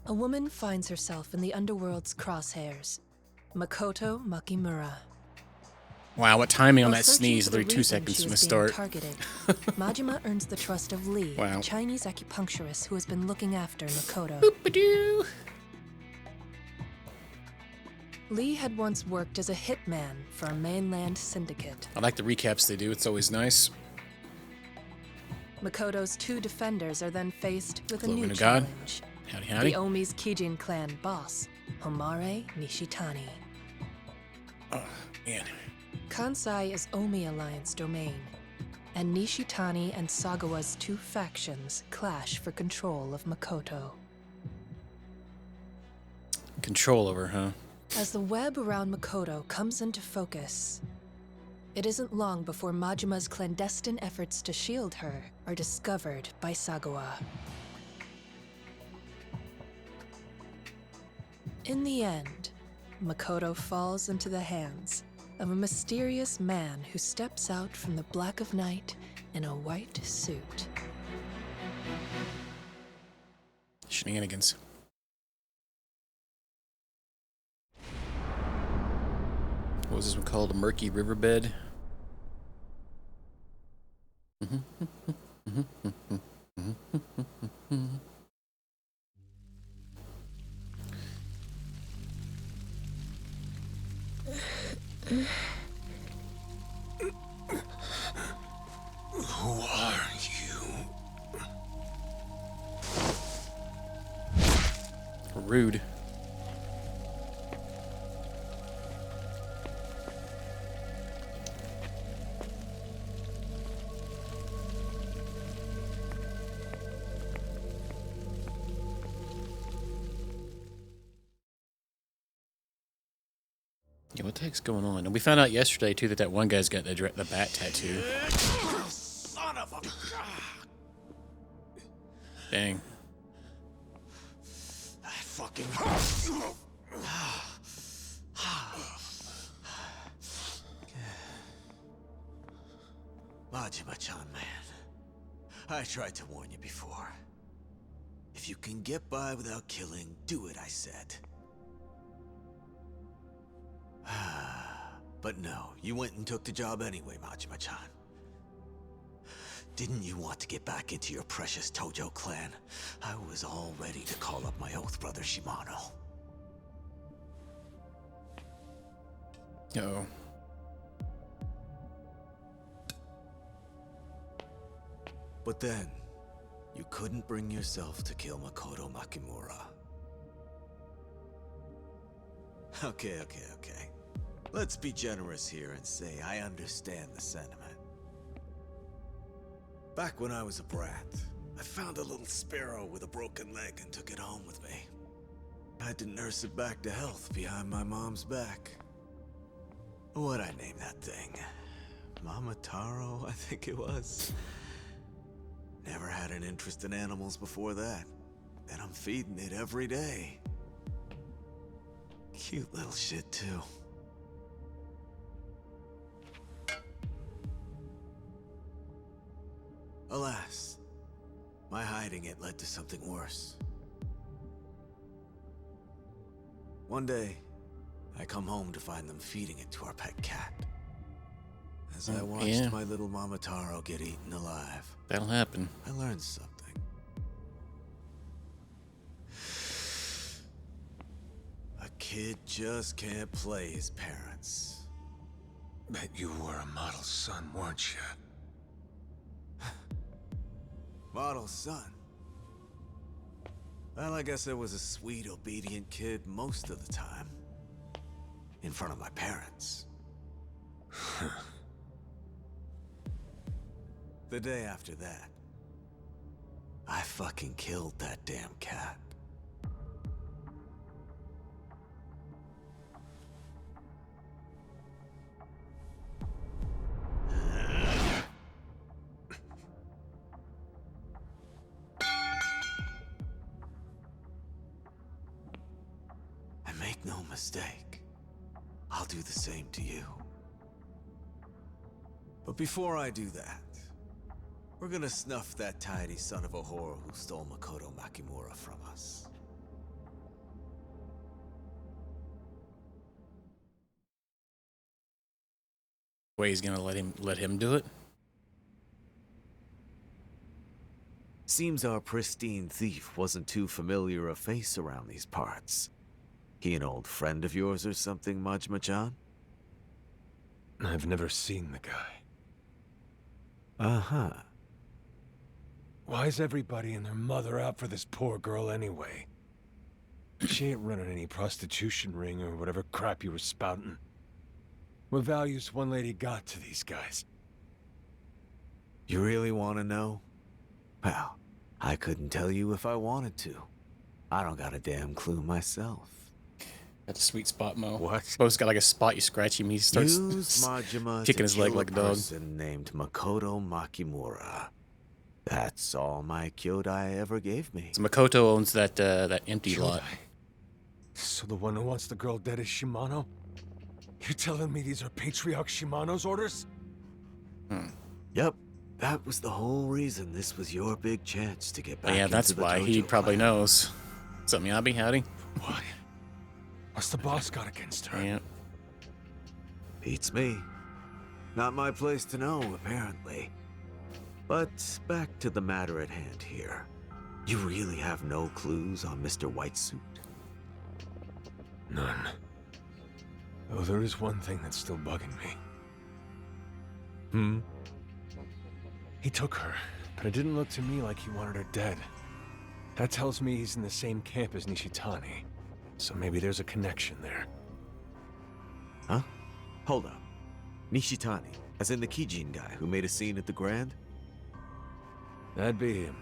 A woman finds herself in the underworld's crosshairs. Makoto Makimura. Wow, what timing on While that searching sneeze? for the Literally 2 reason seconds she from was the being start. targeted, Majima earns the trust of Lee, Wow. a Chinese acupuncturist who has been looking after Makoto. Boop-a-doo. Lee had once worked as a hitman for a mainland syndicate. I like the recaps they do. It's always nice. Makoto's 2 defenders are then faced with a Glory new to God. challenge. Howdy, howdy. The Omi's Kijin clan boss, Homare Nishitani. Oh, man. Kansai is Omi Alliance domain, and Nishitani and Sagawa's 2 factions clash for control of Makoto. Control over, huh? As the web around Makoto comes into focus, it isn't long before Majima's clandestine efforts to shield her are discovered by Sagawa. In the end, Makoto falls into the hands of a mysterious man who steps out from the black of night in a white suit. Shenanigans. What was this one called? A murky riverbed? Who are you? Rude. Yeah, what the heck's going on? And we found out yesterday, too, that one guy's got the bat tattoo. Son of a... Dang. I fucking... Majima-chan, man. I tried to warn you before. If you can get by without killing, do it, I said. But no, you went and took the job anyway, Majima-chan. Didn't you want to get back into your precious Tojo clan? I was all ready to call up my oath brother Shimano. Uh-oh. But then, you couldn't bring yourself to kill Makoto Makimura. Okay. Let's be generous here and say I understand the sentiment. Back when I was a brat, I found a little sparrow with a broken leg and took it home with me. I had to nurse it back to health behind my mom's back. What'd I name that thing? Mama Taro, I think it was. Never had an interest in animals before that. And I'm feeding it every day. Cute little shit, too. Alas, my hiding it led to something worse. One day, I come home to find them feeding it to our pet cat. As I watched my little Mama Taro get eaten alive, That'll happen. I learned something. A kid just can't play his parents. Bet you were a model son, weren't you? Model son. Well, I guess I was a sweet, obedient kid most of the time. In front of my parents. The day after that, I fucking killed that damn cat. And make no mistake, I'll do the same to you. But before I do that, we're gonna snuff that tidy son of a whore who stole Makoto Makimura from us. Wait, he's gonna let him do it? Seems our pristine thief wasn't too familiar a face around these parts. He an old friend of yours or something, Majima-chan? I've never seen the guy. Uh-huh. Why's everybody and their mother out for this poor girl anyway? She ain't running any prostitution ring or whatever crap you were spouting. What value's one lady got to these guys? You really want to know? Well, I couldn't tell you if I wanted to. I don't got a damn clue myself. That's a sweet spot, Mo. What? Mo's got like a spot, you scratch him, he starts Use Majima kicking to his leg kill like a a dog. person named Makoto Makimura. That's all my Kyodai ever gave me. So Makoto owns that that empty lot. Kyodai. So the one who wants the girl dead is Shimano? You're telling me these are Patriarch Shimano's orders? Yep, that was the whole reason this was your big chance to get back Yeah, into that's the why he dojo probably plan. knows. What's up, Miyabi? Howdy. What? What's the boss got against her? Yeah. Beats me. Not my place to know, apparently. But back to the matter at hand here. You really have no clues on Mr. Whitesuit? None. Though there is one thing that's still bugging me. Hmm? He took her, but it didn't look to me like he wanted her dead. That tells me he's in the same camp as Nishitani. So maybe there's a connection there. Huh? Hold up. Nishitani, as in the Kijin guy who made a scene at the Grand? That'd be him.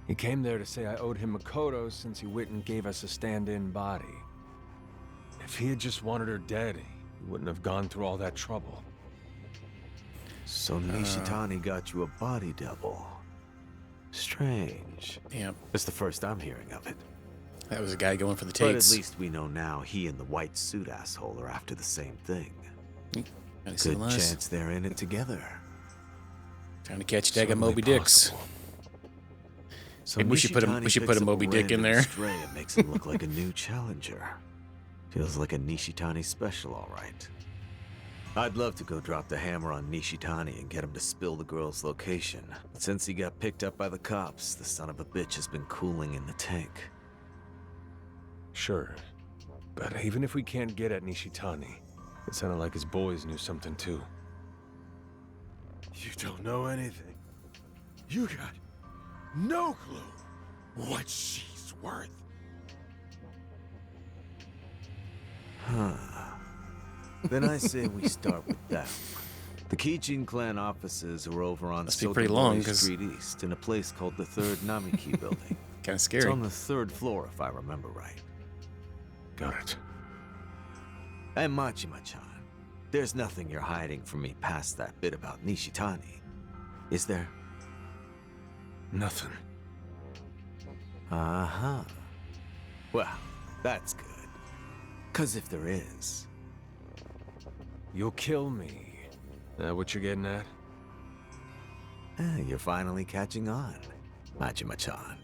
He came there to say I owed him Makoto since he went and gave us a stand-in body. If he had just wanted her dead, he wouldn't have gone through all that trouble. So Nishitani got you a body double. Strange. Yeah. It's the first I'm hearing of it. That was a guy going for the But at takes. least we know now he and the white suit asshole are after the same thing. Kinda Good civilized. chance they're in it together. Trying to catch daggone Certainly Moby Dicks. possible. So Maybe we should put Nishitani we should put picks a up Moby Dick in random there. Stray and makes him look like a new challenger. Feels like a Nishitani special, all right. I'd love to go drop the hammer on Nishitani and get him to spill the girl's location. But since he got picked up by the cops, the son of a bitch has been cooling in the tank. Sure. But even if we can't get at Nishitani, it sounded like his boys knew something too. You don't know anything. You got no clue what she's worth. Huh. Then I say we start with that. The Kijin clan offices are over on Must be pretty long, Sotomori 'cause- Street East in a place called the 3rd Namiki Building. Kind of It's scary. on the 3rd floor, if I remember right. Got it. And Majima-chan, there's nothing you're hiding from me past that bit about Nishitani, is there? Nothing. Uh-huh. Well, that's good. 'Cause if there is, You'll kill me. That what you're getting at? you're finally catching on, Majima-chan.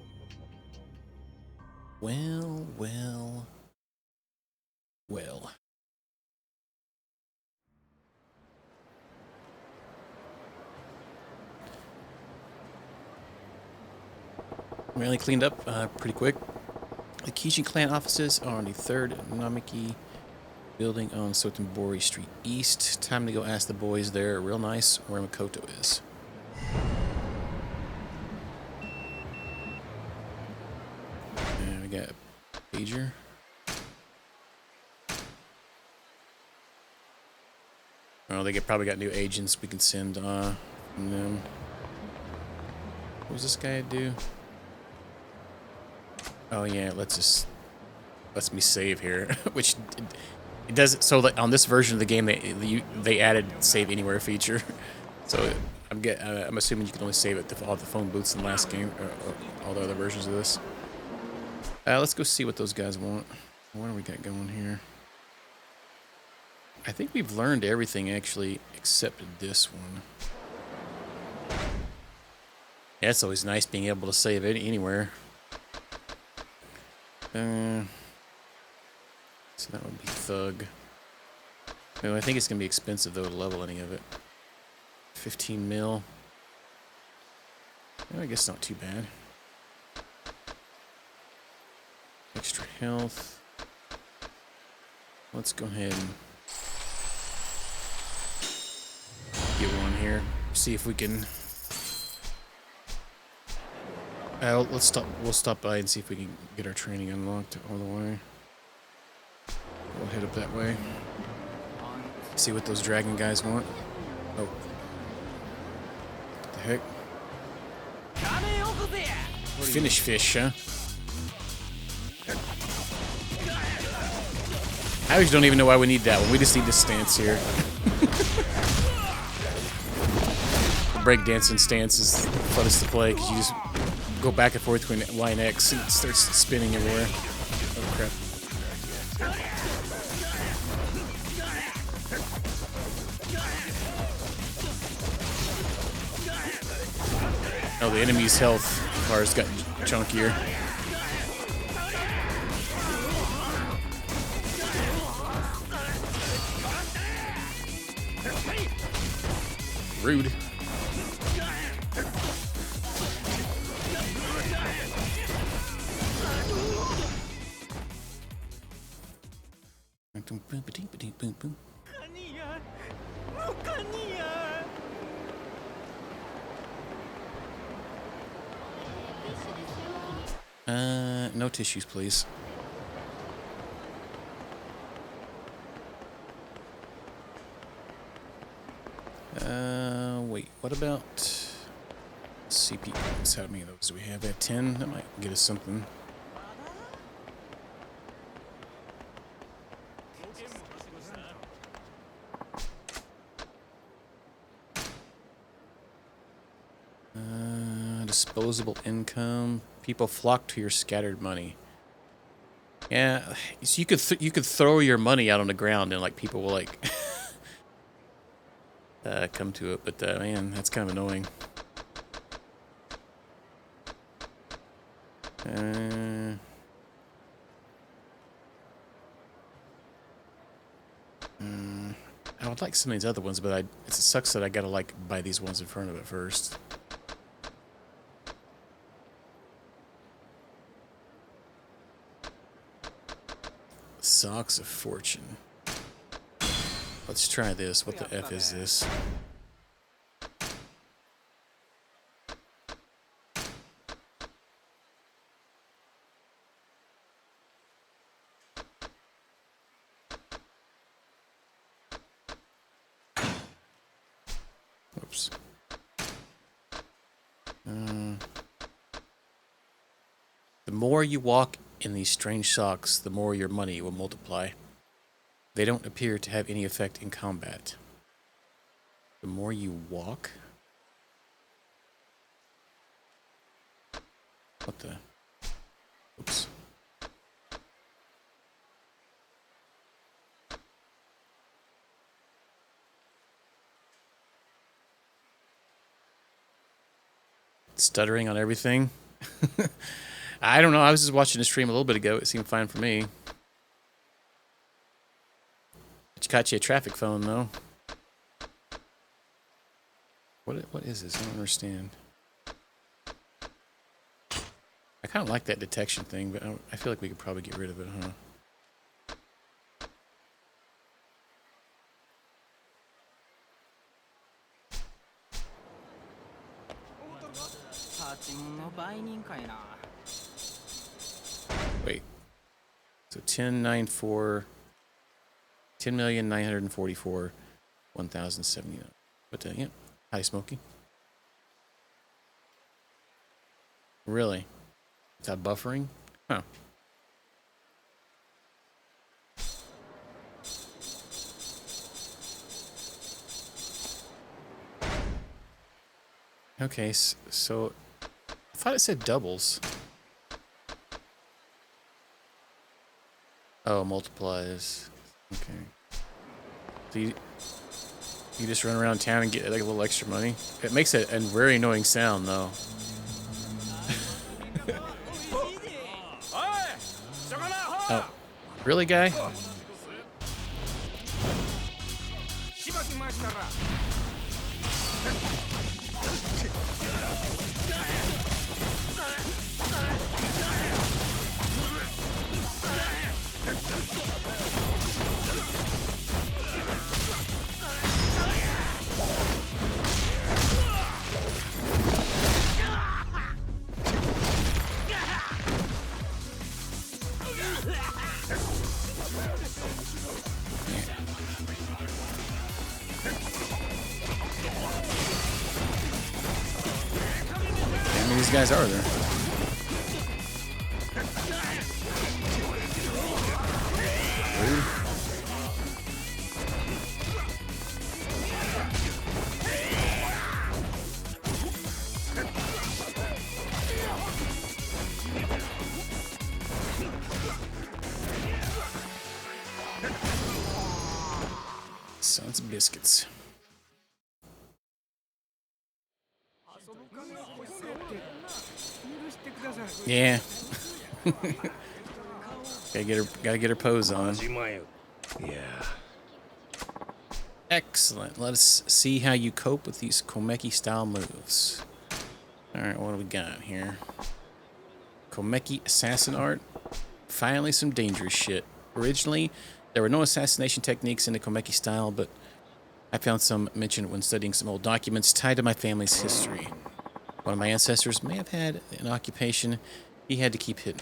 Well, well, well. Really cleaned up pretty quick. The Kijin clan offices are on the 3rd Namiki building on Sotenbori Street East. Time to go ask the boys there, real nice, where Makoto is. And we got a pager. Oh, probably got new agents we can send from them. What does this guy do? Oh yeah, lets me save here, which it does. So like on this version of the game, they added save anywhere feature. So I'm assuming you can only save at all the phone booths in the last game, or all the other versions of this. Let's go see what those guys want. What do we got going here? I think we've learned everything actually except this one. Yeah, it's always nice being able to save it anywhere. So that would be Thug. No, I think it's gonna be expensive though to level any of it. 15 mil. Well, I guess not too bad. Extra health. Let's go ahead and get one here. See if we can. Let's stop. We'll stop by and see if we can get our training unlocked all the way. We'll head up that way. See what those dragon guys want. Oh. What the heck? Finish fish, huh? I always don't even know why we need that one. We just need this stance here. The breakdancing stance is the funnest to play because you just go back and forth between Y and X and it starts spinning everywhere. Oh crap. Oh, the enemy's health bars got chunkier. Rude. No tissues, please. Wait, what about CP points? How many of those do we have? We have 10? That might get us something. Disposable income. People flock to your scattered money. Yeah, so you could throw your money out on the ground and like people will like come to it, but man, that's kind of annoying. I would like some of these other ones, but it sucks that I gotta like buy these ones in front of it first. Socks of Fortune. Let's try this. What the F is this? Oops. The more you walk in these strange socks, the more your money will multiply. They don't appear to have any effect in combat. The more you walk? What the? Oops. Stuttering on everything? I don't know. I was just watching the stream a little bit ago. It seemed fine for me. It got you a traffic phone, though. What is this? I don't understand. I kind of like that detection thing, but I feel like we could probably get rid of it, huh? Wait. So 10,944, 10,944,1,079. But yeah. Hi, Smokey. Really? Without buffering? Huh. Okay, so I thought it said doubles. Oh, multiplies. Okay. So you just run around town and get like a little extra money. It makes a very annoying sound, though. Oh, really, guy? How many of these guys are there? Sons of biscuits. Yeah. gotta get her pose on. Yeah. Excellent. Let us see how you cope with these Komeki style moves. Alright, what do we got here? Komeki assassin art. Finally some dangerous shit. Originally, there were no assassination techniques in the Komeki style, but I found some mentioned when studying some old documents tied to my family's history. One of my ancestors may have had an occupation he had to keep hidden.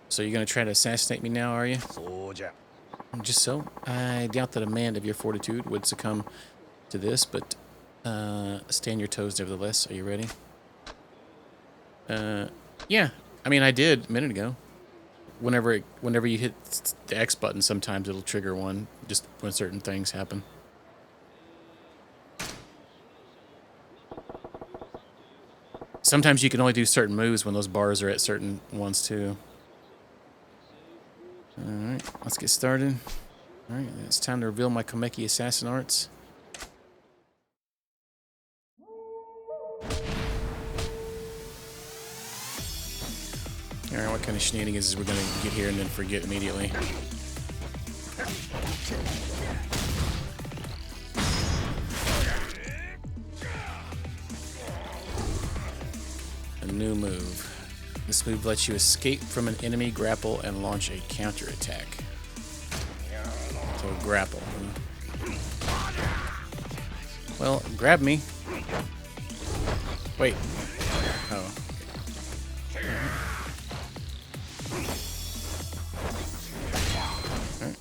So you're going to try to assassinate me now, are you? Just so. I doubt that a man of your fortitude would succumb to this, but stay on your toes nevertheless. Are you ready? Yeah. I mean, I did a minute ago. Whenever you hit the X button, sometimes it'll trigger one, just when certain things happen. Sometimes you can only do certain moves when those bars are at certain ones too. Alright, let's get started. Alright, it's time to reveal my Komeki assassin arts. Alright, what kind of shenanigans is we're gonna get here and then forget immediately? A new move. This move lets you escape from an enemy, grapple, and launch a counterattack. So grapple. Well, grab me. Wait. Oh. Alright.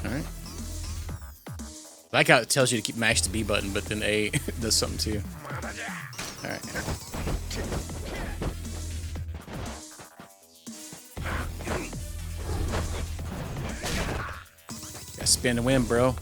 Alright. I like how it tells you to keep mash the B button, but then A does something too. Alright. Gotta spin to win, bro.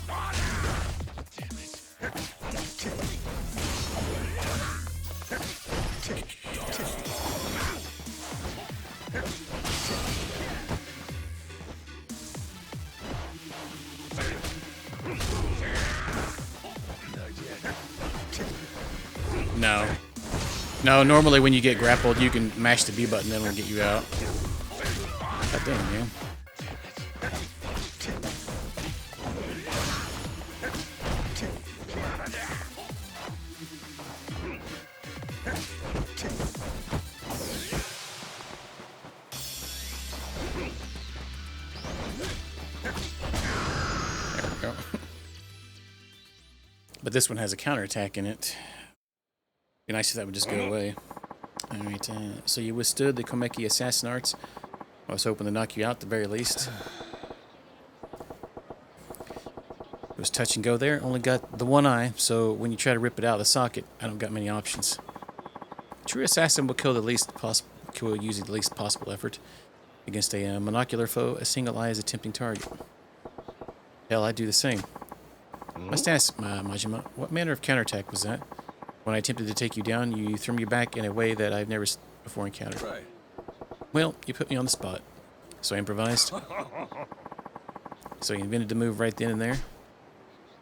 No. No, normally when you get grappled, you can mash the B button, then it'll get you out. God damn, man. There we go. But this one has a counterattack in it. Be nice if that would just go away. Alright, so you withstood the Komeki assassin arts. I was hoping to knock you out at the very least. It was touch and go there. Only got the one eye, so when you try to rip it out of the socket, I don't got many options. True assassin will kill using the least possible effort. Against a monocular foe, a single eye is a tempting target. Hell, I'd do the same. Must ask, Majima, what manner of counterattack was that? When I attempted to take you down, you threw me back in a way that I've never before encountered. Right. Well, you put me on the spot, so I improvised. So you invented the move right then and there.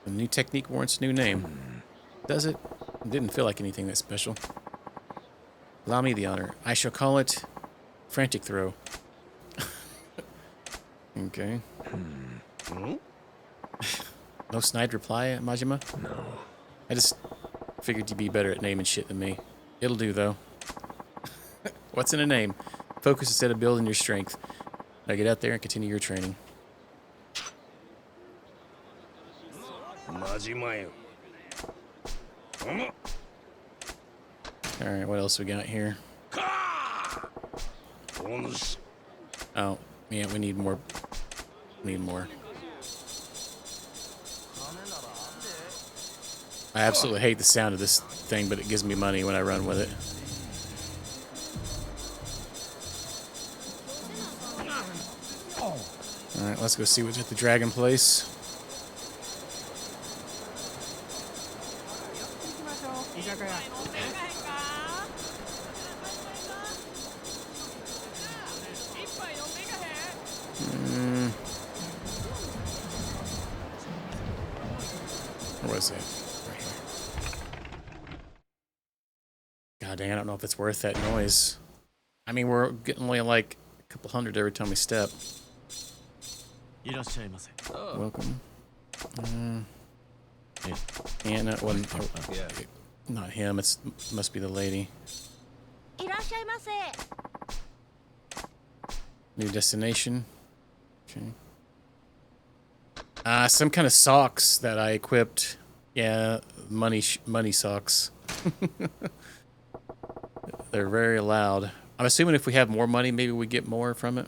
A new technique warrants a new name. Does it? It didn't feel like anything that special. Allow me the honor. I shall call it Frantic throw. Okay. No snide reply, Majima? No. I just figured you'd be better at naming shit than me. It'll do, though. What's in a name? Focus instead of building your strength. Now get out there and continue your training. Alright, what else we got here? Oh, yeah, we need more. Need more. I absolutely hate the sound of this thing, but it gives me money when I run with it. Alright, let's go see what's at the Dragon Place. Where was it? Right here. God dang, I don't know if it's worth that noise. I mean, we're getting only like a couple hundred every time we step. Welcome. Yeah, no, it wasn't. Not him. It's must be the lady. New destination. Okay. Some kind of socks that I equipped. Yeah, money socks. They're very loud. I'm assuming if we have more money, maybe we get more from it.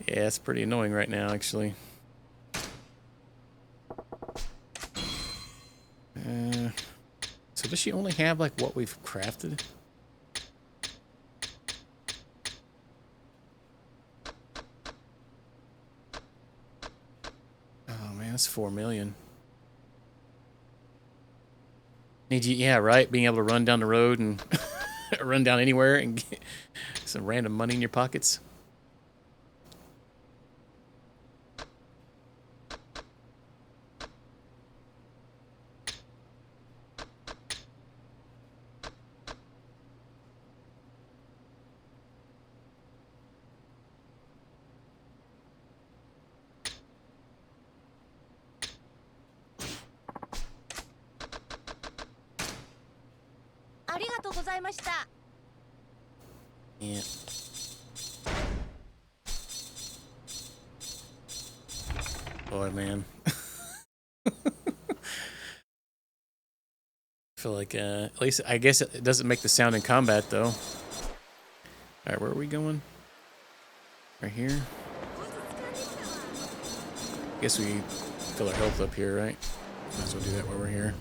Yeah, it's pretty annoying right now, actually. So does she only have, like, what we've crafted? Oh, man, that's 4 million. Need you, yeah, right? Being able to run down the road and run down anywhere and get some random money in your pockets. Yeah. Boy, man. I feel like, at least, I guess it doesn't make the sound in combat, though. Alright, where are we going? Right here? Guess we fill our health up here, right? Might as well do that while we're here.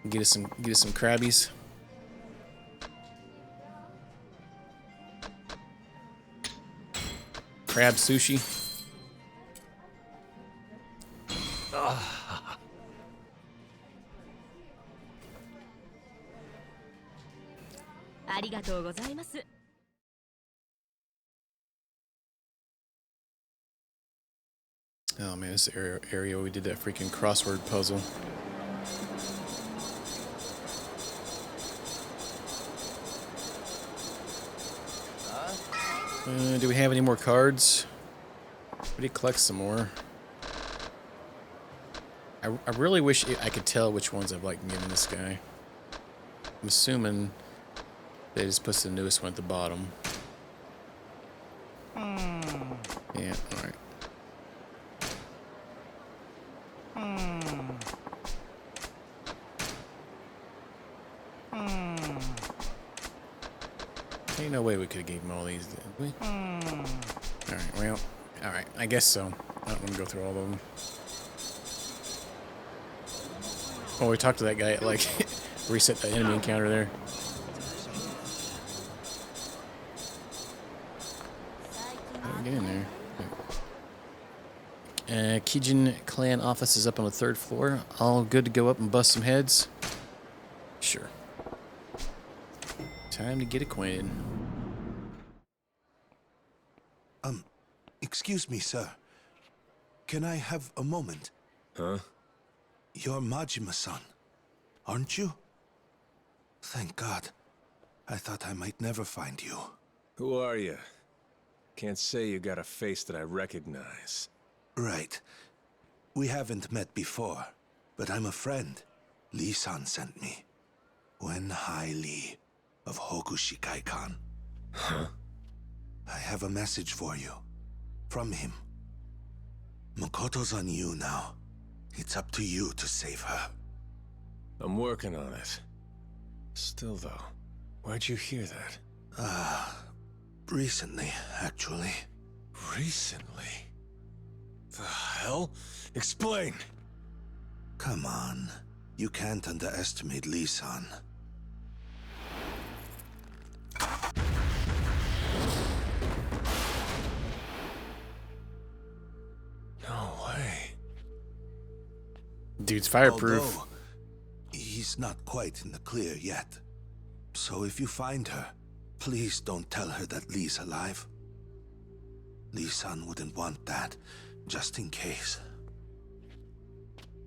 Get us some crabbies. Crab sushi. Oh man, this area we did that freaking crossword puzzle. Do we have any more cards? We need to collect some more. I really wish I could tell which ones I've like given this guy. I'm assuming they just put the newest one at the bottom. Yeah, alright. Ain't no way we could have gave him all these, did we? Alright, well, alright, I guess so. I don't want to go through all of them. Oh, we talked to that guy at, like, reset the enemy encounter there. How do we get in there? Kijin clan office is up on the 3rd floor. All good to go up and bust some heads? Sure. Time to get acquainted. Excuse me, sir. Can I have a moment? Huh? You're Majima-san, aren't you? Thank God. I thought I might never find you. Who are you? Can't say you got a face that I recognize. Right. We haven't met before, but I'm a friend. Lee-san sent me. Wen Hai Lee of Hokushikai-kan. Huh? I have a message for you. From him. Makoto's on you now. It's up to you to save her. I'm working on it. Still though, where'd you hear that? Recently, actually. Recently? The hell? Explain! Come on. You can't underestimate Lee-san. No way. Dude's fireproof. Although, he's not quite in the clear yet. So if you find her, please don't tell her that Lee's alive. Lee-san wouldn't want that, just in case.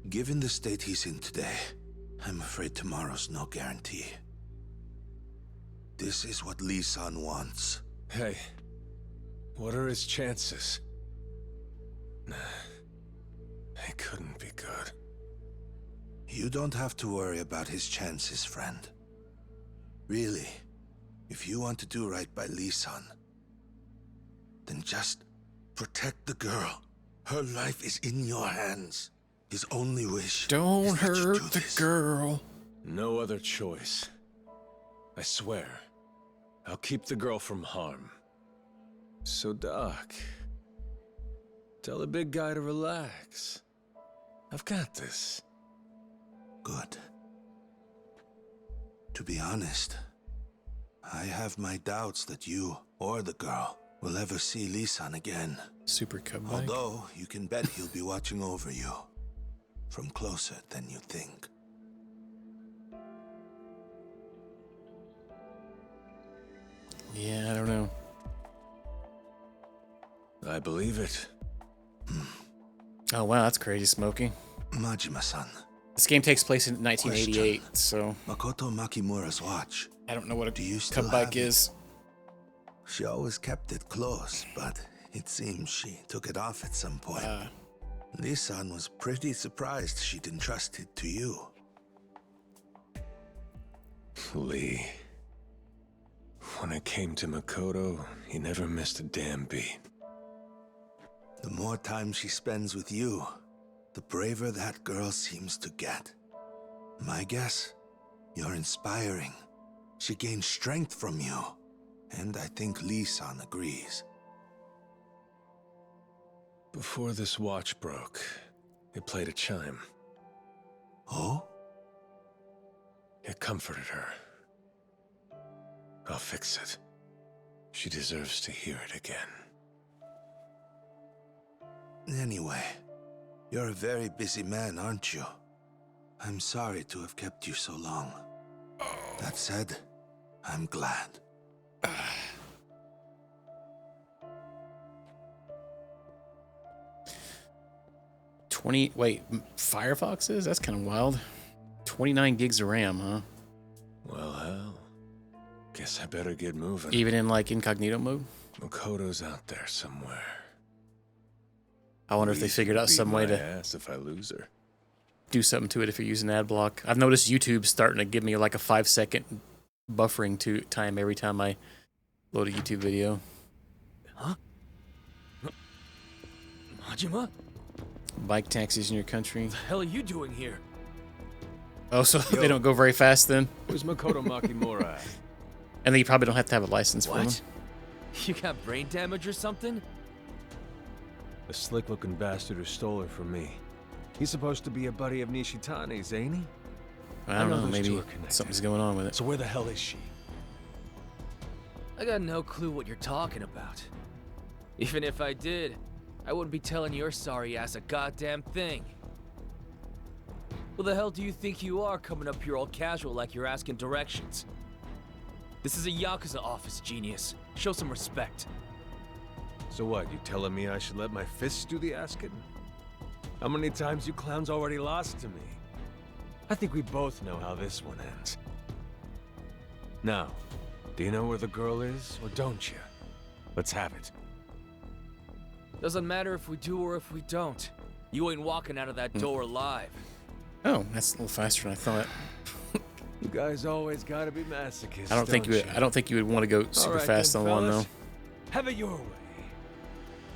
Given the state he's in today, I'm afraid tomorrow's no guarantee. This is what Lee-san wants. Hey, what are his chances? Nah, they couldn't be good. You don't have to worry about his chances, friend. Really, if you want to do right by Lee-san, then just protect the girl. Her life is in your hands. His only wish Don't is that you hurt do the this. girl. No other choice. I swear, I'll keep the girl from harm. So, Doc, tell the big guy to relax. I've got this. Good. To be honest, I have my doubts that you or the girl will ever see Lee-san again. Super cub bike. Although, you can bet he'll be watching over you. From closer than you think. Yeah, I don't know. I believe it. Oh wow, that's crazy, Smokey. Majima-san, This game takes place in 1988, so Makoto Makimura's watch. I don't know what Do you a still cub bike have it? is. She always kept it close, but it seems she took it off at some point. Lee-san was pretty surprised she'd entrust it to you. Lee. When it came to Makoto, he never missed a damn beat. The more time she spends with you, the braver that girl seems to get. My guess? You're inspiring. She gains strength from you. And I think Lee-san agrees. Before this watch broke, it played a chime. Oh? It comforted her. I'll fix it. She deserves to hear it again. Anyway, you're a very busy man, aren't you? I'm sorry to have kept you so long. That said, I'm glad. Firefoxes? That's kind of wild. 29 gigs of RAM, huh? Well, hell. Guess I better get moving. Even in like incognito mode? Makoto's out there somewhere. I wonder if they Lee's figured gonna out beat some way my to ass if I lose her. do something to it if you're using ad block. I've noticed YouTube's starting to give me like a 5-second buffering time every time I load a YouTube video. Huh? Majima? Bike taxis in your country. The hell are you doing here? Oh, so they don't go very fast then? Who's Makoto Makimura at? And then you probably don't have to have a license for them. What? You got brain damage or something? The slick-looking bastard who stole her from me. He's supposed to be a buddy of Nishitani's, ain't he? I don't know, those two maybe are connected. something's going on with it. So where the hell is she? I got no clue what you're talking about. Even if I did, I wouldn't be telling your sorry ass a goddamn thing. Who the hell do you think you are coming up here all casual like you're asking directions? This is a Yakuza office, genius. Show some respect. So what, you telling me I should let my fists do the asking? How many times you clowns already lost to me? I think we both know how this one ends. Now, do you know where the girl is, or don't you? Let's have it. Doesn't matter if we do or if we don't. You ain't walking out of that door alive. Oh, that's a little faster than I thought. You guys always gotta be masochists. I don't think you would. I don't think you would want to go super Alright fast then, on one though. fellas. Have it your way.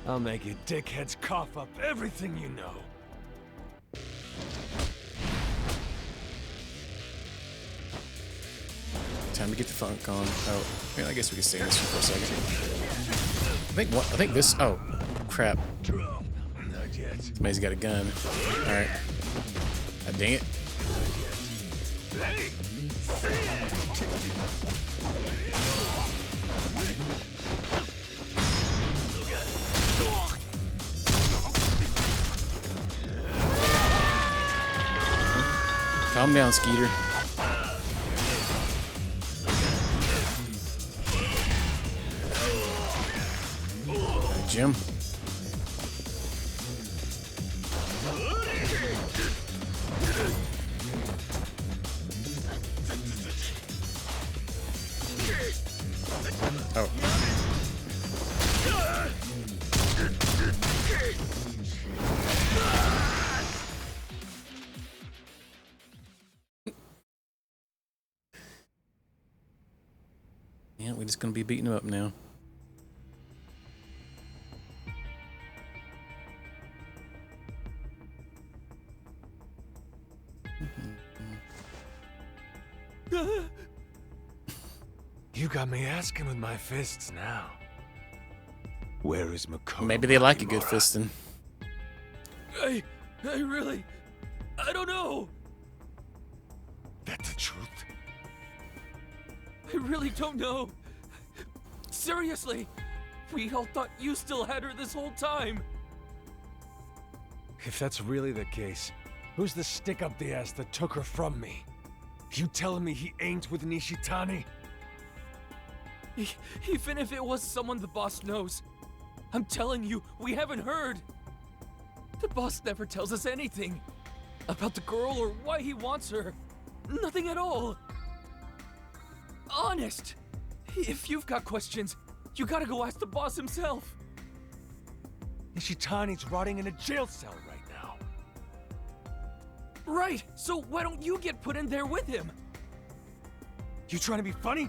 I'll make you dickheads cough up everything you know. Time to get the funk on. Oh, yeah, I guess we can stay in this for a second. I think this. Oh, crap. Not yet. Somebody's got a gun. All right. God dang it. Calm down, Skeeter. Jim. Oh. Yeah, we're just gonna be beating him up now. You got me asking with my fists now. Where is Makoto? Maybe they like a good Makimura? fisting. I really... I don't know. That the truth? I really don't know. Seriously. We all thought you still had her this whole time. If that's really the case, who's the stick up the ass that took her from me? You telling me he ain't with Nishitani? Even if it was someone the boss knows, I'm telling you, we haven't heard. The boss never tells us anything about the girl or why he wants her. Nothing at all. Honest. If you've got questions, you gotta go ask the boss himself. Nishitani's rotting in a jail cell right now. Right, so why don't you get put in there with him? You trying to be funny?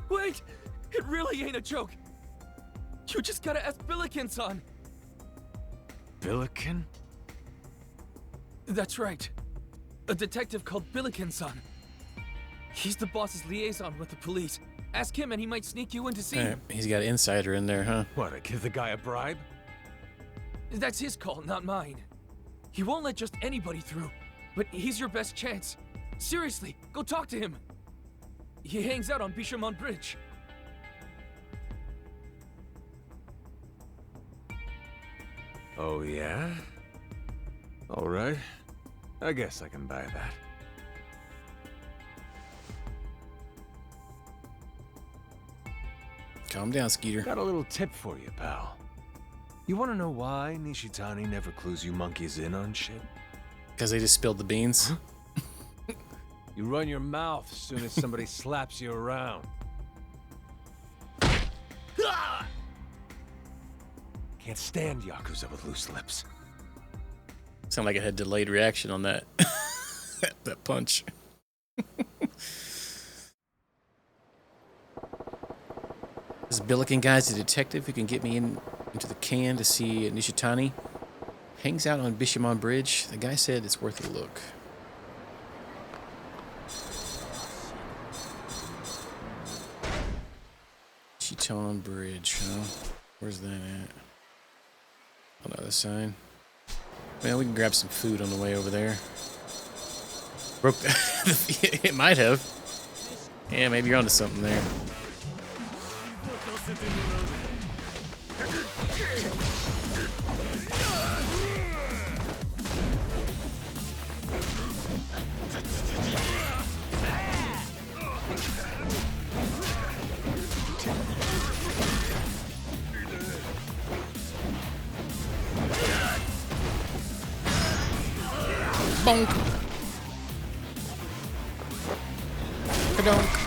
Wait, it really ain't a joke. You just gotta ask Billiken-san. Billiken? That's right. A detective called Billiken-san. He's the boss's liaison with the police. Ask him and he might sneak you in to see him. He's got an insider in there, huh? What, I give the guy a bribe? That's his call, not mine. He won't let just anybody through, but he's your best chance. Seriously, go talk to him. He hangs out on Bishamon Bridge. Oh, yeah? Alright. I guess I can buy that. Calm down, Skeeter. Got a little tip for you, pal. You wanna know why Nishitani never clues you monkeys in on shit? Because they just spilled the beans. You run your mouth as soon as somebody slaps you around. Can't stand Yakuza with loose lips. Sound like it had delayed reaction on that. That punch. This Billiken guy's a detective who can get me into the can to see Nishitani. Hangs out on Bishamon Bridge. The guy said it's worth a look. Nishitani Bridge, huh? Where's that at? On the other side. Well, we can grab some food on the way over there. Broke the it might have. Yeah, maybe you're onto something there. Bonk. Kadonk.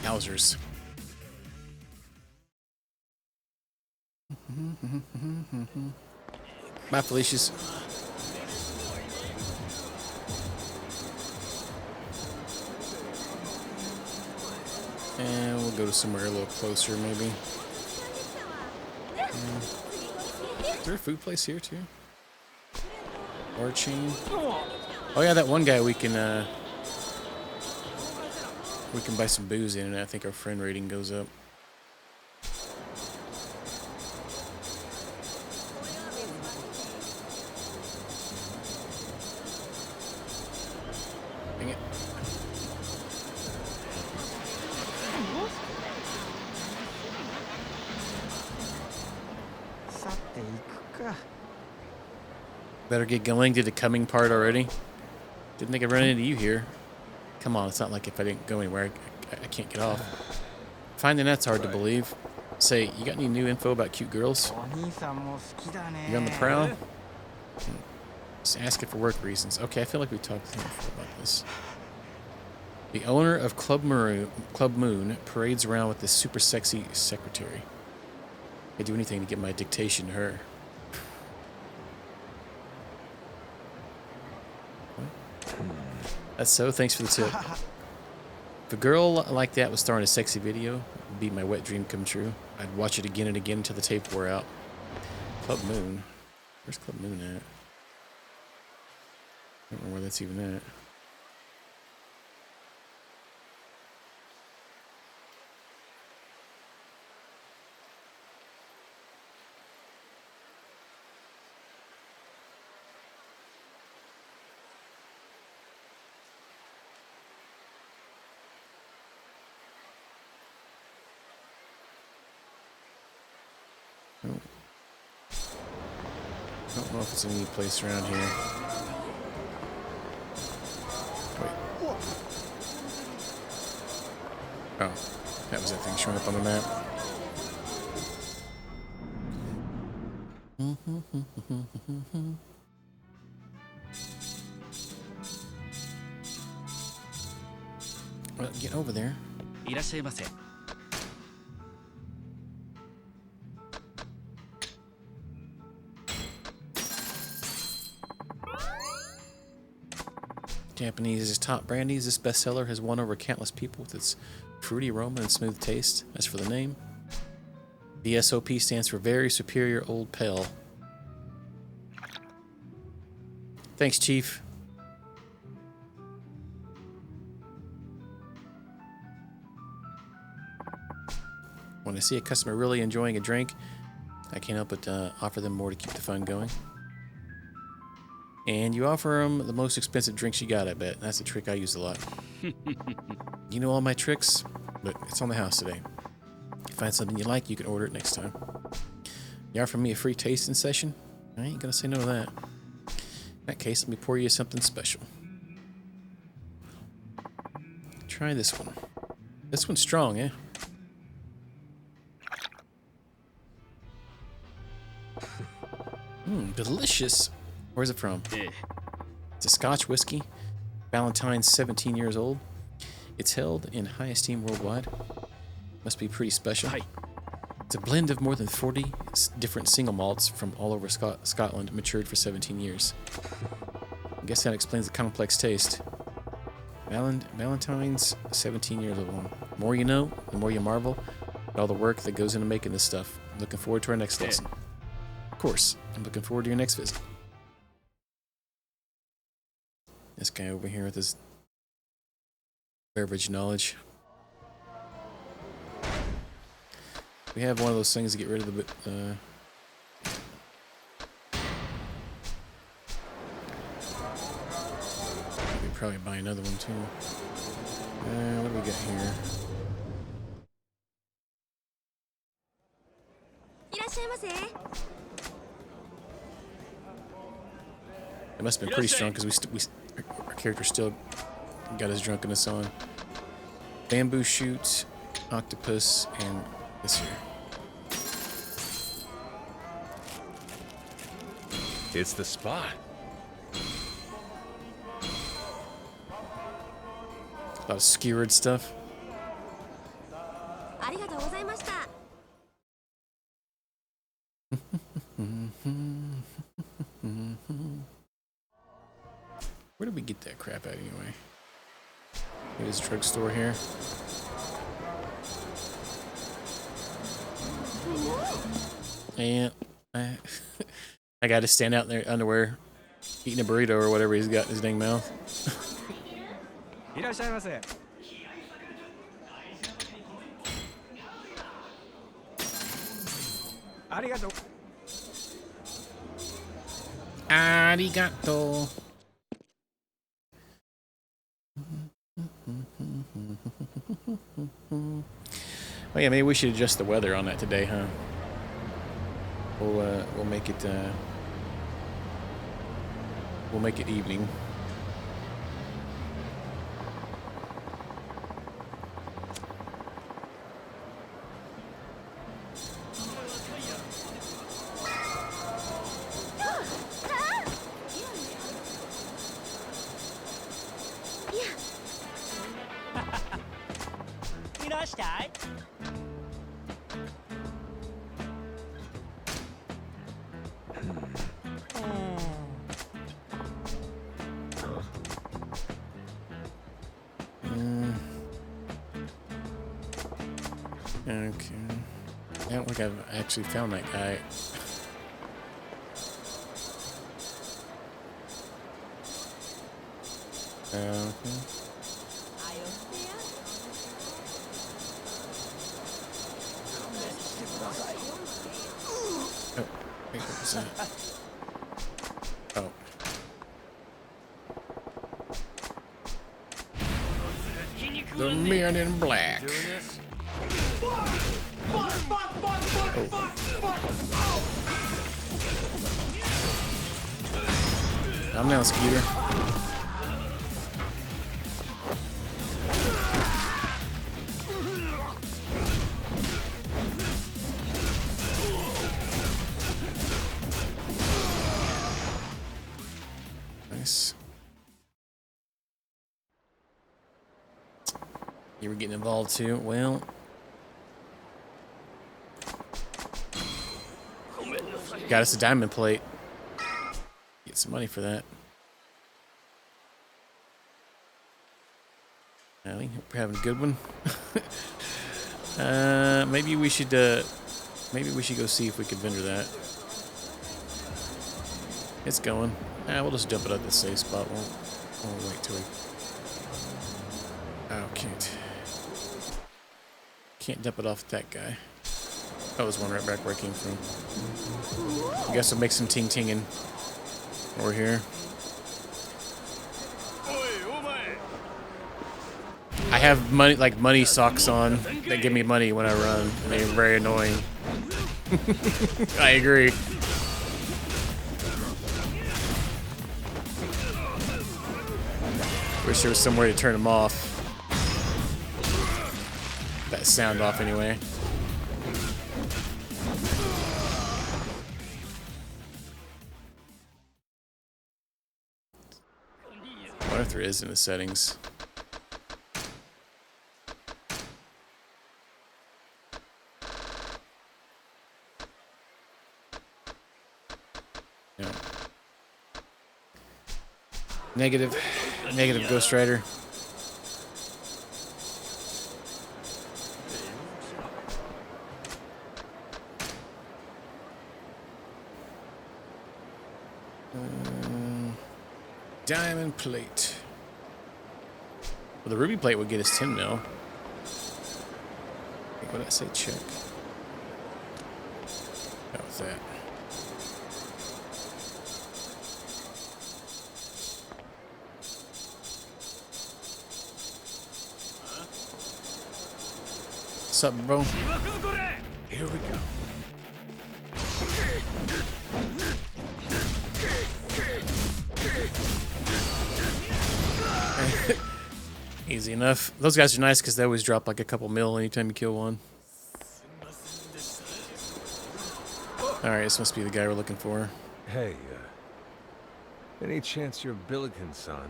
Yowzers. Bye, Felicia's. And we'll go to somewhere a little closer, maybe. Is there a food place here, too? Or a chain? Oh, yeah, that one guy we can buy some booze in, and I think our friend rating goes up. Dang it. Better get going. Did the coming part already? Didn't think I'd run into you here. Come on, it's not like if I didn't go anywhere, I can't get off. Finding that's hard to believe. Say, you got any new info about cute girls? You on the prowl? Just asking for work reasons. Okay, I feel like we talked to him before about this. The owner of Club Moon parades around with this super sexy secretary. I'd do anything to get my dictation to her. That's so. Thanks for the tip. If a girl like that was starring a sexy video, it'd be my wet dream come true. I'd watch it again and again until the tape wore out. Club Moon. Where's Club Moon at? I don't know where that's even at. I don't know if it's any place around here. Wait. Oh, that was that thing showing up on the map. Well, get over there. いらっしゃいませ。 Japanese is top brandies. This bestseller has won over countless people with its fruity aroma and smooth taste. As for the name, VSOP stands for Very Superior Old Pale. Thanks, Chief. When I see a customer really enjoying a drink, I can't help but offer them more to keep the fun going. And you offer them the most expensive drinks you got, I bet. That's a trick I use a lot. You know all my tricks, but it's on the house today. If you find something you like, you can order it next time. You offer me a free tasting session? I ain't gonna say no to that. In that case, let me pour you something special. Try this one. This one's strong, eh? Delicious. Where's it from? It's a Scotch whiskey. Valentine's 17 years old. It's held in high esteem worldwide. Must be pretty special. It's a blend of more than 40 different single malts from all over Scotland, matured for 17 years. I guess that explains the complex taste. Valentine's 17 years old. The more you know, the more you marvel at all the work that goes into making this stuff. I'm looking forward to our next lesson. Of course, I'm looking forward to your next visit. This guy over here with his beverage knowledge. We have one of those things to get rid of the we could probably buy another one too. What do we got here? It must have been pretty strong because our character still got his drunkenness on. Bamboo shoot, octopus, and this here. It's the spot. A lot of skewered stuff. Where did we get that crap at anyway? Maybe this drugstore here. And I got to stand out in their underwear, eating a burrito or whatever he's got in his dang mouth. Arigato. Oh yeah, maybe we should adjust the weather on that today, huh? We'll make it evening. Okay. I don't think I've actually found that guy. Okay. Oh, wait, what was that? Oh. The man in black. I'm down, Skeeter. Nice. You were getting involved too. Well, got us a diamond plate. Get some money for that. Allie, hope you're having a good one. Maybe we should go see if we could vendor that. It's going. We'll just dump it at the safe spot. We'll wait till we. Oh, can't dump it off that guy. That was one right back where I came from. I guess I'll make some ting-tinging over here. I have money socks on that give me money when I run. They're very annoying. I agree. Wish there was some way to turn them off. That sound off anyway. What if there is in the settings? No. Negative Ghost Rider. Diamond plate. Well, the ruby plate would get us 10 mil. What did I say? Check. How was that? What's up, bro? Here we go. Easy enough. Those guys are nice because they always drop like a couple mil anytime you kill one. Alright, this must be the guy we're looking for. Hey, any chance you're Billiken's son?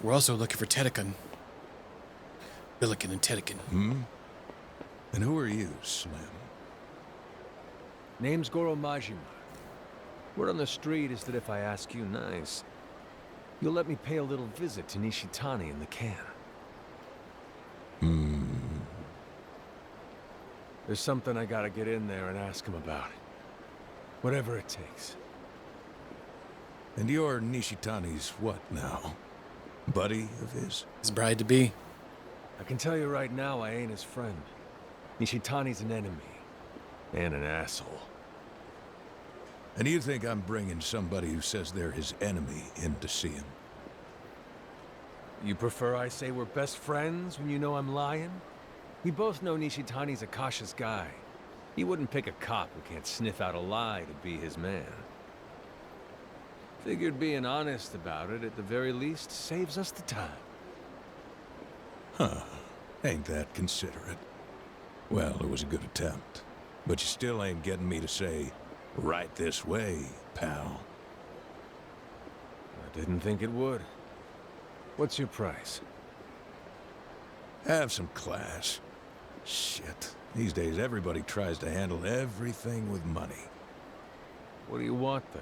We're also looking for Tedekin. Billiken and Tedekin. And who are you, Slim? Name's Goro Majima. Word on the street is that if I ask you nice, you'll let me pay a little visit to Nishitani in the can. There's something I gotta get in there and ask him about. Whatever it takes. And you're Nishitani's what now? Buddy of his? His bride to be. I can tell you right now, I ain't his friend. Nishitani's an enemy. And an asshole. And you think I'm bringing somebody who says they're his enemy in to see him? You prefer I say we're best friends when you know I'm lying? We both know Nishitani's a cautious guy. He wouldn't pick a cop who can't sniff out a lie to be his man. Figured being honest about it, at the very least, saves us the time. Huh. Ain't that considerate? Well, it was a good attempt. But you still ain't getting me to say, right this way, pal. I didn't think it would. What's your price? Have some class. Shit. These days, everybody tries to handle everything with money. What do you want, then?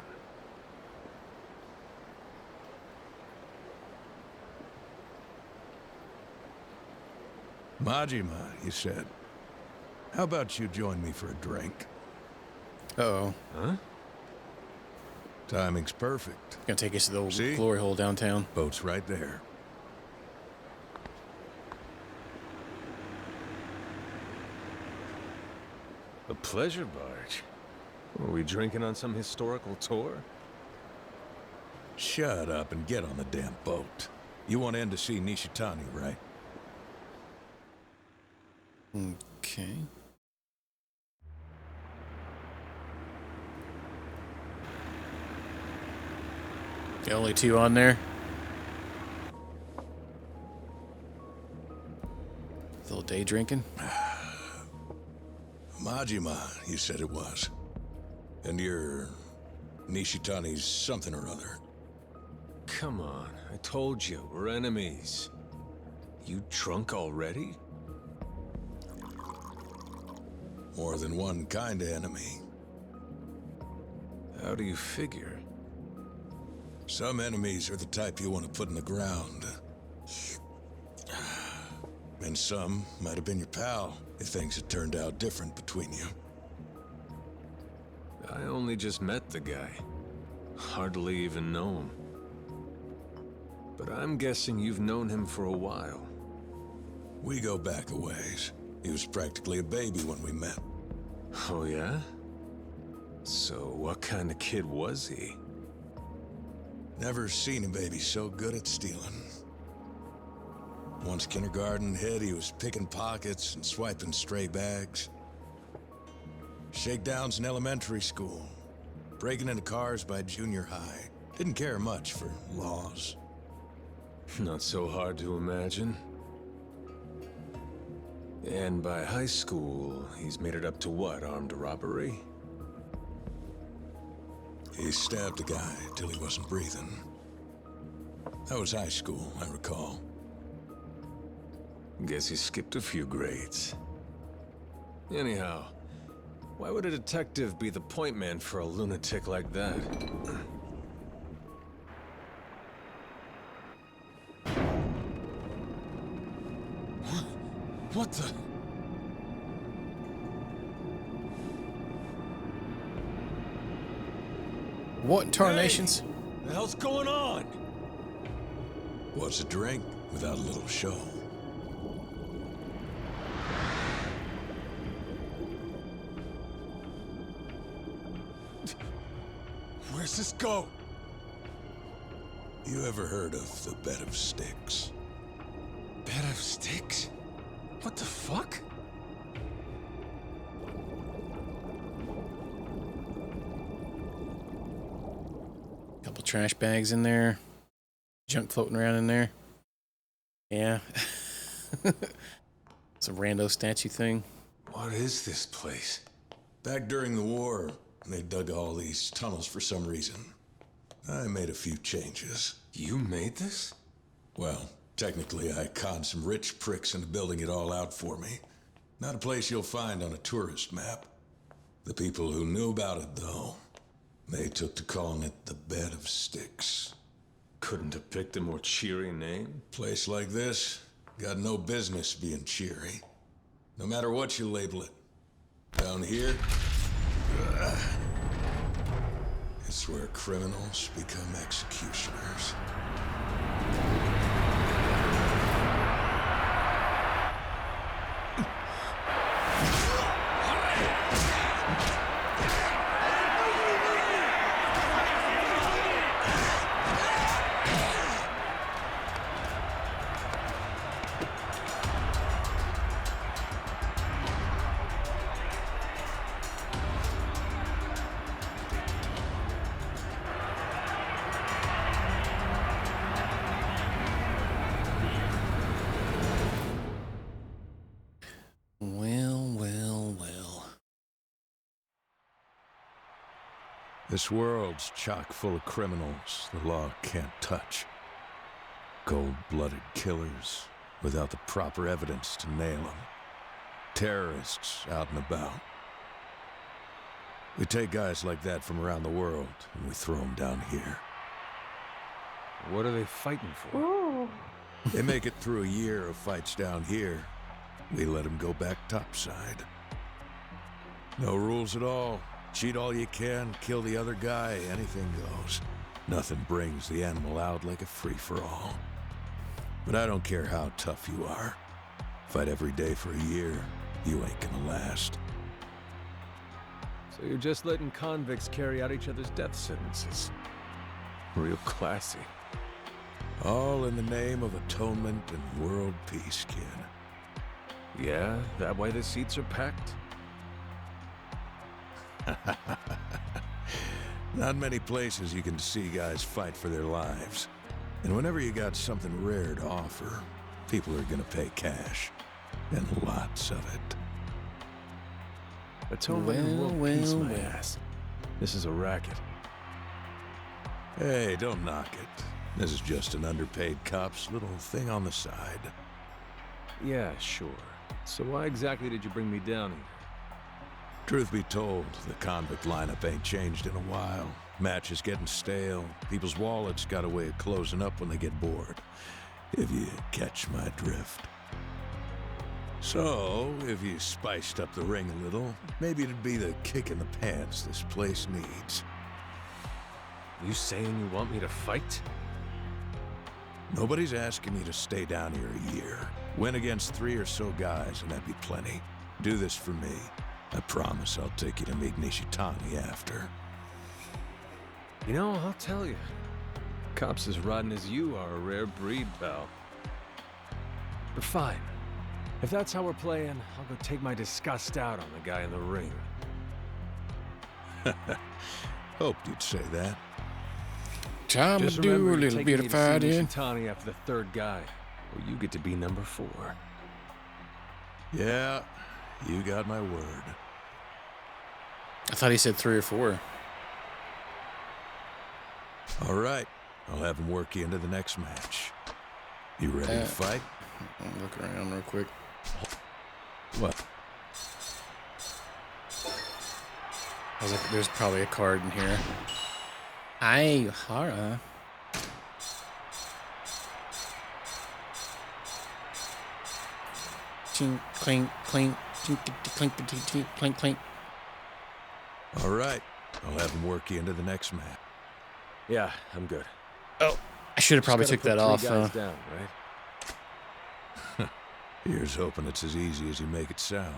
Majima, you said. How about you join me for a drink? Uh-oh. Huh? Timing's perfect. Gonna take us to the old See? glory hole downtown. Boat's right there. A pleasure barge? Are we drinking on some historical tour? Shut up and get on the damn boat. You want in to see Nishitani, right? Okay. The only two on there. A little day drinking. Majima, you said it was. And you're Nishitani's something or other. Come on, I told you, we're enemies. You drunk already? More than one kind of enemy. How do you figure? Some enemies are the type you want to put in the ground. And some might have been your pal if things had turned out different between you. I only just met the guy. Hardly even know him. But I'm guessing you've known him for a while. We go back a ways. He was practically a baby when we met. Oh yeah? So what kind of kid was he? Never seen a baby so good at stealing. Once kindergarten hit, he was picking pockets and swiping stray bags. Shakedowns in elementary school. Breaking into cars by junior high. Didn't care much for laws. Not so hard to imagine. And by high school, he's made it up to what, armed robbery? He stabbed a guy till he wasn't breathing. That was high school, I recall. Guess he skipped a few grades. Anyhow, why would a detective be the point man for a lunatic like that? What the? What in tarnations? The hell's going on? What's a drink without a little show? Where's this go? You ever heard of the bed of sticks? Bed of sticks? What the fuck? trash bags in there. Junk floating around in there. Yeah. Some rando statue thing. What is this place? Back during the war, they dug all these tunnels for some reason. I made a few changes. You made this? Well, technically I conned some rich pricks into building it all out for me. Not a place you'll find on a tourist map. The people who knew about it, though, they took to calling it the Bed of Sticks. Couldn't have picked a more cheery name. Place like this got no business being cheery. No matter what you label it. Down here, it's where criminals become executioners. Well. This world's chock full of criminals the law can't touch. Cold-blooded killers without the proper evidence to nail them. Terrorists out and about. We take guys like that from around the world and we throw them down here. What are they fighting for? They make it through a year of fights down here. We let them go back topside. No rules at all. Cheat all you can, kill the other guy, anything goes. Nothing brings the animal out like a free-for-all. But I don't care how tough you are. Fight every day for a year, you ain't gonna last. So you're just letting convicts carry out each other's death sentences. Real classy. All in the name of atonement and world peace, kid. Yeah, that why the seats are packed? Not many places you can see guys fight for their lives. And whenever you got something rare to offer, people are gonna pay cash. And lots of it. Atonement and world peace, my ass. This is a racket. Hey, don't knock it. This is just an underpaid cop's little thing on the side. Yeah, sure. So why exactly did you bring me down here? Truth be told, the convict lineup ain't changed in a while. Matches getting stale. People's wallets got a way of closing up when they get bored. If you catch my drift. So, if you spiced up the ring a little, maybe it'd be the kick in the pants this place needs. You saying you want me to fight? Nobody's asking you to stay down here a year. Win against 3 or so guys, and that'd be plenty. Do this for me. I promise I'll take you to meet Nishitani after. You know, I'll tell you. Cops as rotten as you are a rare breed, pal. But fine. If that's how we're playing, I'll go take my disgust out on the guy in the ring. Hoped you'd say that. Time Just to do remember a to little take bit me of to see fighting. Nishitani after the third guy, or you get to be number 4. Yeah, you got my word. I thought he said 3 or 4. All right, I'll have him work you into the next match. You ready to fight? I'll look around real quick. What? I was like, there's probably a card in here. Aye, Hara. Chink, clink, clink, chink, clink, clink, clink, clink. All right, I'll have him work you into the next match. Yeah, I'm good. Oh, I should have probably Just took gotta that put off. 3 guys down, right? Here's hoping it's as easy as you make it sound.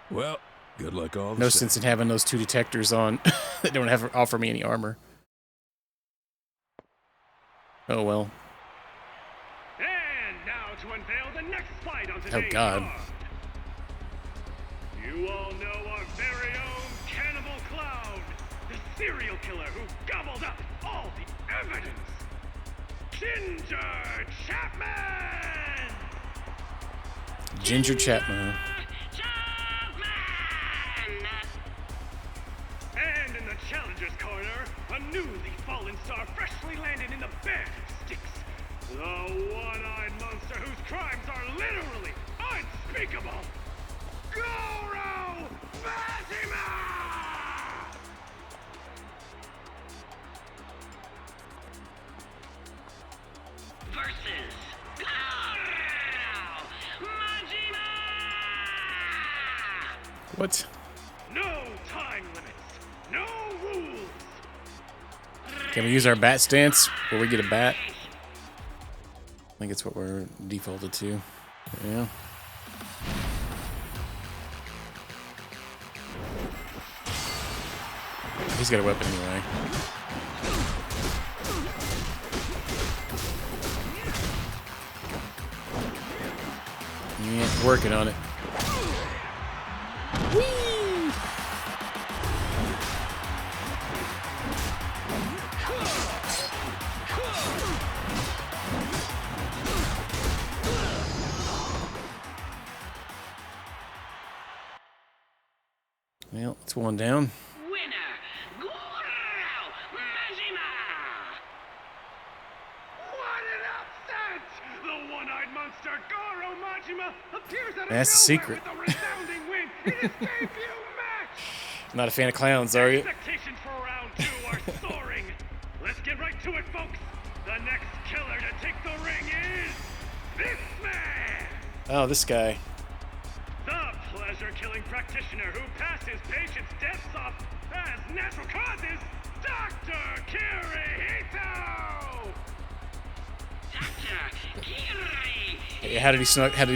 Well, good luck all the No same. sense in having those 2 detectors on that don't have offer me any armor. Oh well. And now to unveil the next fight on today's Oh God. card. You all know our very own Cannibal Cloud, the serial killer who gobbled up all the evidence. Ginger Chapman! Ginger Chapman. And in the challenger's corner, a newly fallen star freshly landed in the bed of sticks. The one-eyed monster whose crimes are literally unspeakable. Goro Majima! Versus Goro Majima! What? No time limits, no rules. Can we use our bat stance where we get a bat? I think it's what we're defaulted to. Yeah. He's got a weapon anyway. Yeah, working on it. Well, it's one down. Winner, Goro Majima! What an upset! The one-eyed monster Goro Majima appears out of That's the secret. nowhere with a resounding win in his debut match! Not a fan of clowns, are you? Expectations for round 2 are soaring. Let's get right to it, folks. The next killer to take the ring is this man! Oh, this guy. The pleasure-killing practitioner who passed his patients' deaths off as natural causes, Dr. Kirihito! Dr. Kirihito! Hey, how did he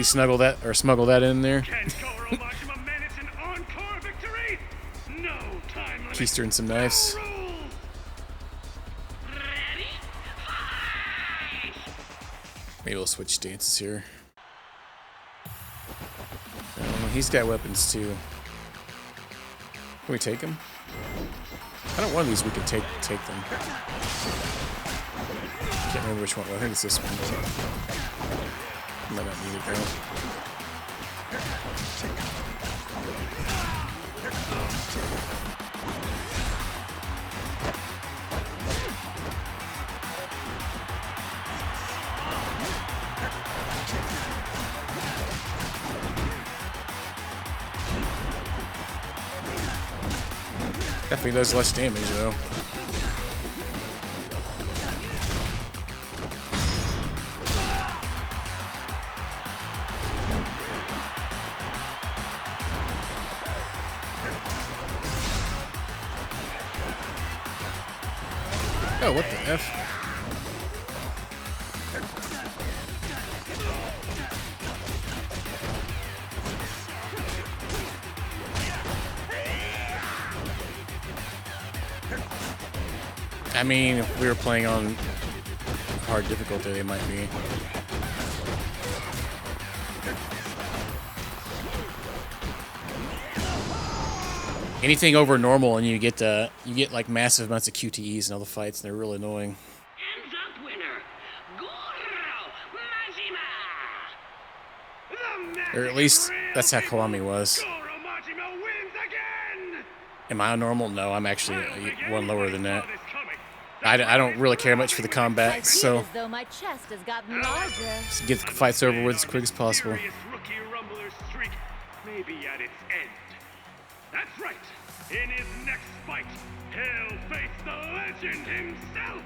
snuggle that or smuggle that in there? Can Goro Majima manage an encore victory? No time limit. Keister and some knives. No rules. Ready? Fight! Maybe we'll switch stances here. He's got weapons too. Can we take him? I don't want these. We can take them. Can't remember which one. I think it's this one. Might not need it though. Definitely does less damage though. Oh, what the F? I mean, if we were playing on hard difficulty, they might be. Anything over normal, and you get like massive amounts of QTEs in all the fights, and they're really annoying. Hands up winner, Goro Majima! Or at least that's how Kiwami was. Goro Majima wins again! Am I on normal? No, I'm actually one lower than that. I don't really care much for the combat, so As though my chest has gotten larger. just get the fights over with as quick as possible. Furious rookie rumbler streak may be at its end. That's right. In his next fight, he'll face the legend himself.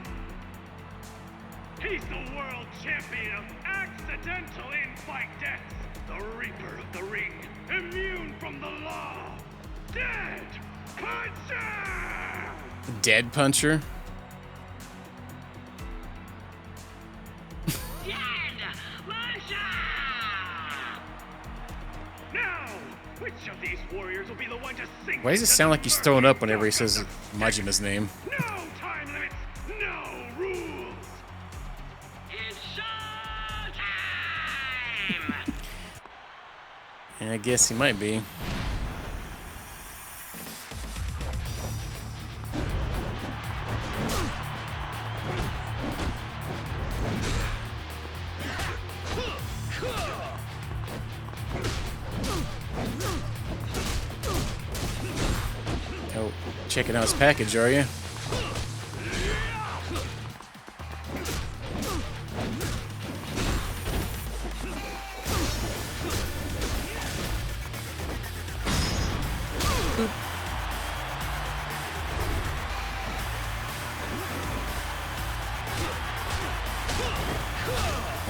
He's the world champion of accidental in-fight deaths, the Reaper of the Ring, immune from the law, Dead Puncher! Dead Puncher? Dead Puncher! Now, which of these warriors will be the one to sink? Why does it sound like he's throwing up whenever he says Majima's name? No time limits, no rules. It's showtime! I guess he might be. checking out his package, are you?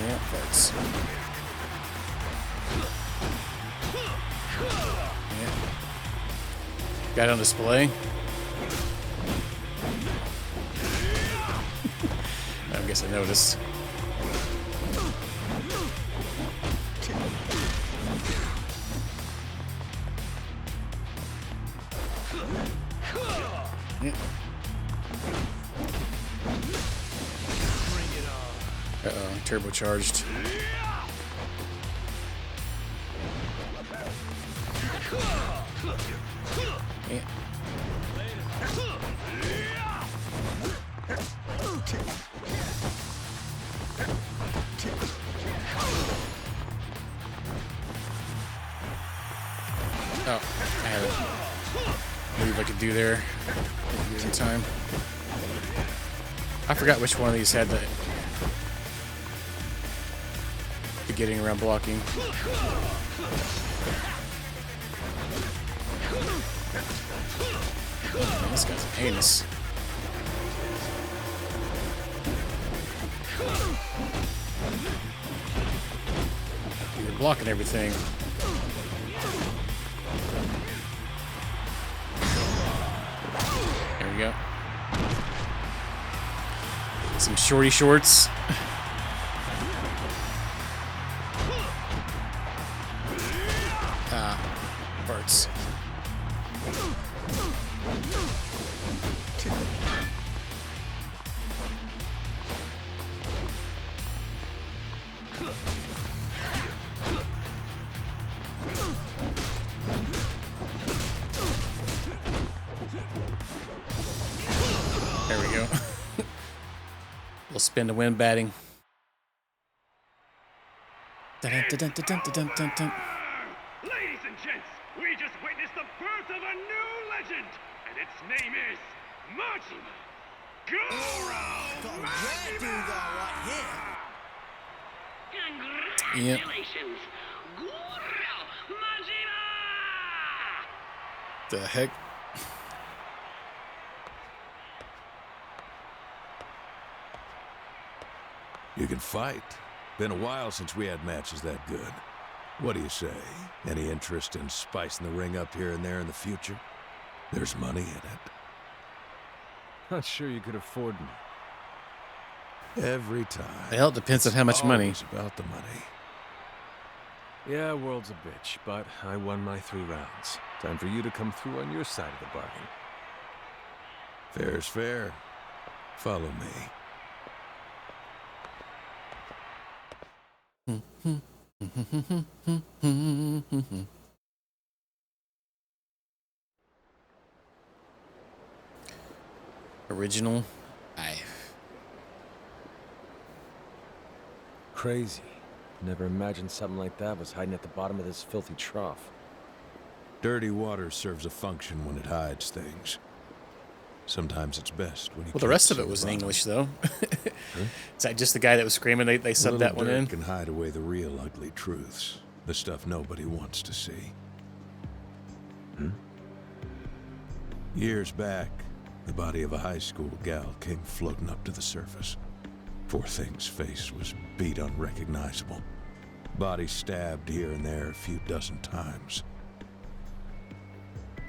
Yeah, farts. Yeah. Got on display. I guess I noticed. Yeah. Uh-oh, turbocharged. Yeah. Oh, I had it. Believe I could do there. Didn't use in time. I forgot which one of these had the getting around blocking. Oh, man, this guy's an anus. You're blocking everything. There we go. Some shorty shorts. Parts. There we go. We'll spin to win batting. Ladies and gents, we just witnessed the birth of a new legend, and its name is Majima Goro Majima! Congratulations, Goro Majima! The heck? You can fight. Been a while since we had matches that good. What do you say? Any interest in spicing the ring up here and there in the future? There's money in it. Not sure you could afford me. Every time. Well, it depends on how much money. It's about the money. Yeah, world's a bitch, but I won my 3 rounds. Time for you to come through on your side of the bargain. Fair's fair. Follow me. Original. Crazy. Never imagined something like that was hiding at the bottom of this filthy trough. Dirty water serves a function when it hides things. Sometimes it's best when you. Well, the rest of it was in English, though. Is that just the guy that was screaming? They subbed that one in. Can hide away the real ugly truths, the stuff nobody wants to see. Years back, the body of a high school gal came floating up to the surface. Poor thing's face was beat unrecognizable. Body stabbed here and there a few dozen times.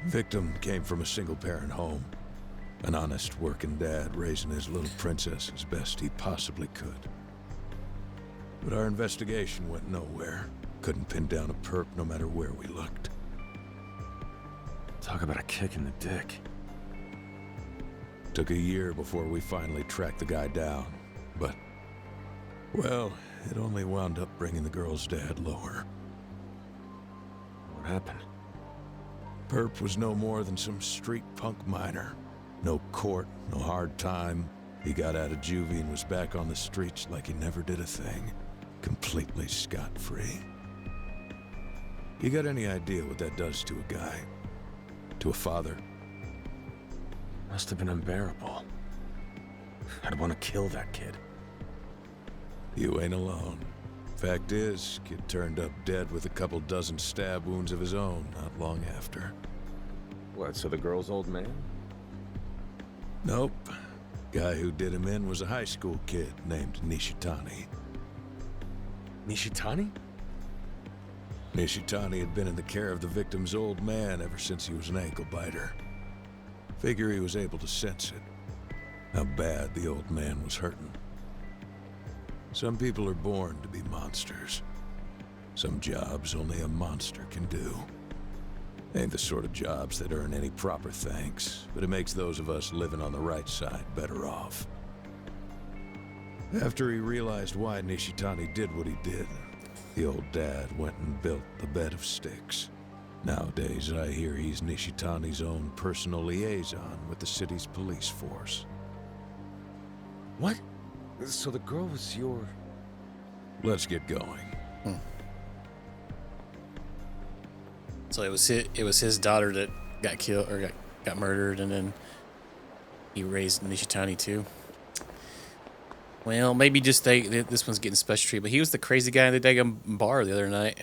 Victim came from a single-parent home. An honest working dad raising his little princess as best he possibly could. But our investigation went nowhere. Couldn't pin down a perp no matter where we looked. Talk about a kick in the dick. Took a year before we finally tracked the guy down. But, well, it only wound up bringing the girl's dad lower. What happened? Perp was no more than some street punk minor. No court, no hard time. He got out of juvie and was back on the streets like he never did a thing. Completely scot-free. You got any idea what that does to a guy? To a father? Must have been unbearable. I'd want to kill that kid. You ain't alone. Fact is, kid turned up dead with a couple dozen stab wounds of his own not long after. What, so the girl's old man? Nope. Guy who did him in was a high school kid named Nishitani. Nishitani? Nishitani had been in the care of the victim's old man ever since he was an ankle biter. Figure he was able to sense it. How bad the old man was hurting. Some people are born to be monsters. Some jobs only a monster can do. Ain't the sort of jobs that earn any proper thanks, but it makes those of us living on the right side better off. After he realized why Nishitani did what he did, the old dad went and built the bed of sticks. Nowadays, I hear he's Nishitani's own personal liaison with the city's police force. What? So the girl was your... Let's get going. So it was his daughter that got killed or got murdered, and then he raised Nishitani too. Well, maybe just this one's getting special treatment. He was the crazy guy in the daggum bar the other night.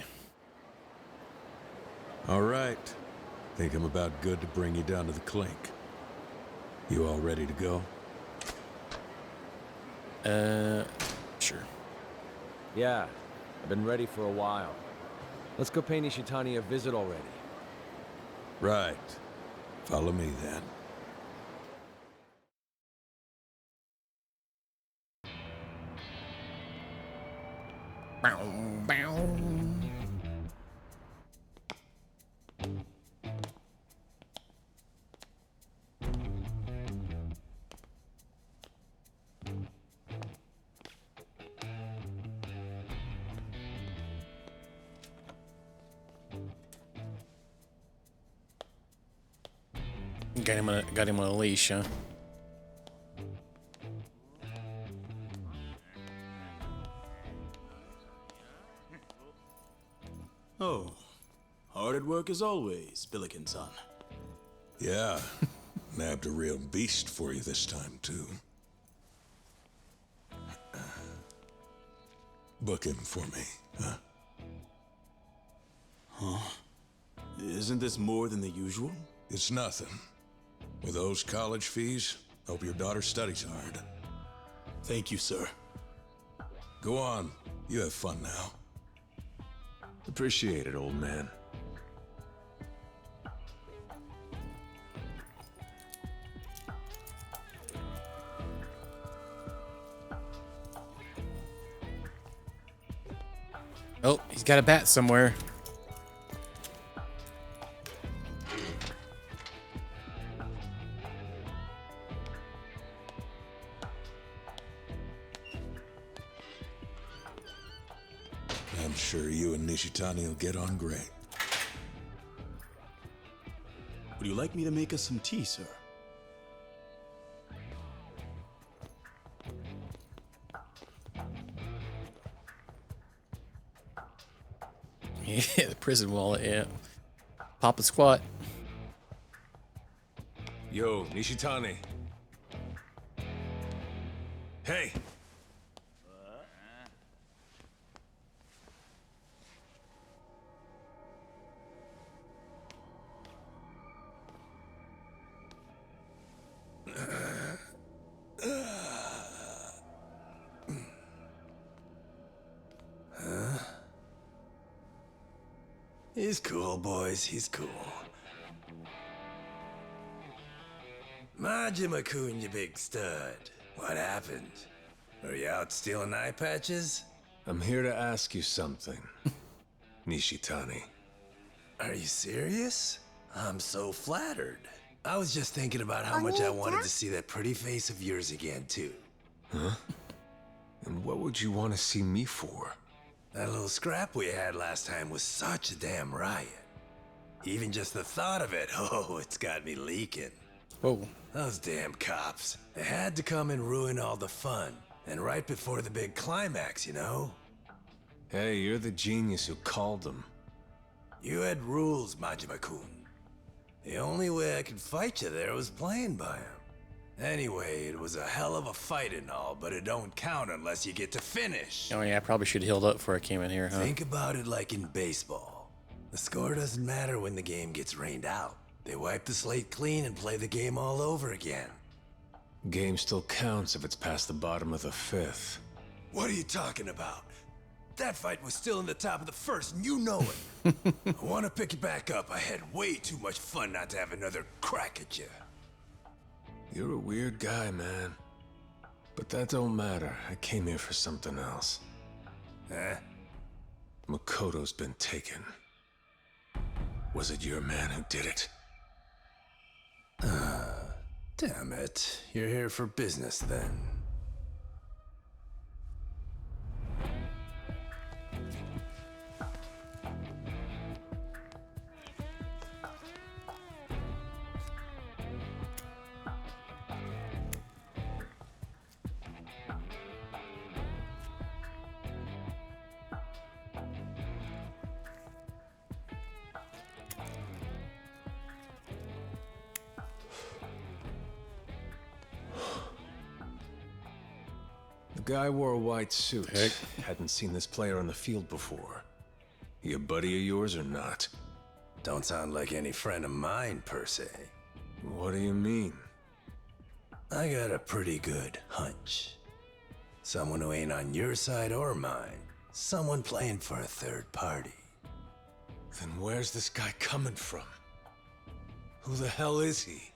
All right. Think I'm about good to bring you down to the clink. You all ready to go? Sure. Yeah, I've been ready for a while. Let's go pay Nishitani a visit already. Right. Follow me then. Bow, bow. Got him on a leash, huh? Oh, hard at work as always, Billiken-san. Yeah. Nabbed a real beast for you this time, too. Book him for me, huh? Huh? Isn't this more than the usual? It's nothing. With those college fees, hope your daughter studies hard. Thank you, sir. Go on. You have fun now. Appreciate it, old man. Oh, he's got a bat somewhere. I'm sure you and Nishitani will get on great. Would you like me to make us some tea, sir? Yeah, the prison wallet, yeah. Pop a squat. Yo, Nishitani. Hey! He's cool, boys. He's cool. Majima-kun, you big stud. What happened? Are you out stealing eye patches? I'm here to ask you something, Nishitani. Are you serious? I'm so flattered. I was just thinking about how much I wanted to see that pretty face of yours again, too. Huh? And what would you want to see me for? That little scrap we had last time was such a damn riot. Even just the thought of it, oh, it's got me leaking. Whoa. Those damn cops. They had to come and ruin all the fun. And right before the big climax, you know? Hey, you're the genius who called them. You had rules, Majima-kun. The only way I could fight you there was playing by them. Anyway, it was a hell of a fight and all, but it don't count unless you get to finish. Oh yeah, I probably should have healed up before I came in here, huh? Think about it like in baseball. The score doesn't matter when the game gets rained out. They wipe the slate clean and play the game all over again. Game still counts if it's past the bottom of the fifth. What are you talking about? That fight was still in the top of the first, and you know it. I want to pick you back up. I had way too much fun not to have another crack at you. You're a weird guy, man. But that don't matter. I came here for something else. Huh? Makoto's been taken. Was it your man who did it? Damn it. You're here for business then. The guy wore a white suit. Heck. Hadn't seen this player on the field before. He a buddy of yours or not? Don't sound like any friend of mine, per se. What do you mean? I got a pretty good hunch. Someone who ain't on your side or mine. Someone playing for a third party. Then where's this guy coming from? Who the hell is he?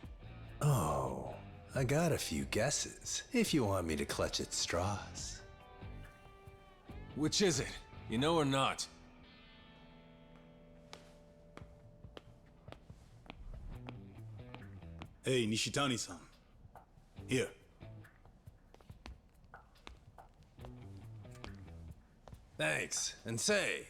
Oh, I got a few guesses, if you want me to clutch at straws. Which is it? You know or not? Hey, Nishitani-san. Here. Thanks. And say,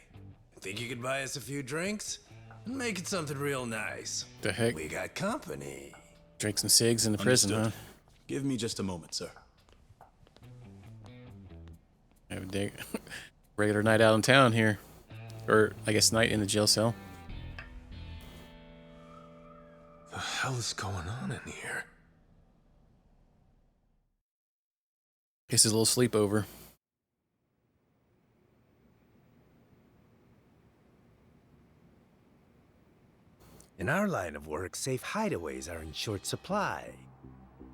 think you could buy us a few drinks? Make it something real nice. The heck? We got company. Drink some cigs in the prison, huh? Understood. Give me just a moment, sir. Have a day. Regular night out in town here. Or, I guess, night in the jail cell. The hell is going on in here? Guess his little sleepover. In our line of work, safe hideaways are in short supply.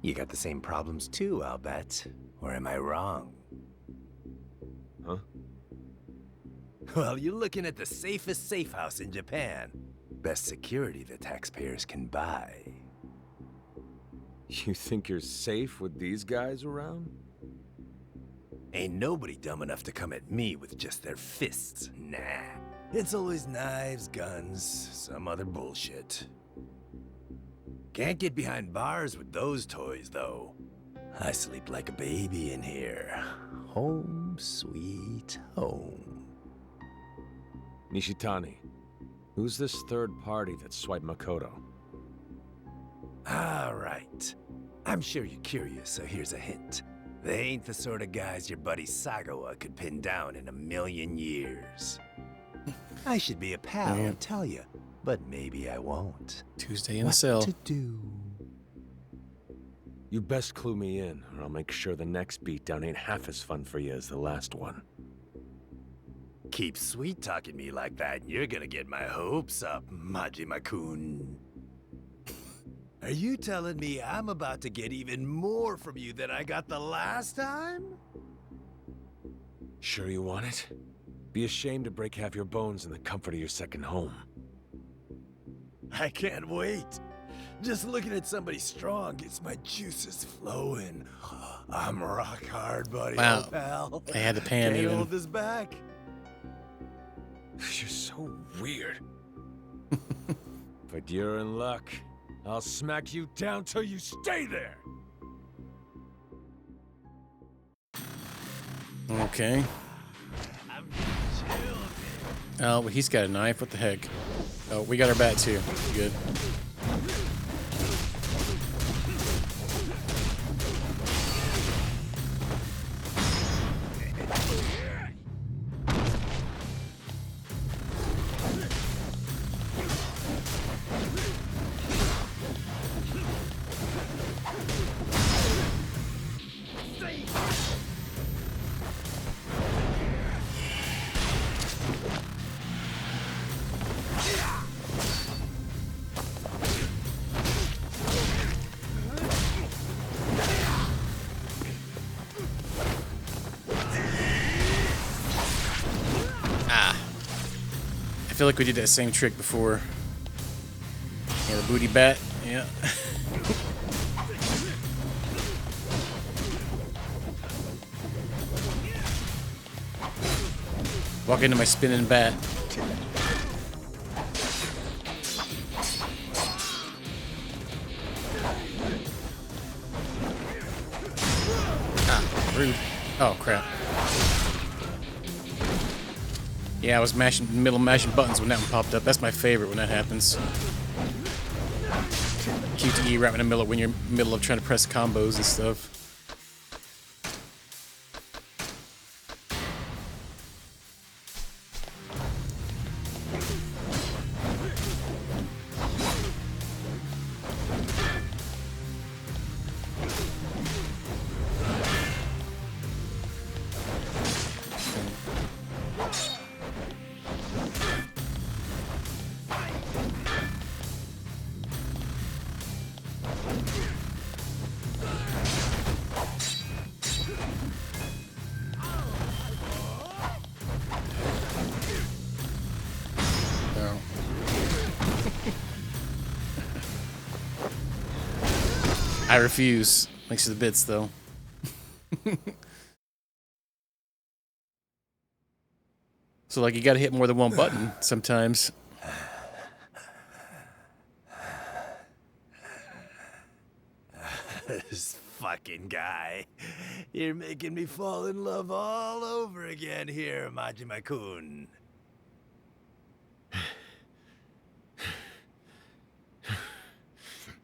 You got the same problems too, I'll bet. Or am I wrong? Huh? Well, you're looking at the safest safe house in Japan. Best security the taxpayers can buy. You think you're safe with these guys around? Ain't nobody dumb enough to come at me with just their fists. Nah. It's always knives, guns, some other bullshit. Can't get behind bars with those toys, though. I sleep like a baby in here. Home, sweet home. Nishitani, who's this third party that swiped Makoto? All right. I'm sure you're curious, so here's a hint. They ain't the sort of guys your buddy Sagawa could pin down in a million years. I should be a pal and tell you, but maybe I won't. Tuesday in the cell. To do? You best clue me in, or I'll make sure the next beatdown ain't half as fun for you as the last one. Keep sweet-talking me like that, and you're gonna get my hopes up, Majima-kun. Are you telling me I'm about to get even more from you than I got the last time? Sure you want it? Be ashamed to break half your bones in the comfort of your second home. I can't wait. Just looking at somebody strong gets my juices flowing. I'm rock hard, buddy. Wow. Oh, pal. They had to pan Can't even. hold this back. You're so weird. But you're in luck. I'll smack you down till you stay there! Okay. Oh, but he's got a knife. What the heck? Oh, we got our bat too. Good. feel like we did that same trick before. Yeah, the booty bat. Yeah. Walk into my spinning bat. Ah, rude. Oh, crap. Yeah, I was mashing buttons when that one popped up. That's my favorite when that happens. QTE right in the middle when you're in the middle of trying to press combos and stuff. I refuse. Thanks to the bits, though. So, like, you gotta hit more than one button sometimes. This fucking guy. You're making me fall in love all over again here, Majima-kun.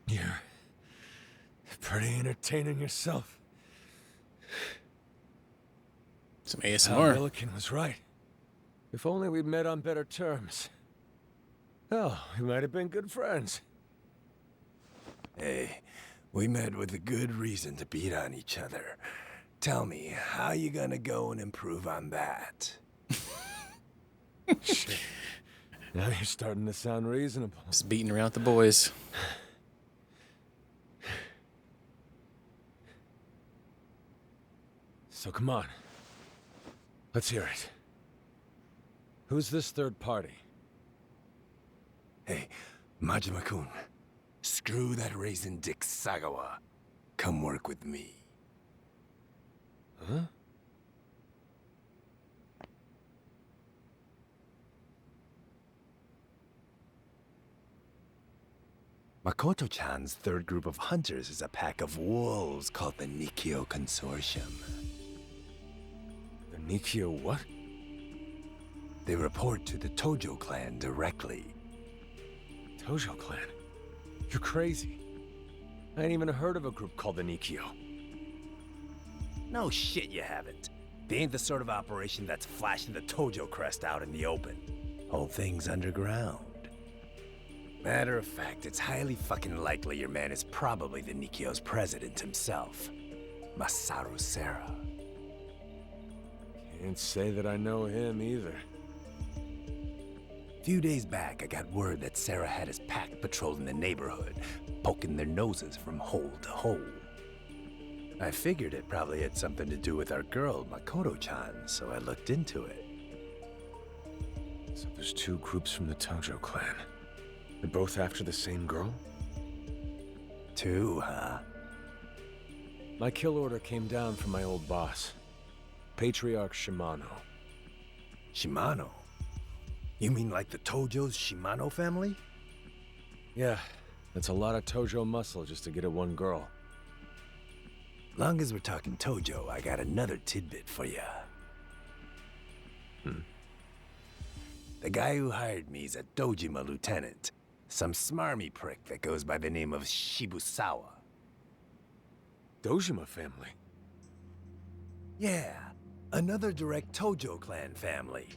You're pretty entertaining yourself. Some Al ASMR. Milliken was right. If only we'd met on better terms. Oh, we might have been good friends. Hey, we met with a good reason to beat on each other. Tell me, how you gonna go and improve on that? Shit. Now you're starting to sound reasonable. Just beating around with the boys. So come on. Let's hear it. Who's this third party? Hey, Majima-kun, screw that raisin dick Sagawa. Come work with me. Huh? Makoto-chan's third group of hunters is a pack of wolves called the Nikio Consortium. The Nikio what? They report to the Tojo clan directly. Tojo clan? You're crazy. I ain't even heard of a group called the Nikio. No shit you haven't. They ain't the sort of operation that's flashing the Tojo crest out in the open. Whole thing's underground. Matter of fact, it's highly fucking likely your man is probably the Nikio's president himself, Masaru Serra. Can't say that I know him either. Few days back, I got word that Serra had his pack patrolling the neighborhood, poking their noses from hole to hole. I figured it probably had something to do with our girl, Makoto-chan, so I looked into it. So there's two groups from the Tojo clan. They're both after the same girl? Two, huh? My kill order came down from my old boss, Patriarch Shimano. Shimano? You mean like the Tojo's Shimano family? Yeah, that's a lot of Tojo muscle just to get at one girl. Long as we're talking Tojo, I got another tidbit for ya. The guy who hired me is a Dojima lieutenant. Some smarmy prick that goes by the name of Shibusawa. Dojima family? Yeah, another direct Tojo clan family.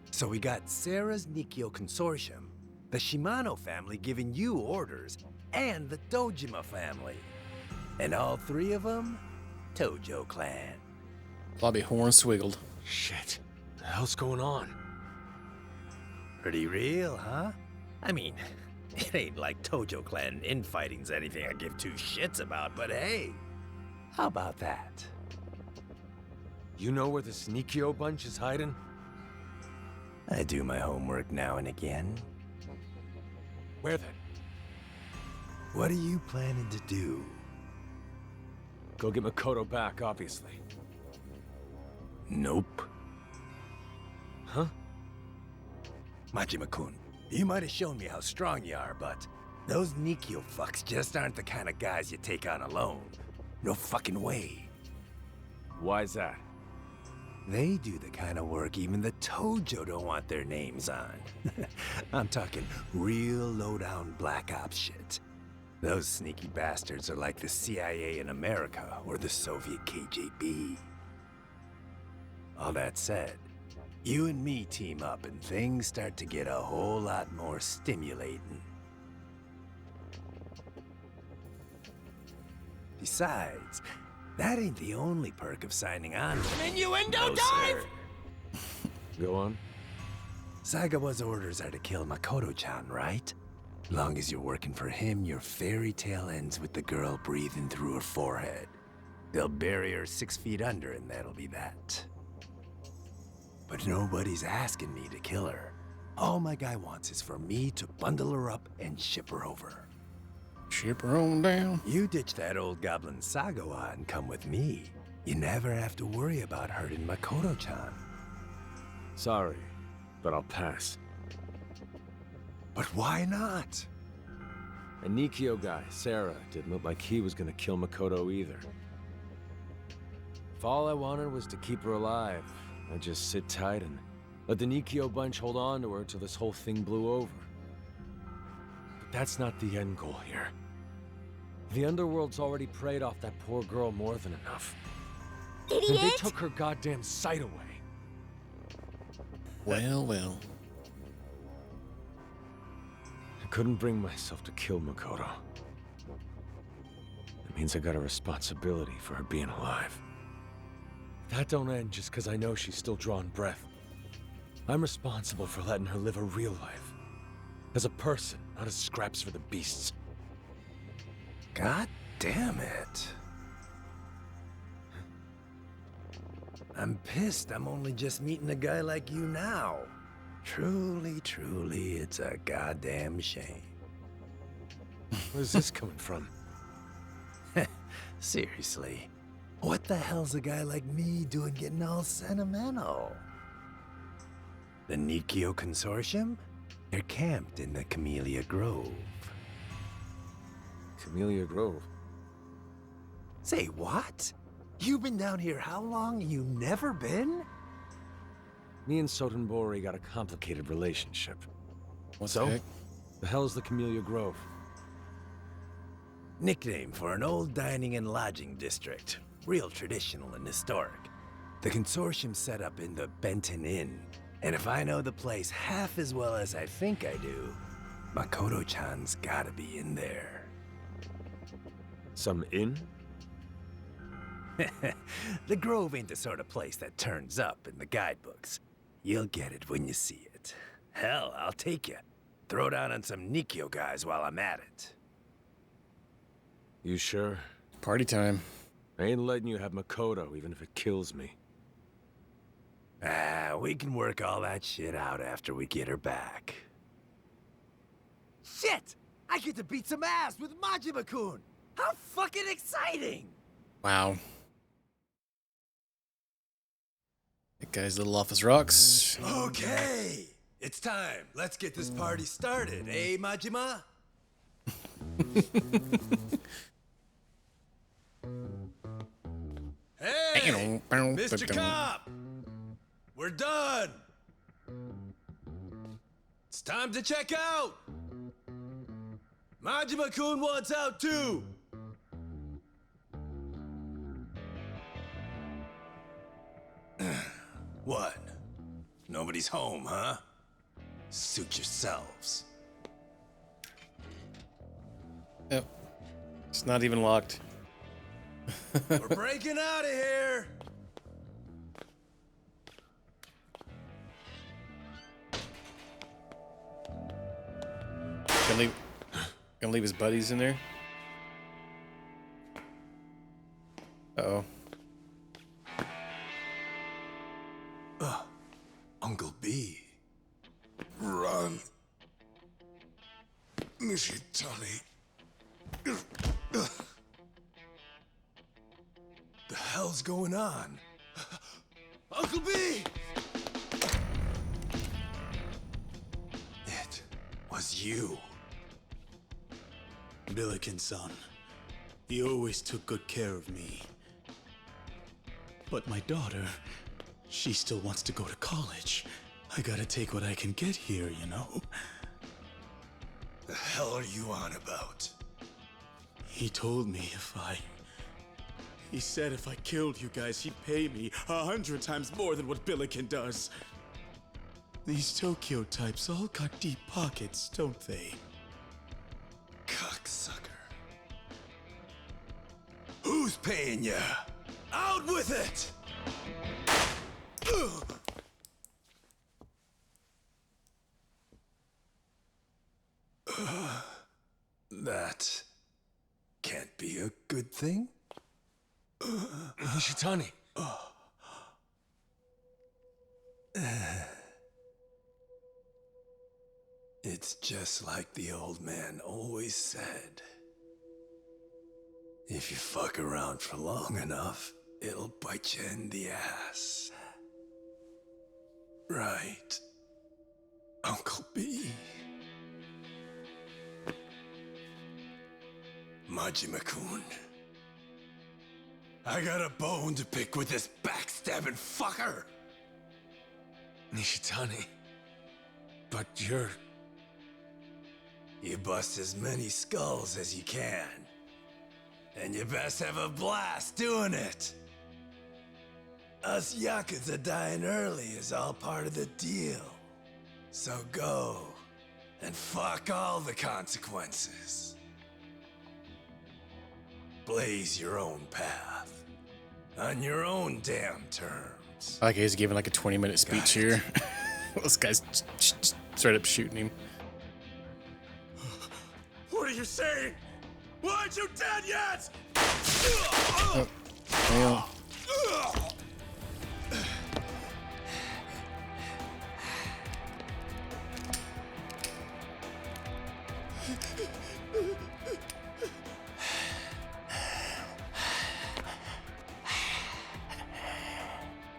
So we got Serra's Nikio Consortium, the Shimano family giving you orders, and the Dojima family. And all three of them, Tojo clan. Bobby horn swiggled. Shit. The hell's going on? Pretty real, huh? I mean, it ain't like Tojo clan infighting's anything I give two shits about, but hey, how about that? You know where this Nikio bunch is hiding? I do my homework now and again. Where then? What are you planning to do? Go get Makoto back, obviously. Nope. Huh? Majima-kun, you might have shown me how strong you are, but those Nikio fucks just aren't the kind of guys you take on alone. No fucking way. Why's that? They do the kind of work even the Tojo don't want their names on. I'm talking real low-down black ops shit. Those sneaky bastards are like the CIA in America or the Soviet KGB. All that said, you and me team up and things start to get a whole lot more stimulating. Besides, that ain't the only perk of signing on. An innuendo dive! Go on. Sagawa's orders are to kill Makoto-chan, right? Long as you're working for him, your fairy tale ends with the girl breathing through her forehead. They'll bury her 6 feet under and that'll be that. But nobody's asking me to kill her. All my guy wants is for me to bundle her up and ship her over. Ship her on down. You ditch that old goblin Sagawa and come with me. You never have to worry about hurting Makoto-chan. Sorry, but I'll pass. But why not? A Nikio guy, Sarah, didn't look like he was gonna kill Makoto either. If all I wanted was to keep her alive, I'd just sit tight and let the Nikio bunch hold on to her till this whole thing blew over. But that's not the end goal here. The Underworld's already preyed off that poor girl more than enough. Idiot! And they took her goddamn sight away. Well, well. I couldn't bring myself to kill Makoto. That means I got a responsibility for her being alive. That don't end just because I know she's still drawing breath. I'm responsible for letting her live a real life. As a person, not as scraps for the beasts. God damn it. I'm pissed I'm only just meeting a guy like you now. Truly, truly, it's a goddamn shame. Where's this coming from? Seriously, what the hell's a guy like me doing getting all sentimental? The Nikio Consortium? They're camped in the Camellia Grove. Camellia Grove? Say what? You've been down here how long? You never been? Me and Sotenbori got a complicated relationship. What So? the heck? The hell's the Camellia Grove? Nickname for an old dining and lodging district. Real traditional and historic. The consortium set up in the Benton Inn. And if I know the place half as well as I think I do, Makoto-chan's gotta be in there. Some inn? The Grove ain't the sort of place that turns up in the guidebooks. You'll get it when you see it. Hell, I'll take you. Throw down on some Nikio guys while I'm at it. You sure? Party time. I ain't letting you have Makoto, even if it kills me. We can work all that shit out after we get her back. Shit! I get to beat some ass with Majima-kun! How fucking exciting! Wow. That guy's little off his rocks. Okay, it's time. Let's get this party started, eh, Majima? Hey, Mr. Cop! We're done! It's time to check out! Majima-kun wants out too! What? Nobody's home, huh? Suit yourselves. Yep. It's not even locked. We're breaking out of here! Gonna leave his buddies in there? Uh-oh. Uncle B. Nishitani. The hell's going on? Uncle B! It was you. Billiken's son. He always took good care of me. But my daughter, she still wants to go to college. I gotta take what I can get here, you know? The hell are you on about? He told me He said if I killed you guys, he'd pay me 100 times more than what Billiken does. These Tokyo types all got deep pockets, don't they? Cocksucker. Who's paying ya? Out with it! That can't be a good thing. Nishitani. It's just like the old man always said. If you fuck around for long enough, it'll bite you in the ass. Right, Uncle B. Majima-kun. I got a bone to pick with this backstabbing fucker! Nishitani. But you're... You bust as many skulls as you can. And you best have a blast doing it. Us Yakuza dying early is all part of the deal. So go and fuck all the consequences. Blaze your own path. On your own damn terms. I like he's giving like a 20-minute speech here. This guy's straight up shooting him. What are you saying? Why aren't you dead yet? Oh, well.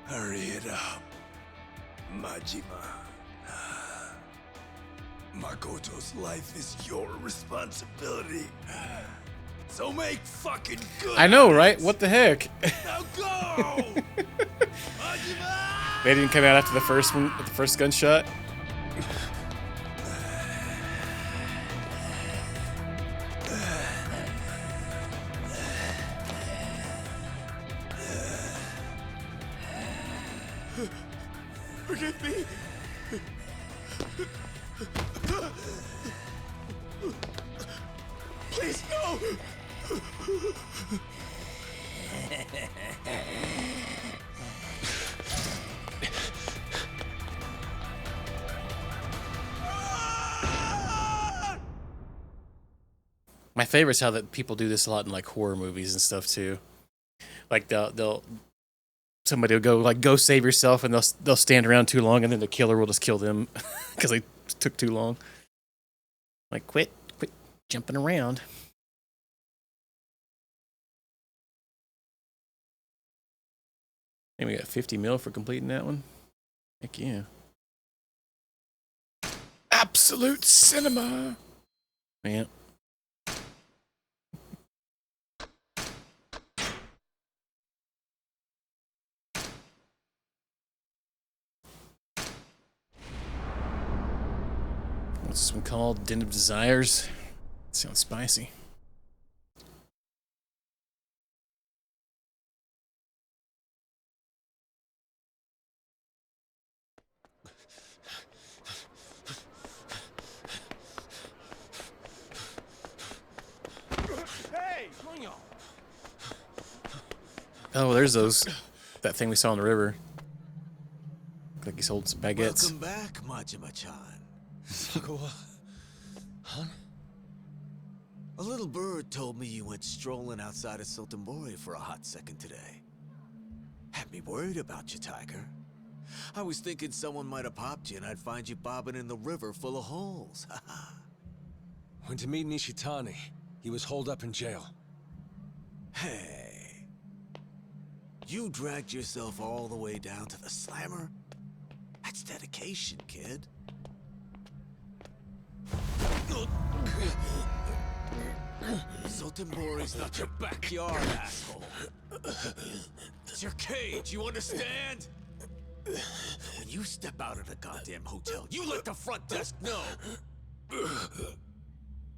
Hurry it up, Majima. Makoto's life is your responsibility. So make fucking good. I know, right? What the heck? Now go! Majima! They didn't come out after the first one, the first gunshot. Forgive me. Please, no! My favorite is how that people do this a lot in like horror movies and stuff too. Like they'll somebody will go save yourself, and they'll stand around too long, and then the killer will just kill them because they took too long. Like quit jumping around. And we got 50 mil for completing that one. Heck yeah. Absolute cinema. Yeah. What's this one called? Den of Desires. Sounds spicy. Hey! Oh, there's that thing we saw in the river. Look like he's holding some baguettes. Welcome back, Majima-chan. Sakawa... Han? A little bird told me you went strolling outside of Sotenbori for a hot second today. Had me worried about you, Tiger. I was thinking someone might have popped you and I'd find you bobbing in the river full of holes. Went to meet Nishitani. He was holed up in jail. Hey. You dragged yourself all the way down to the slammer? That's dedication, kid. Sotenbori's not your backyard, asshole. It's your cage, you understand? When you step out of the goddamn hotel, you let the front desk know.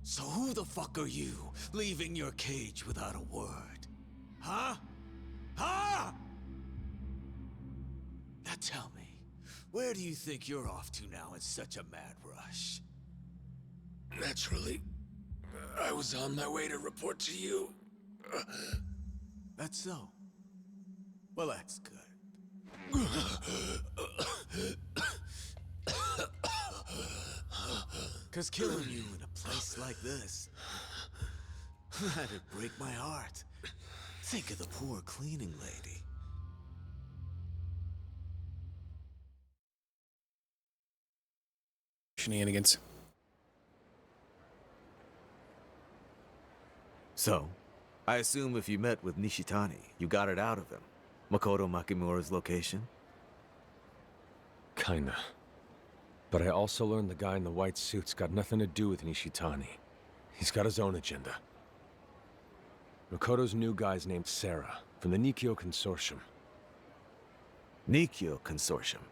So who the fuck are you, leaving your cage without a word? Huh? Huh? Now tell me, where do you think you're off to now in such a mad rush? Naturally, I was on my way to report to you. That's so. Well, that's good. Cause killing you in a place like this, that'd break my heart. Think of the poor cleaning lady. Shenanigans. So, I assume if you met with Nishitani, you got it out of him. Makoto Makimura's location? Kinda. But I also learned the guy in the white suit's got nothing to do with Nishitani. He's got his own agenda. Makoto's new guy's named Sarah, from the Nikkyo Consortium. Nikkyo Consortium?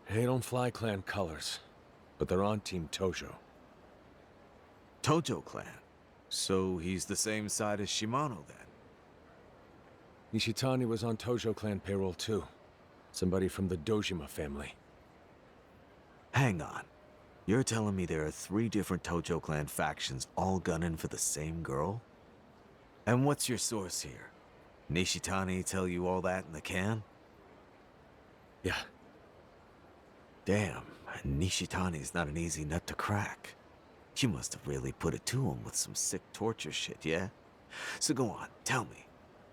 They don't fly clan colors, but they're on Team Tojo. Tojo clan? So he's the same side as Shimano then? Nishitani was on Tojo clan payroll too. Somebody from the Dojima family. Hang on. You're telling me there are 3 different Tojo clan factions all gunning for the same girl? And what's your source here? Nishitani tell you all that in the can? Yeah. Damn, Nishitani's not an easy nut to crack. You must have really put it to him with some sick torture shit, yeah? So go on, tell me.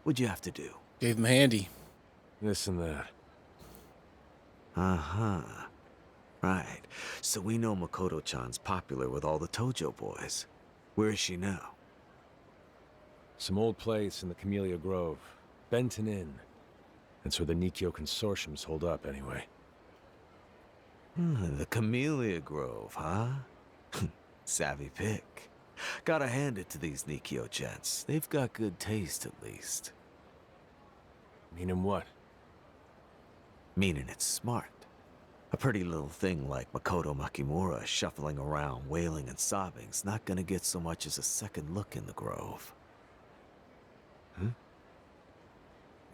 What'd you have to do? Gave him a handy. This and that. Uh-huh. Right. So we know Makoto-chan's popular with all the Tojo boys. Where is she now? Some old place in the Camellia Grove. Benton Inn. That's where the Nikkyo Consortium's holed up, anyway. The Camellia Grove, huh? Savvy pick. Gotta hand it to these Nikkyo gents. They've got good taste, at least. Meaning what? Meaning it's smart. A pretty little thing like Makoto Makimura shuffling around, wailing and sobbing's not gonna get so much as a second look in the Grove.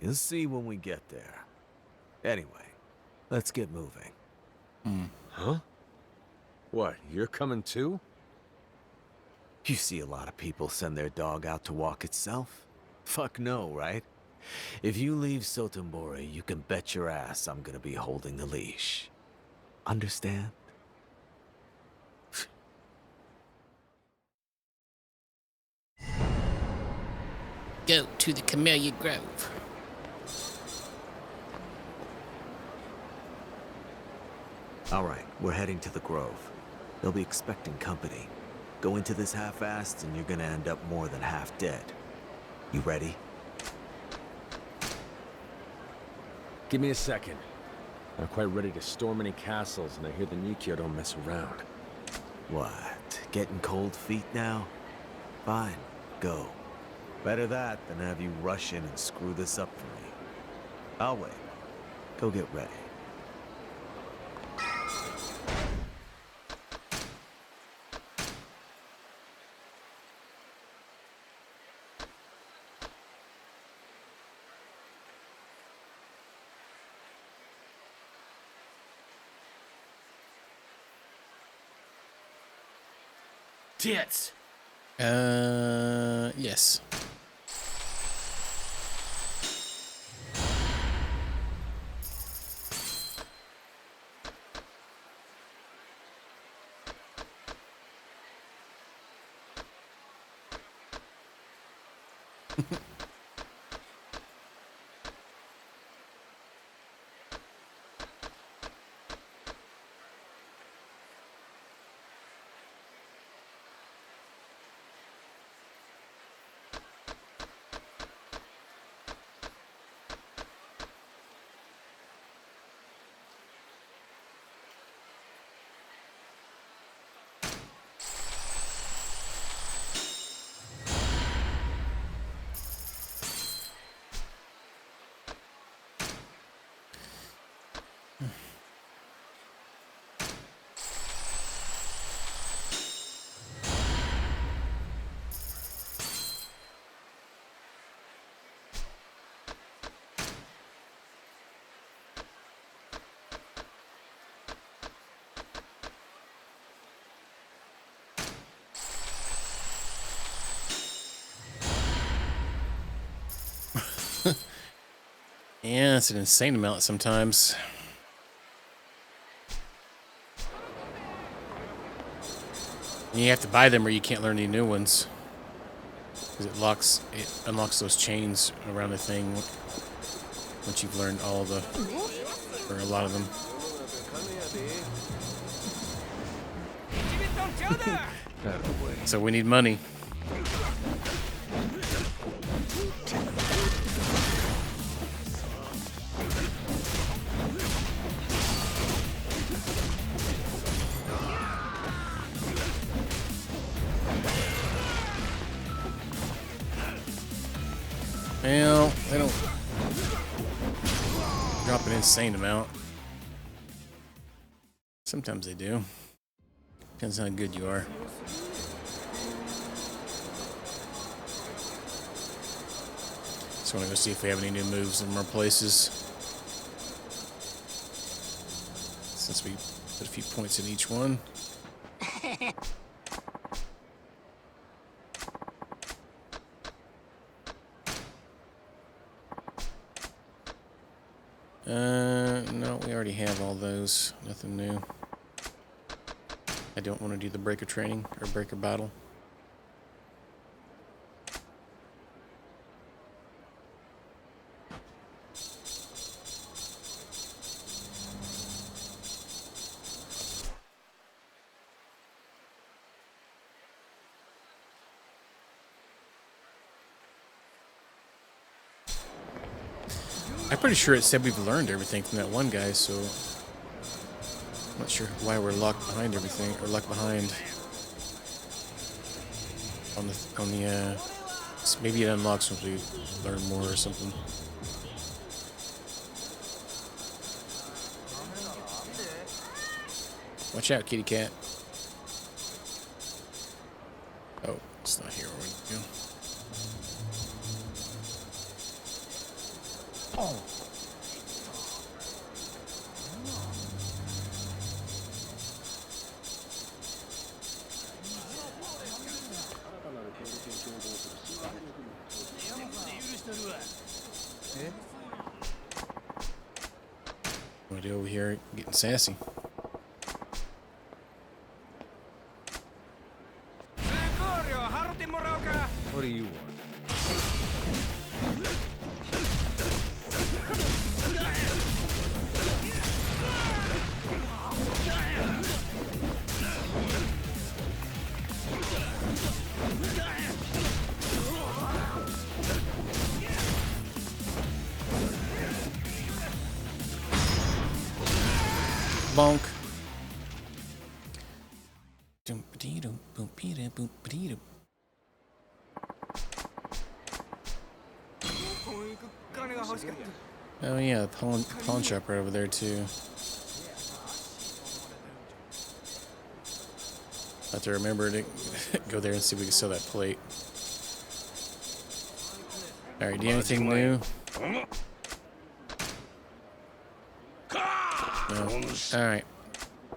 You'll see when we get there. Anyway, let's get moving. Huh? What, you're coming too? You see a lot of people send their dog out to walk itself? Fuck no, right? If you leave Sotenbori, you can bet your ass I'm gonna be holding the leash. Understand? Go to the Camellia Grove. All right, we're heading to the Grove. They'll be expecting company. Go into this half-assed and you're gonna end up more than half dead. You ready? Give me a second. I'm quite ready to storm any castles, and I hear the Nikkyo don't mess around. What? Getting cold feet now? Fine, go. Better that than have you rush in and screw this up for me. I'll wait. Go get ready. Tits. Yes. Yeah, it's an insane amount sometimes. And you have to buy them or you can't learn any new ones. Because it unlocks those chains around the thing once you've learned all the, or a lot of them. So we need money. Well, they don't drop an insane amount. Sometimes they do. Depends how good you are. Just want to go see if we have any new moves in more places. Since we put a few points in each one. No, we already have all those. Nothing new. I don't want to do the breaker training or breaker battle. I'm pretty sure it said we've learned everything from that one guy, so I'm not sure why we're locked behind everything, or locked behind on the maybe it unlocks once we learn more or something. Watch out, kitty cat. Oh, it's not here. Where we go? Oh. Somebody over here getting sassy. What do you want? Bonk. Oh yeah, the pawn shop right over there too. Have to remember to go there and see if we can sell that plate. All right, do you have anything new? No. All right.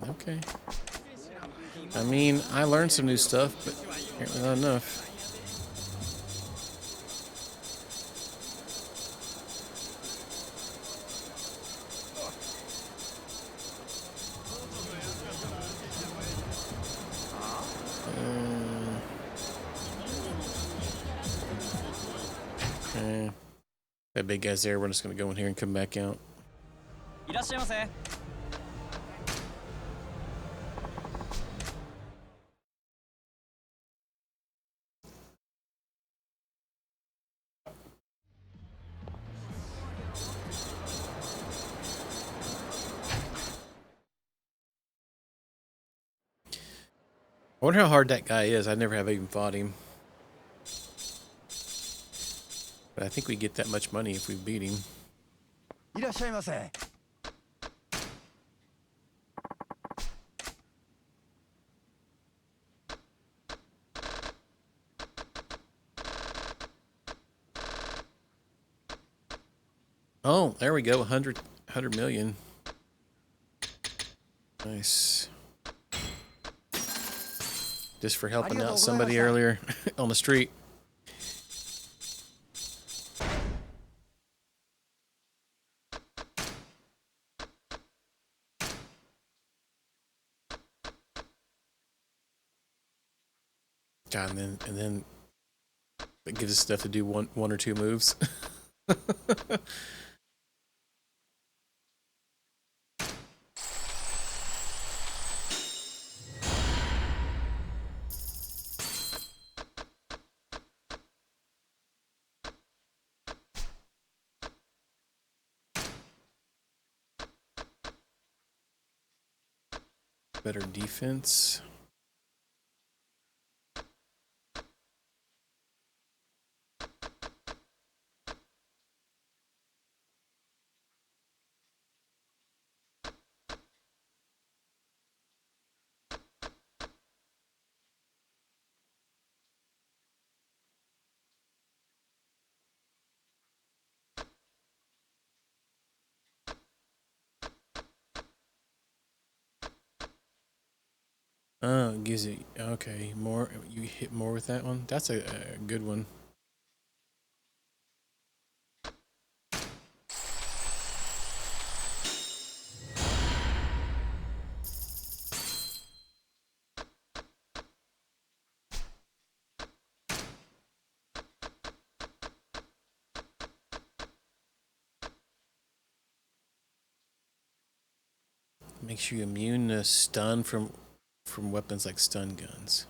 Okay. I mean, I learned some new stuff, but apparently not enough. Okay. That big guy's there. We're just gonna go in here and come back out. I wonder how hard that guy is. I never have even fought him. But I think we get that much money if we beat him. Oh, there we go. 100 million. Nice. Just for helping out somebody earlier on the street. God, and then it gives us stuff to do one or two moves. Better defense. Oh, it gives you, okay, more, you hit more with that one. That's a good one. Makes you immune to stun from weapons like stun guns.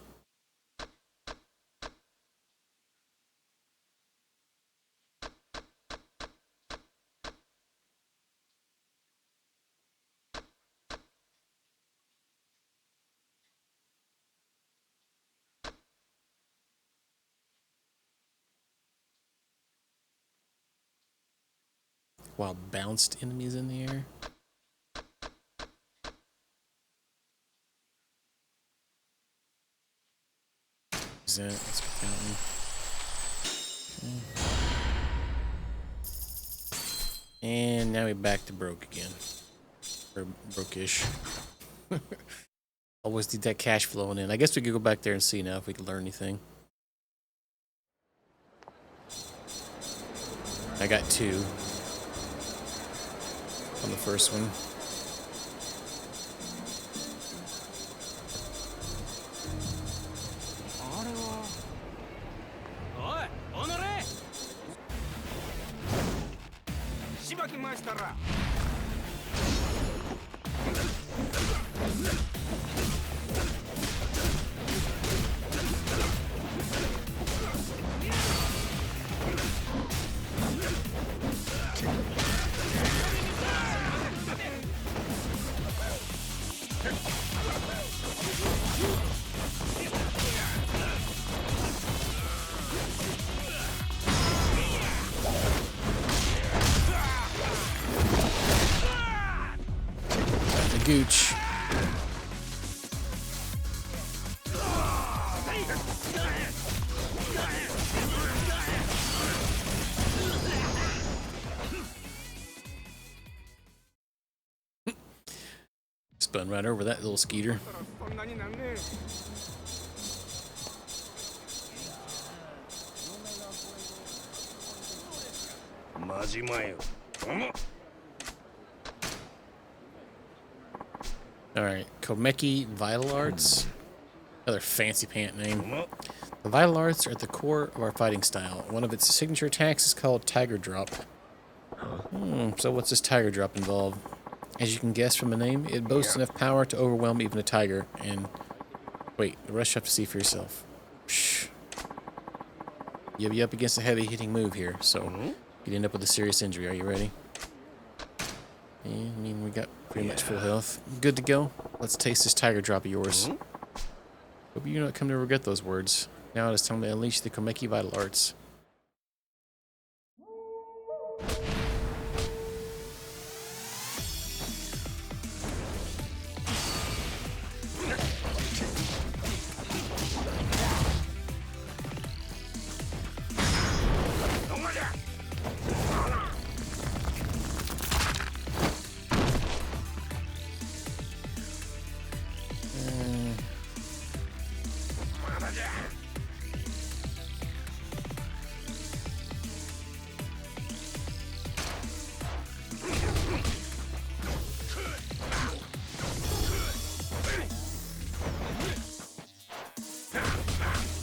While bounced enemies in the air. Is that? Let's put that one. Okay. And now we're back to broke again. Or broke-ish. Always need that cash flowing in. I guess we could go back there and see now if we can learn anything. I got 2 on the first one. Gooch. Spun right over that little skeeter. Alright, Komeki Vital Arts. Another fancy pant name. The Vital Arts are at the core of our fighting style. One of its signature attacks is called Tiger Drop. So what's this Tiger Drop involve? As you can guess from the name, it boasts enough power to overwhelm even a tiger. And wait, the rest you have to see for yourself. Psh. You'll be up against a heavy hitting move here, so you'd end up with a serious injury. Are you ready? Yeah, I mean, we got pretty much full health. Good to go. Let's taste this Tiger Drop of yours. Hope you don't come to regret those words. Now it is time to unleash the Komeki Vital Arts.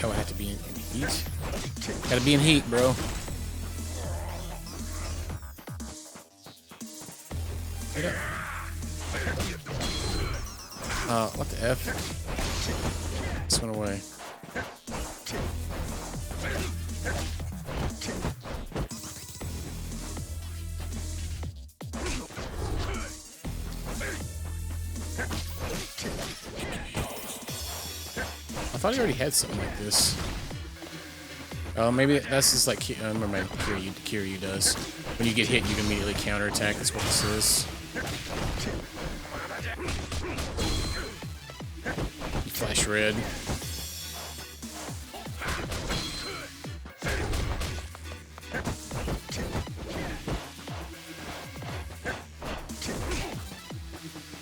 Oh, I have to be in heat? Gotta be in heat, bro. What the F? This went away. I thought he already had something like this. Oh, maybe that's just like I remember my Kiryu does. When you get hit, you can immediately counterattack. That's what this is. You flash red.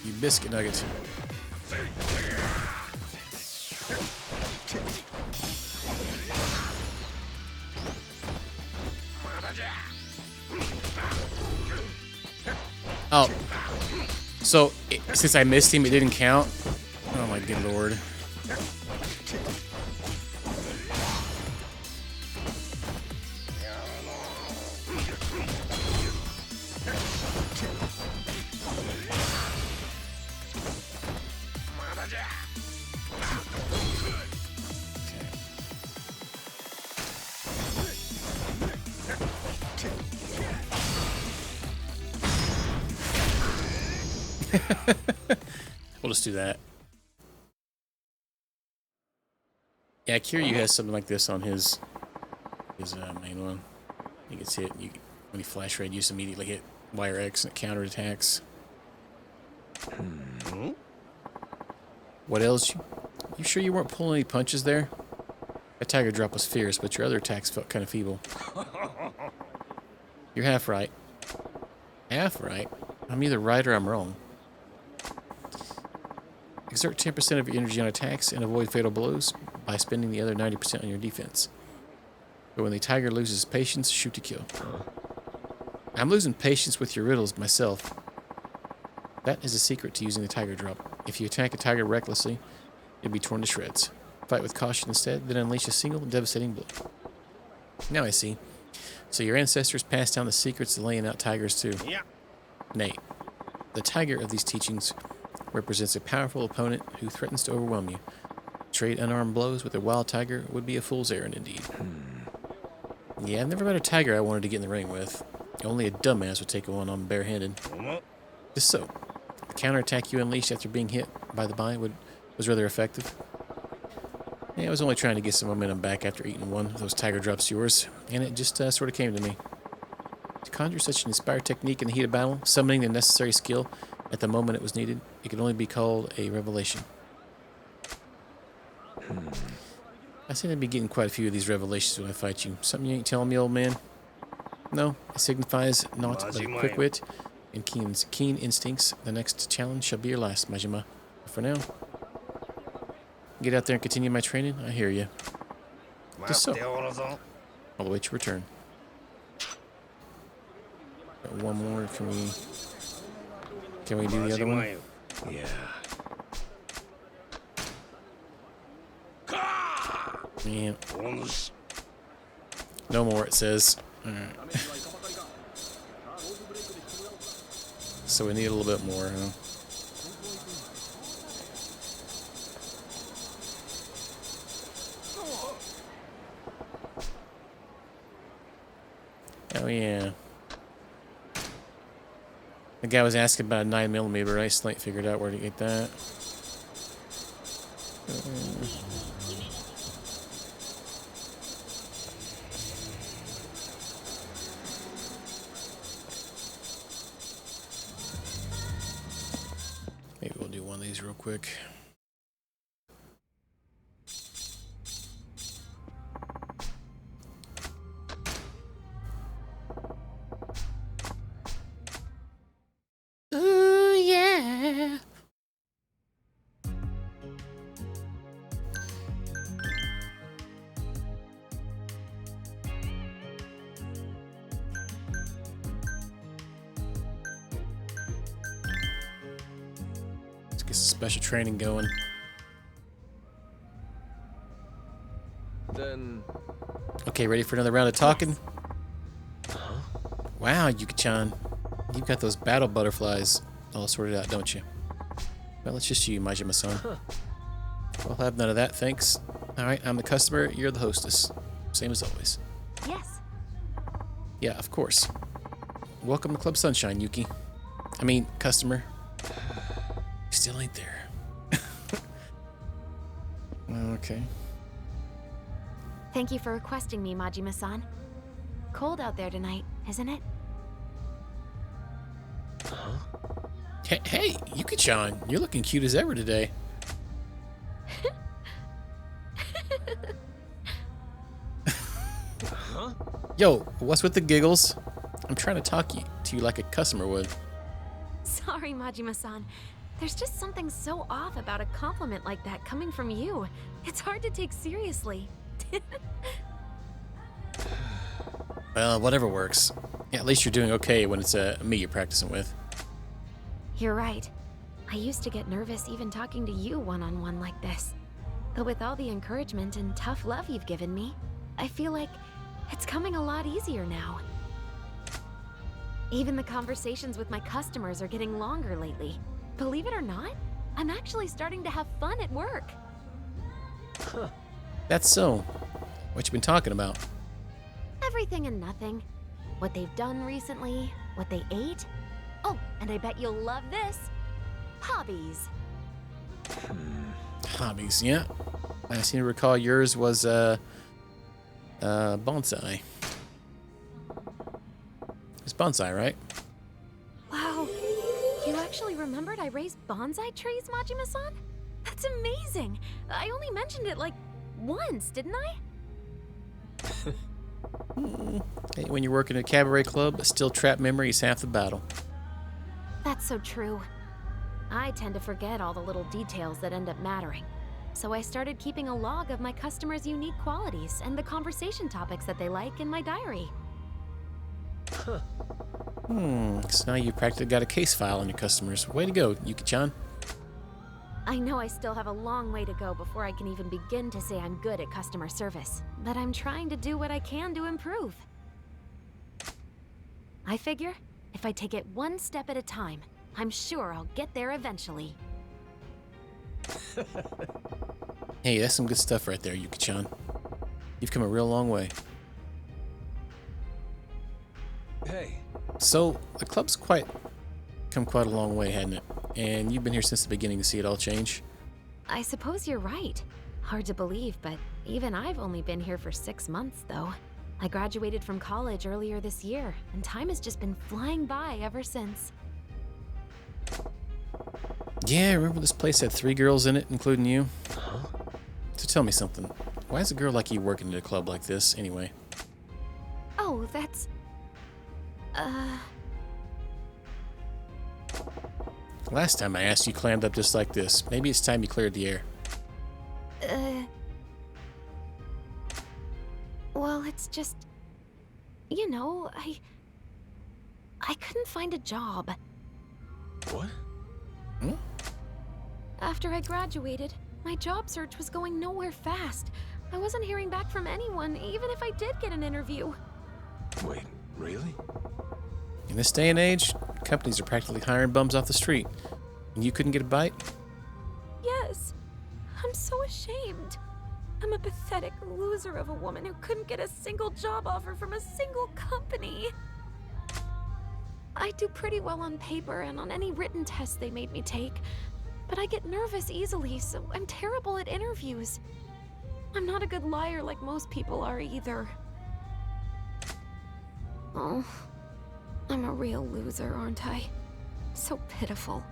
You biscuit nuggets. Oh, so since I missed him, it didn't count. Oh my good lord. We'll just do that. Yeah, Kiryu has something like this on his main one. He gets hit. When he flash red, you just immediately hit Y or X and it counterattacks. What else? You sure you weren't pulling any punches there? That tiger drop was fierce, but your other attacks felt kind of feeble. You're half right. Half right? I'm either right or I'm wrong. Exert 10% of your energy on attacks and avoid fatal blows by spending the other 90% on your defense. But when the tiger loses patience, shoot to kill. I'm losing patience with your riddles myself. That is a secret to using the tiger drop. If you attack a tiger recklessly, it'll be torn to shreds. Fight with caution instead, then unleash a single devastating blow. Now I see. So your ancestors passed down the secrets of laying out tigers too. Yeah. Nate, the tiger of these teachings represents a powerful opponent who threatens to overwhelm you. Trade unarmed blows with a wild tiger would be a fool's errand indeed. Yeah, I've never met a tiger I wanted to get in the ring with. Only a dumbass would take one on barehanded. Just so, the counterattack you unleashed after being hit by the bind was rather effective. Yeah, I was only trying to get some momentum back after eating one of those tiger drops yours, and it just sort of came to me. To conjure such an inspired technique in the heat of battle, summoning the necessary skill at the moment it was needed, it could only be called a revelation. I seem to be getting quite a few of these revelations when I fight you. Something you ain't telling me, old man? No, it signifies naught but a quick wit and keen instincts. The next challenge shall be your last, Majima. But for now, get out there and continue my training. I hear you. Just so. I'll await your return. Got one more. Can we do the other one? Yeah. Yeah. No more, it says. Alright. So we need a little bit more, huh? Oh yeah. The guy was asking about a 9mm. I still ain't figured out where to get that. Maybe we'll do one of these real quick. Ooh, yeah. Let's get some special training going. Then... Okay, ready for another round of talking? Wow, Yuki-chan. You've got those battle butterflies all sorted out, don't you? Well, it's just you, Majima-san. I'll have none of that, thanks. Alright, I'm the customer, you're the hostess. Same as always. Yes. Yeah, of course. Welcome to Club Sunshine, Yuki. I mean, customer. You still ain't there. Okay. Thank you for requesting me, Majima-san. Cold out there tonight, isn't it? Hey, Yuki-chan, you're looking cute as ever today. Yo, what's with the giggles? I'm trying to talk to you like a customer would. Sorry, Majima-san. There's just something so off about a compliment like that coming from you. It's hard to take seriously. Well, whatever works. Yeah, at least you're doing okay when it's me you're practicing with. You're right. I used to get nervous even talking to you one-on-one like this. But with all the encouragement and tough love you've given me, I feel like it's coming a lot easier now. Even the conversations with my customers are getting longer lately. Believe it or not, I'm actually starting to have fun at work. That's so. What you been talking about? Everything and nothing. What they've done recently, what they ate. Oh, and I bet you'll love this. Hobbies. Hobbies, yeah. I seem to recall yours was, bonsai. It's bonsai, right? Wow. You actually remembered I raised bonsai trees, Majima-san? That's amazing. I only mentioned it, like, once, didn't I? Hey, when you're working at a cabaret club, a still trap memory is half the battle. That's so true. I tend to forget all the little details that end up mattering. So I started keeping a log of my customers' unique qualities and the conversation topics that they like in my diary. So now you've practically got a case file on your customers. Way to go, Yuki-chan. I know I still have a long way to go before I can even begin to say I'm good at customer service, but I'm trying to do what I can to improve. I figure if I take it one step at a time, I'm sure I'll get there eventually. Hey, that's some good stuff right there, Yuki-chan. You've come a real long way. Hey. So, the club's come quite a long way, hadn't it? And you've been here since the beginning to see it all change. I suppose you're right. Hard to believe, but even I've only been here for 6 months, though. I graduated from college earlier this year, and time has just been flying by ever since. Yeah, remember this place had 3 girls in it, including you? So tell me something. Why is a girl like you working at a club like this, anyway? Oh, that's... Last time I asked you clammed up just like this. Maybe it's time you cleared the air. Well, it's just... You know, I couldn't find a job. What? After I graduated, my job search was going nowhere fast. I wasn't hearing back from anyone, even if I did get an interview. Wait, really? In this day and age, companies are practically hiring bums off the street. And you couldn't get a bite? Yes. I'm so ashamed. I'm a pathetic loser of a woman who couldn't get a single job offer from a single company. I do pretty well on paper and on any written tests they made me take, but I get nervous easily, so I'm terrible at interviews. I'm not a good liar like most people are either. Oh, I'm a real loser, aren't I? So pitiful.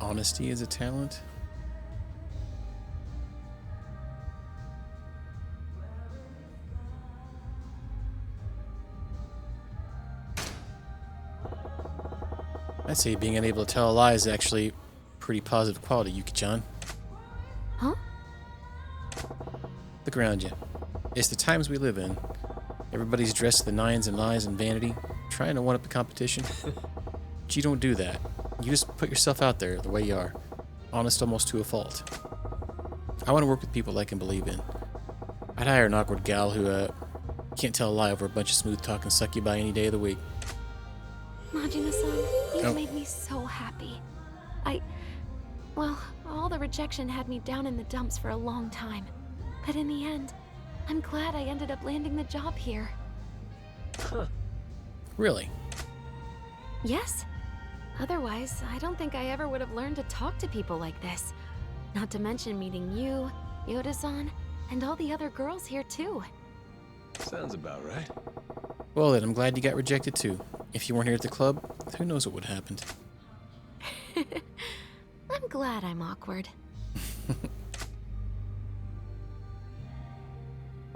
Honesty is a talent? I'd say being unable to tell a lie is actually pretty positive quality, Yuki-chan. Huh? Look around you. It's the times we live in. Everybody's dressed to the nines and lies and vanity, trying to one-up the competition. But you don't do that. You just put yourself out there the way you are. Honest almost to a fault. I want to work with people I can believe in. I'd hire an awkward gal who can't tell a lie over a bunch of smooth talk and suck you by any day of the week. Majima-san, you've Oh. made me so happy. Well, all the rejection had me down in the dumps for a long time. But in the end, I'm glad I ended up landing the job here. Really? Yes. Otherwise, I don't think I ever would have learned to talk to people like this. Not to mention meeting you, Yoda-san, and all the other girls here too. Sounds about right. Well then, I'm glad you got rejected too. If you weren't here at the club, who knows what would have happened. I'm glad I'm awkward.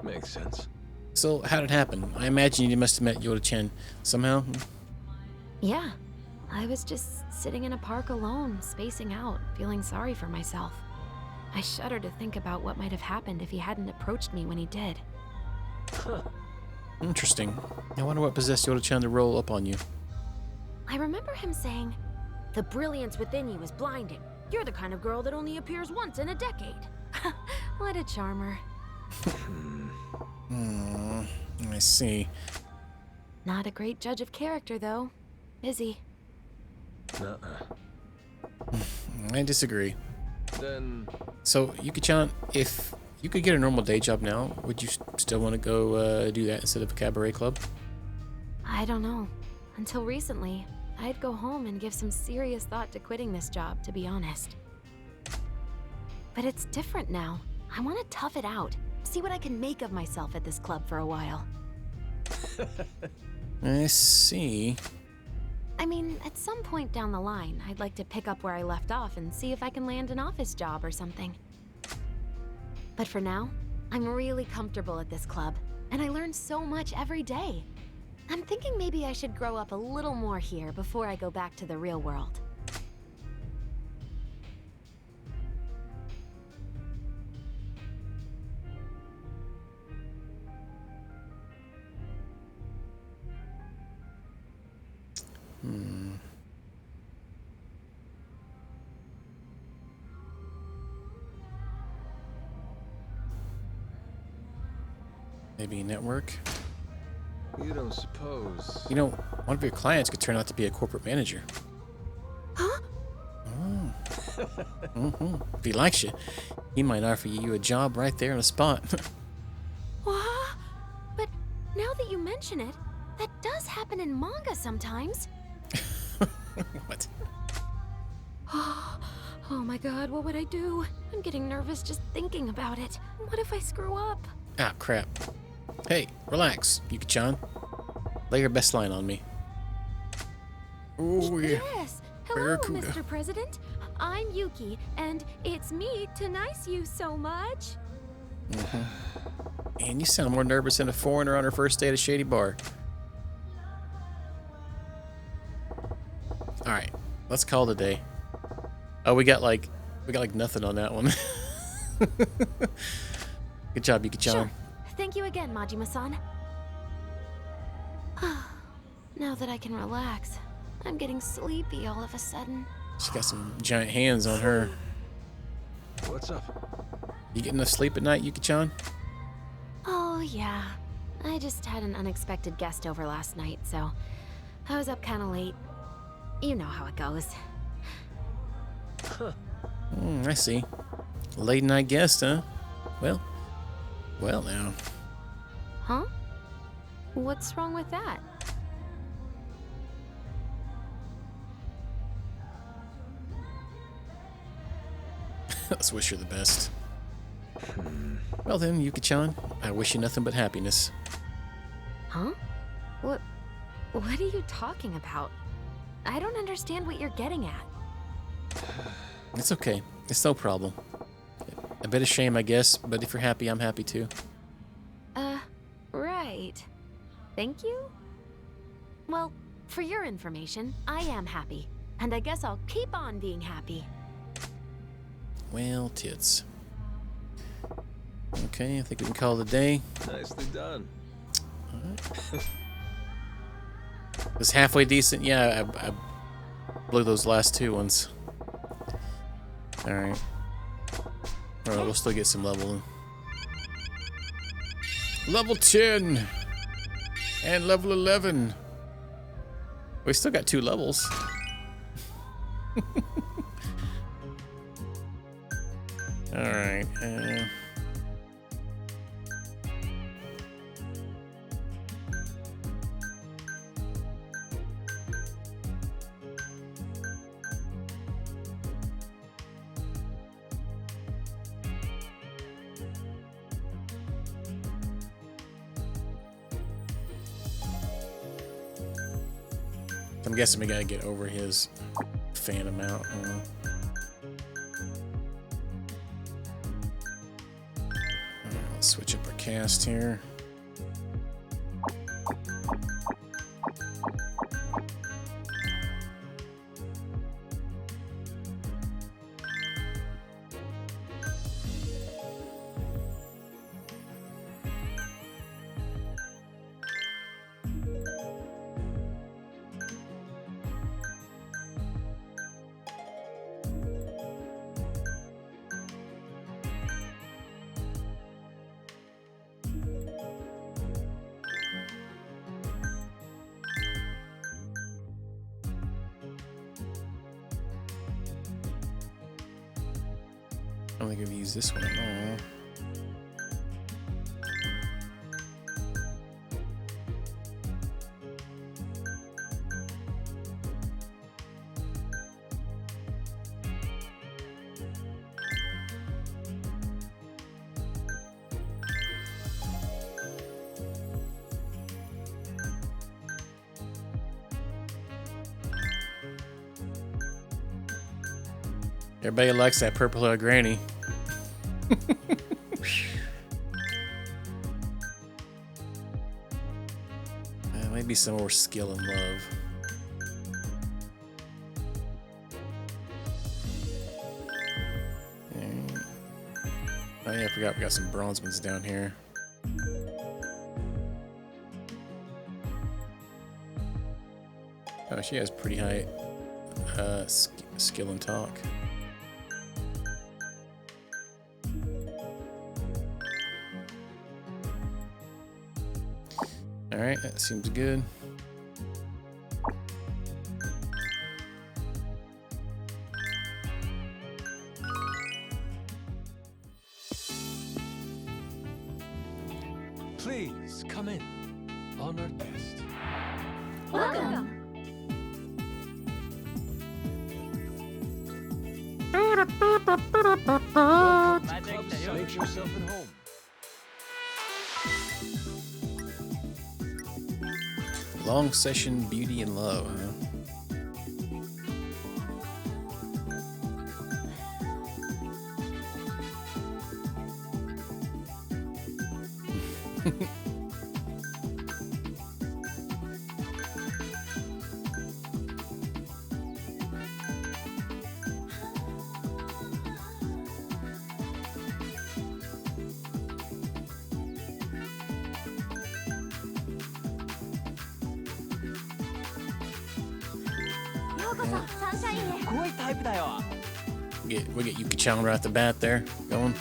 Makes sense. So, how'd it happen? I imagine you must have met Yoda-chan somehow? Yeah. I was just sitting in a park alone, spacing out, feeling sorry for myself. I shudder to think about what might have happened if he hadn't approached me when he did. Interesting. I wonder what possessed Yoda-chan to roll up on you. I remember him saying, "The brilliance within you is blinding. You're the kind of girl that only appears once in a decade." What a charmer. I see. Not a great judge of character, though, is he? I disagree. Then So, Yuki-chan, if you could get a normal day job now, would you still want to go do that instead of a cabaret club? I don't know. Until recently, I'd go home and give some serious thought to quitting this job, to be honest. But it's different now. I want to tough it out, see what I can make of myself at this club for a while. I see. I mean, at some point down the line, I'd like to pick up where I left off and see if I can land an office job or something. But for now, I'm really comfortable at this club, and I learn so much every day. I'm thinking maybe I should grow up a little more here before I go back to the real world. Maybe a network? you don't suppose. You know, one of your clients could turn out to be a corporate manager. Huh? If he likes you, he might offer you a job right there on the spot. What? But now that you mention it, that does happen in manga sometimes. What? Oh my god, what would I do? I'm getting nervous just thinking about it. What if I screw up? Ah, crap. Hey, relax, Yuki-chan. Lay your best line on me. Oh, yeah. Yes. Hello, Barracuda. Mr. President. I'm Yuki, and it's me to nice you so much. And you sound more nervous than a foreigner on her first day at a shady bar. Alright, let's call it a day. Oh, we got like nothing on that one. Good job, Yuki-chan. Sure. Thank you again, Majima-san. Now that I can relax, I'm getting sleepy all of a sudden. She's got some giant hands on her. What's up? You get enough sleep at night, Yuki-chan? Oh, yeah. I just had an unexpected guest over last night, so I was up kind of late. You know how it goes. I see. Late night guest, huh? Well now. Huh? What's wrong with that? Let's wish her the best. Well then, Yuki-chan, I wish you nothing but happiness. Huh? What are you talking about? I don't understand what you're getting at. It's okay. It's no problem. A bit of shame, I guess, but if you're happy, I'm happy too. Right. Thank you? Well, for your information, I am happy. And I guess I'll keep on being happy. Well, tits. Okay, I think we can call it a day. Nicely done. It was halfway decent. Yeah, Look at those last two ones. Alright. Alright, we'll still get some leveling. Level 10! And level 11. We still got 2 levels. Alright. I'm guessing we gotta get over his fan amount. Let's switch up our cast here. I don't think I've used this one at all. Everybody likes that purple-haired granny. Maybe some more skill and love. Oh yeah, I forgot we got some bronze ones down here. Oh, she has pretty high skill and talk. Alright, that seems good. Please, come in. Honored guest. Welcome. Welcome to Club Side. Make yourself at home. Long session, beauty, and love, huh? We get Yuki-chan right off the bat there, going.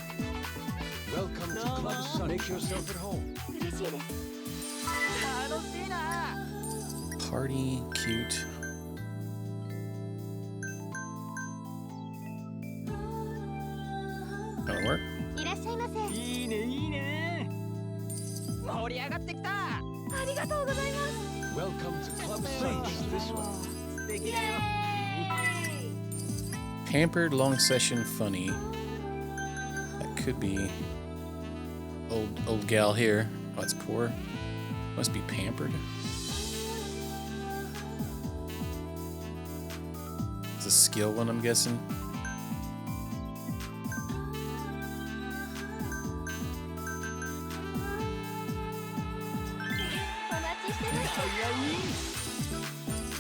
Welcome to Club Side. Make yourself at home. Party, cute. That'll work. Welcome to Club Side. This way. Pampered, long session, funny. That could be old gal here. Oh, it's poor. Must be pampered. It's a skill one, I'm guessing.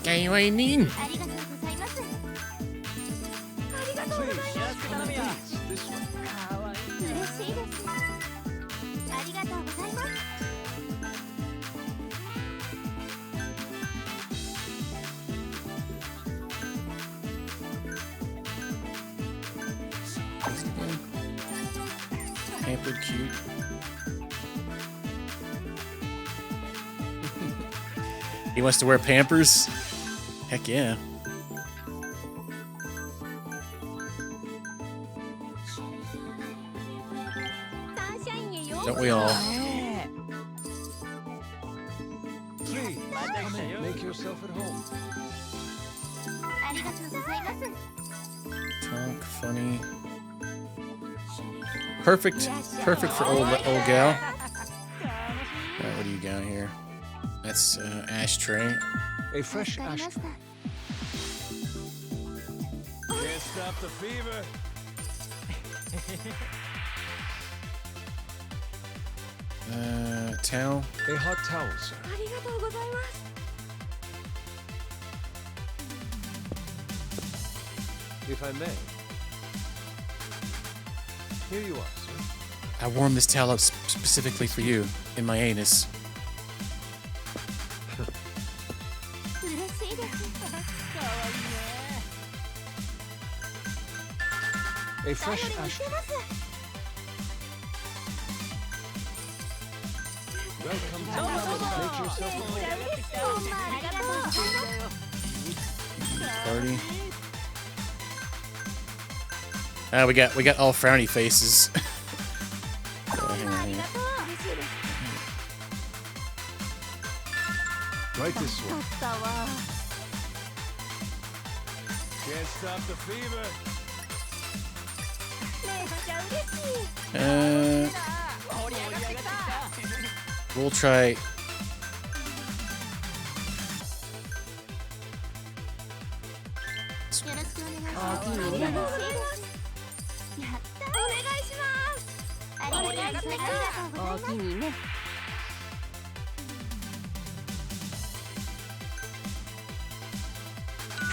Kaiwainin. This way. Face again. Pampered, cute. He wants to wear Pampers? Heck yeah. Don't we all? Please, come in. Make yourself at home. Talk, funny. Perfect for old gal. What do you got here? That's ashtray. A fresh ashtray. Can't stop the fever. Towel. A hot towel, sir. If I may. Here you are, sir. I warmed this towel up specifically for you in my anus. A fresh ashtray. Welcome to make yourself Party. We got all frowny faces. Right this way. Can't stop the fever. We'll try.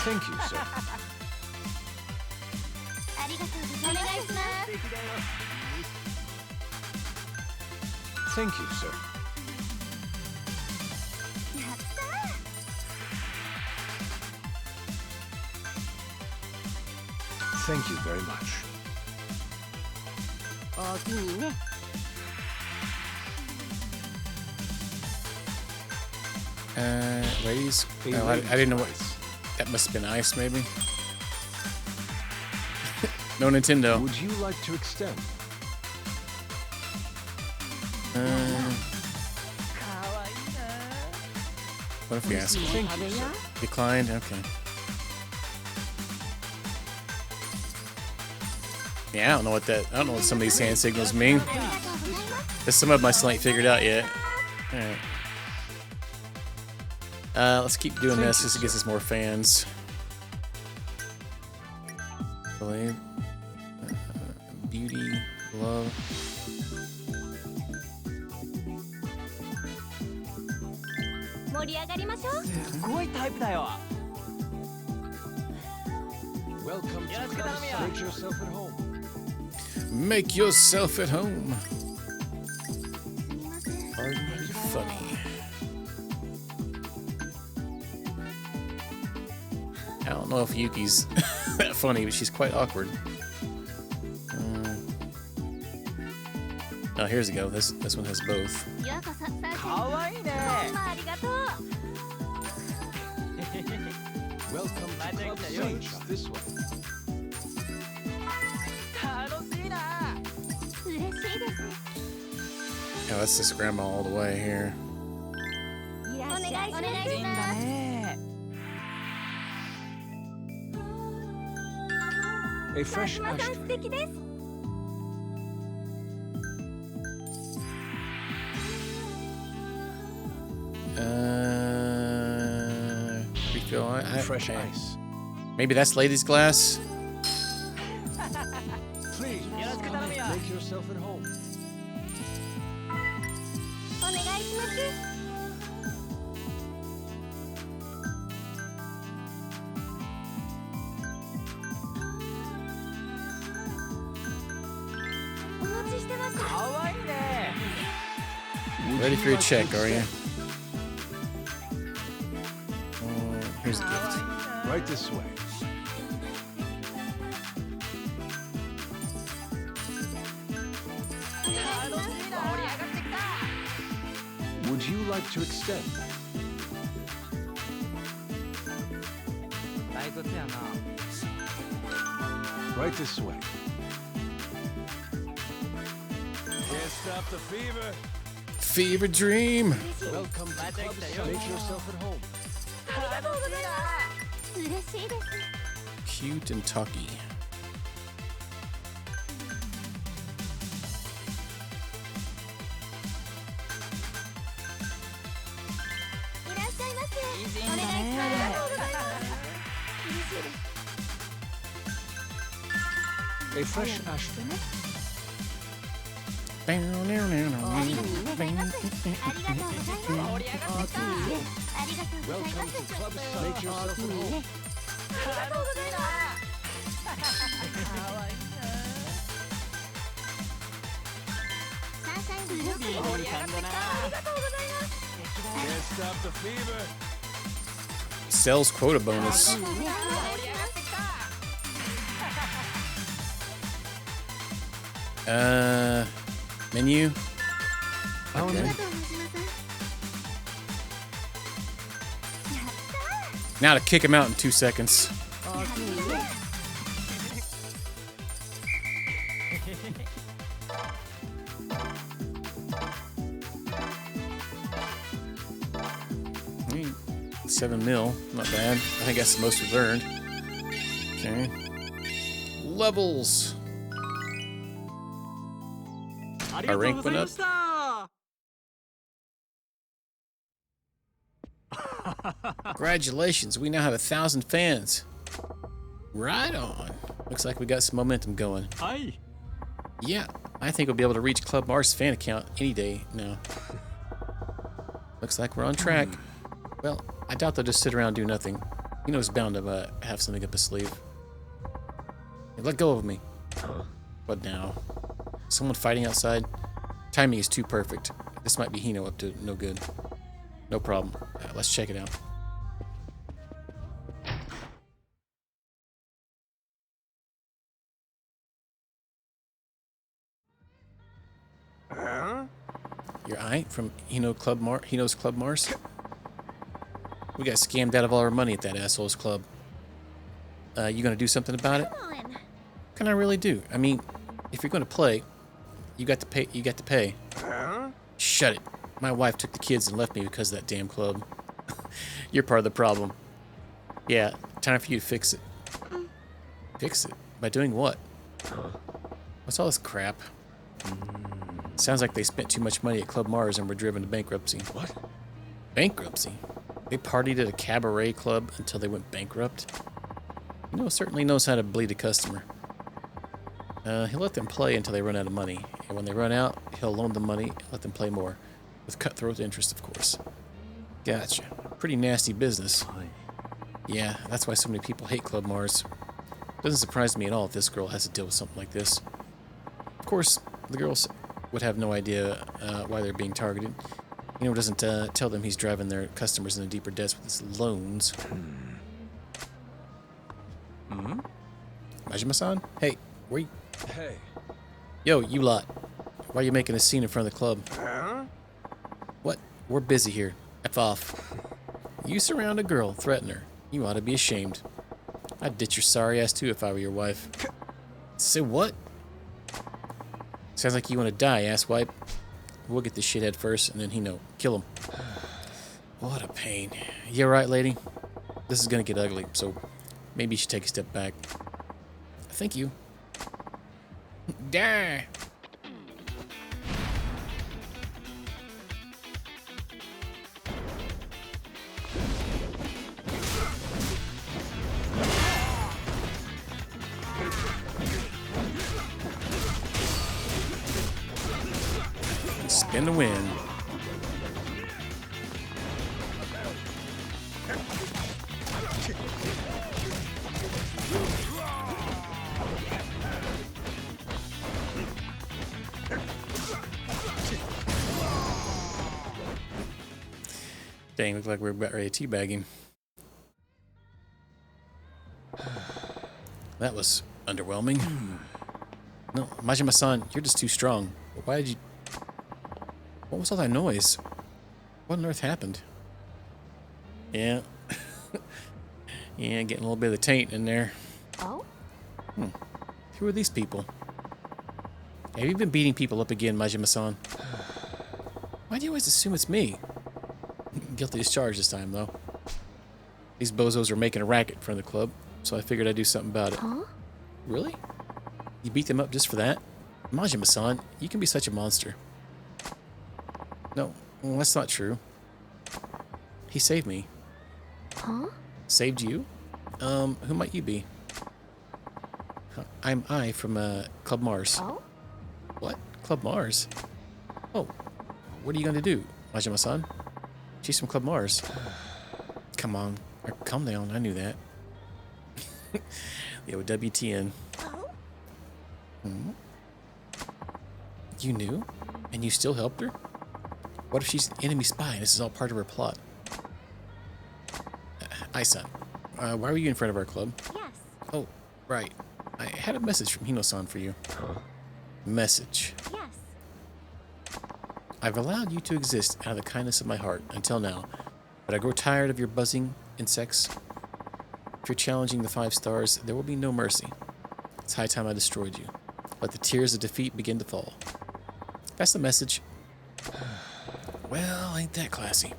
Thank you, sir. Thank you, sir. Thank you very much. Ladies? Oh, I didn't know what. That must have been ice, maybe. No Nintendo. Would you like to extend? What if we ask? Thank you, sir. Declined? Okay. Yeah, I don't know what some of these hand signals mean. Because some of them I still ain't figured out yet. Alright. Let's keep doing this just to get us more fans. Believe. Beauty, love. Welcome to class. Make yourself at home. Make yourself at home. Pardon me, funny. I don't know if Yuki's that funny, but she's quite awkward. Oh, here's a go. This one has both. Welcome to Club Sage. This way. Oh, that's just grandma all the way here. A fresh ashtray. Refill. Fresh ice. Maybe that's ladies' glass. Please, make yourself at home. Ready for your check, are you? Here's a gift. Right this way. you like to extend? Right this way. Can't stop the fever. Fever dream. Welcome to Club Side. Make yourself at home. Cute and tucky. A fresh ashtray. Welcome to Club Side. Make yourself at home. Can't stop the fever. Sales quota bonus. Menu. Okay. Now to kick him out in 2 seconds. Hmm, 7 mil, not bad. I think that's the most we've earned. Okay. Levels. Our rank went up. Congratulations, we now have 1,000 fans. Right on. Looks like we got some momentum going. Hi. Yeah, I think we'll be able to reach Club Mars fan account any day now. Looks like we're on track. Well, I doubt they'll just sit around and do nothing. You know, it's bound to have something up his sleeve. Hey, let go of me. What now? Someone fighting outside? Timing is too perfect. This might be Hino up to no good. No problem. Let's check it out. Your eye from Hino's Club Mars? We got scammed out of all our money at that asshole's club. You gonna do something about it? What can I really do? I mean, if you're gonna play, you got to pay. You got to pay. Shut it. My wife took the kids and left me because of that damn club. You're part of the problem. Yeah, time for you to fix it. Fix it? By doing what? What's all this crap? Sounds like they spent too much money at Club Mars and were driven to bankruptcy. What? Bankruptcy? They partied at a cabaret club until they went bankrupt? You know, certainly knows how to bleed a customer. He'll let them play until they run out of money. And when they run out, he'll loan them money and let them play more. With cutthroat interest, of course. Gotcha. Pretty nasty business. Yeah, that's why so many people hate Club Mars. Doesn't surprise me at all if this girl has to deal with something like this. Of course, the girls would have no idea why they're being targeted. You know, doesn't tell them he's driving their customers into deeper debts with his loans. Majima-san? Hey, where you... Hey. Yo, you lot. Why are you making a scene in front of the club? What? We're busy here. F off. You surround a girl, threaten her. You ought to be ashamed. I'd ditch your sorry ass too if I were your wife. Say what? Sounds like you want to die, asswipe. We'll get this shithead first, and then Hino. Kill him. What a pain. You alright, lady? This is gonna get ugly, so maybe you should take a step back. Thank you. Die! Spin to win. Dang, look like we're about ready to teabag him. That was underwhelming. No, Majima-san, you're just too strong. Why did you... What was all that noise? What on earth happened? Yeah. Yeah, getting a little bit of the taint in there. Oh? Who are these people? Have you been beating people up again, Majima-san? Why do you always assume it's me? Guilty as charged this time, though. These bozos are making a racket in front of the club, so I figured I'd do something about it. Huh? Really? You beat them up just for that? Majima-san, you can be such a monster. No, well, that's not true. He saved me. Huh? Saved you? Who might you be? I'm I from, Club Mars. Oh? What? Club Mars? Oh, what are you gonna do, Majima-san? She's from Club Mars. Come on, or calm down, I knew that. Yo, WTN. Oh? Hmm? You knew? And you still helped her? What if she's an enemy spy and this is all part of her plot? Ai-san, why were you in front of our club? Yes. Oh, right. I had a message from Hino-san for you. Message. Yes. I've allowed you to exist out of the kindness of my heart until now, but I grow tired of your buzzing insects. If you're challenging the 5 stars, there will be no mercy. It's high time I destroyed you. Let the tears of defeat begin to fall. That's the message. Well, ain't that classy.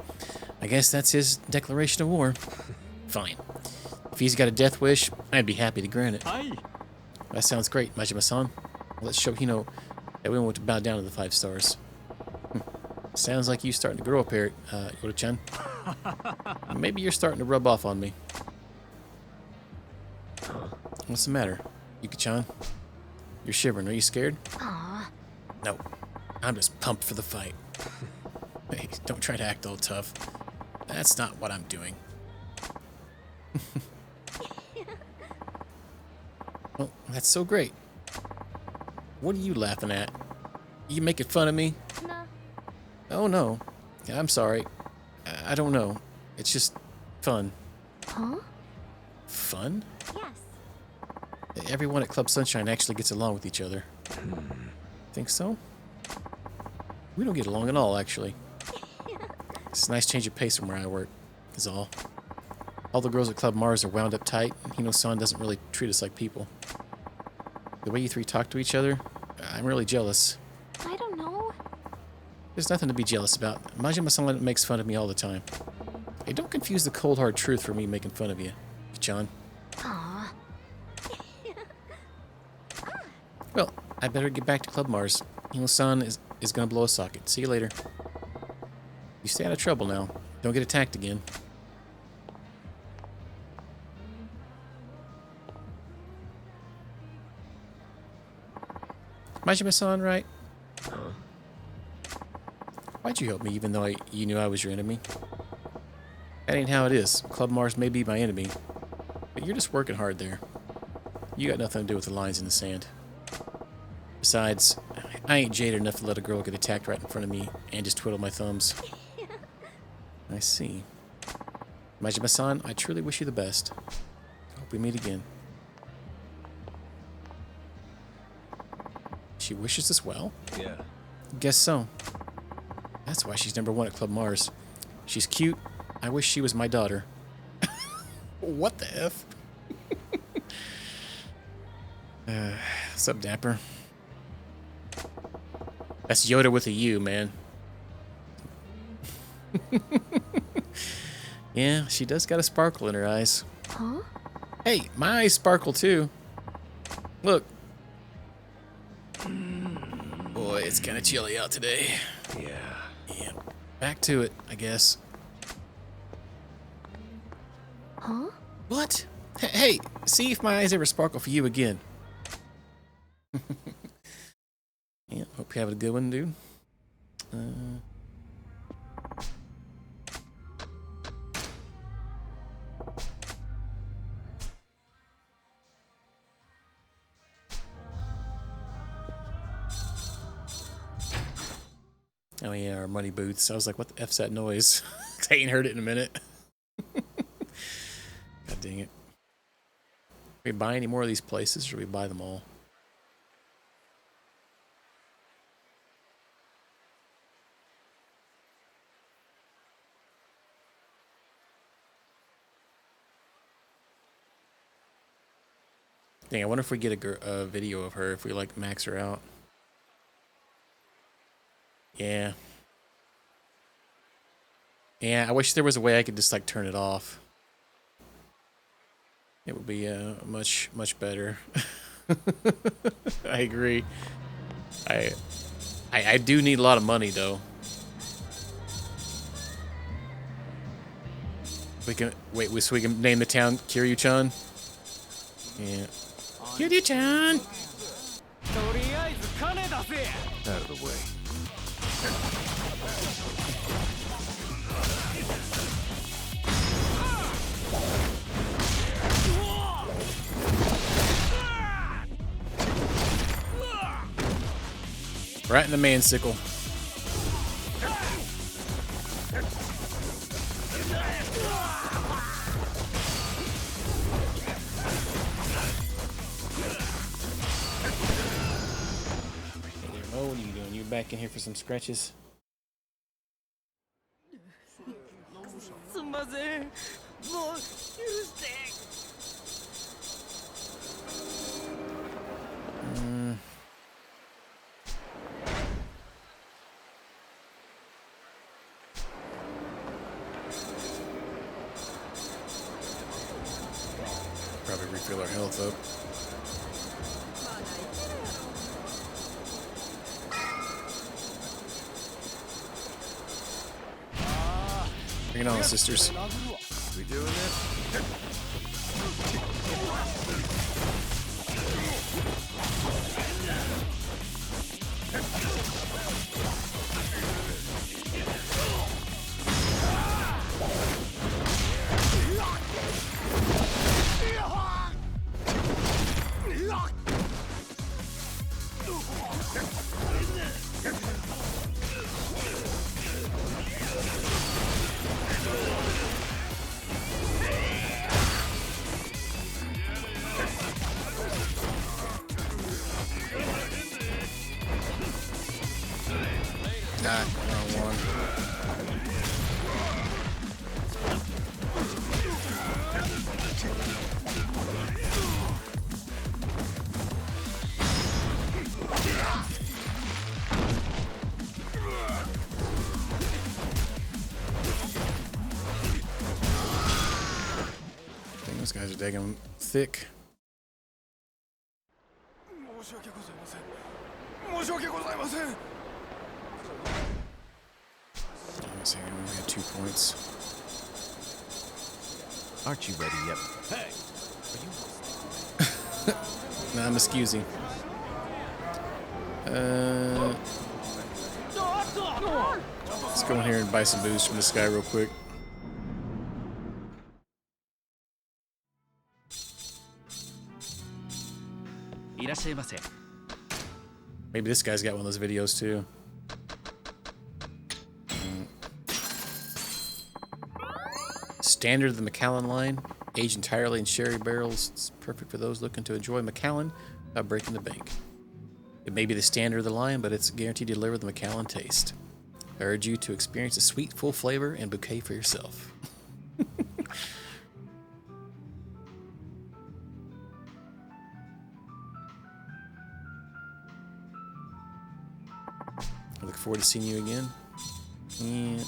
I guess that's his declaration of war. Fine. If he's got a death wish, I'd be happy to grant it. Hi. That sounds great, Majima-san. Let's show Hino that we won't bow down to the 5 stars. Sounds like you starting to grow up here, Yoda-chan. Maybe you're starting to rub off on me. What's the matter, Yuki-chan? You're shivering. Are you scared? Aw. No. I'm just pumped for the fight. Hey, don't try to act all tough. That's not what I'm doing. Well, that's so great. What are you laughing at? You making fun of me? No. Oh, no. I'm sorry. I don't know. It's just fun. Huh? Fun? Yes. Everyone at Club Sunshine actually gets along with each other. Think so? We don't get along at all, actually. It's a nice change of pace from where I work, is all. All the girls at Club Mars are wound up tight, and Hino-san doesn't really treat us like people. The way you 3 talk to each other, I'm really jealous. I don't know. There's nothing to be jealous about. Majima-san makes fun of me all the time. Hey, don't confuse the cold hard truth for me making fun of you, John. Aw. Well, I better get back to Club Mars. Hino-san is gonna blow a socket. See you later. You stay out of trouble now. Don't get attacked again. Majima-san, right? Why'd you help me even though you knew I was your enemy? That ain't how it is. Club Mars may be my enemy, but you're just working hard there. You got nothing to do with the lines in the sand. Besides, I ain't jaded enough to let a girl get attacked right in front of me and just twiddle my thumbs. I see. Majima-san, I truly wish you the best. Hope we meet again. She wishes us well? Yeah. Guess so. That's why she's #1 at Club Mars. She's cute. I wish she was my daughter. What the F? What's up, Dapper? That's Yoda with a U, man. Yeah, she does got a sparkle in her eyes. Huh? Hey, my eyes sparkle too. Look. Boy, it's kind of chilly out today. Yeah. Yeah. Back to it, I guess. Huh? What? Hey, see if my eyes ever sparkle for you again. Yeah, hope you have a good one, dude. Oh yeah, our money booths. I was like, what the F's that noise? I ain't heard it in a minute. God dang it. We buy any more of these places, or should we buy them all? Dang, I wonder if we get a video of her if we like max her out. Yeah. Yeah, I wish there was a way I could just like turn it off. It would be much better. I agree. I do need a lot of money though. We can wait. So we can name the town Kiryu-chan. Yeah. Kiryu-chan. Out of the way. Right in the mansicle. Hey, what are you doing? You back in here for some scratches? Probably refill our health up. Bring it on, sisters. We doing this? Ah, wrong one. I think those guys are digging thick. Let's see, we only had 2 points. Aren't you ready yet? Hey! Nah, I'm excusing. Let's go in here and buy some booze from this guy real quick. Maybe this guy's got one of those videos too. Standard of the Macallan line, aged entirely in sherry barrels. It's perfect for those looking to enjoy Macallan without breaking the bank. It may be the standard of the line, but it's guaranteed to deliver the Macallan taste. I urge you to experience the sweet, full flavor and bouquet for yourself. I look forward to seeing you again. Yeah.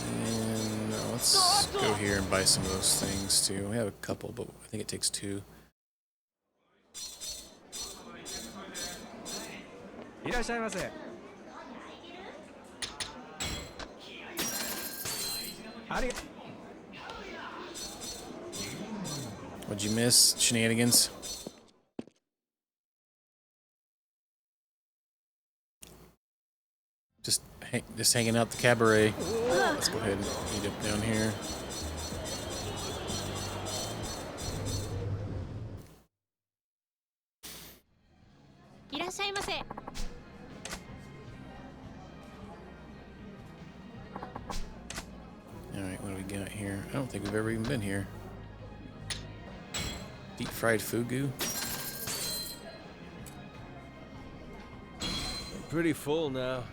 And let's go here and buy some of those things too. We have a couple, but I think it takes 2. What'd you miss? Shenanigans? Just hanging out the cabaret. Let's go ahead and eat up down here. Alright, what do we got here? I don't think we've ever even been here. Deep fried fugu. I'm pretty full now.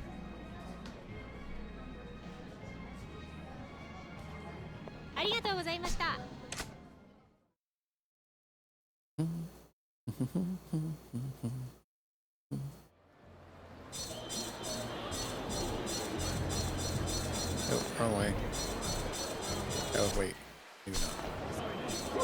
Wrong way. Oh, wait. Maybe not.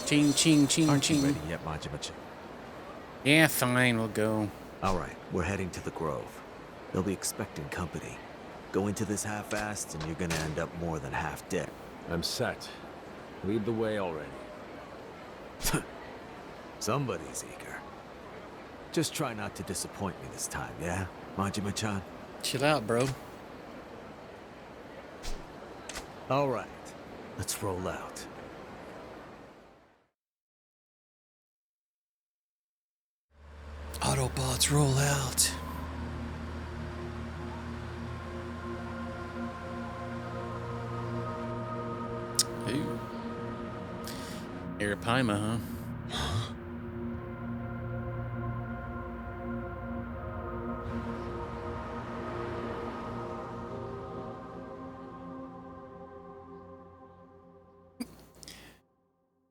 Ching, ching, ching, Aren't you ching. ready yet, Majima-chan? Yeah, fine, we'll go. All right, we're heading to the Grove. They'll be expecting company. Go into this half-assed, and you're gonna end up more than half dead. I'm set. Lead the way already. Somebody's eager. Just try not to disappoint me this time, yeah, Majima-chan? Chill out, bro. All right, let's roll out. Autobots roll out. Ooh. Arapaima, huh?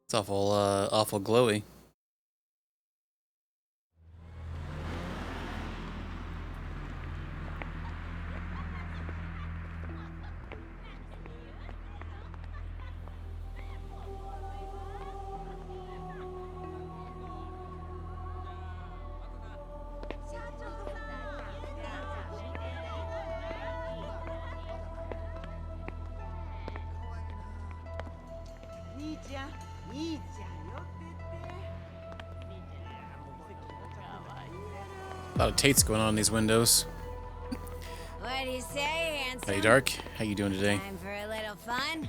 It's awful glowy. A lot of Tates going on in these windows. What do you say, handsome? Hey, Dark. How you doing today? Time for a little fun?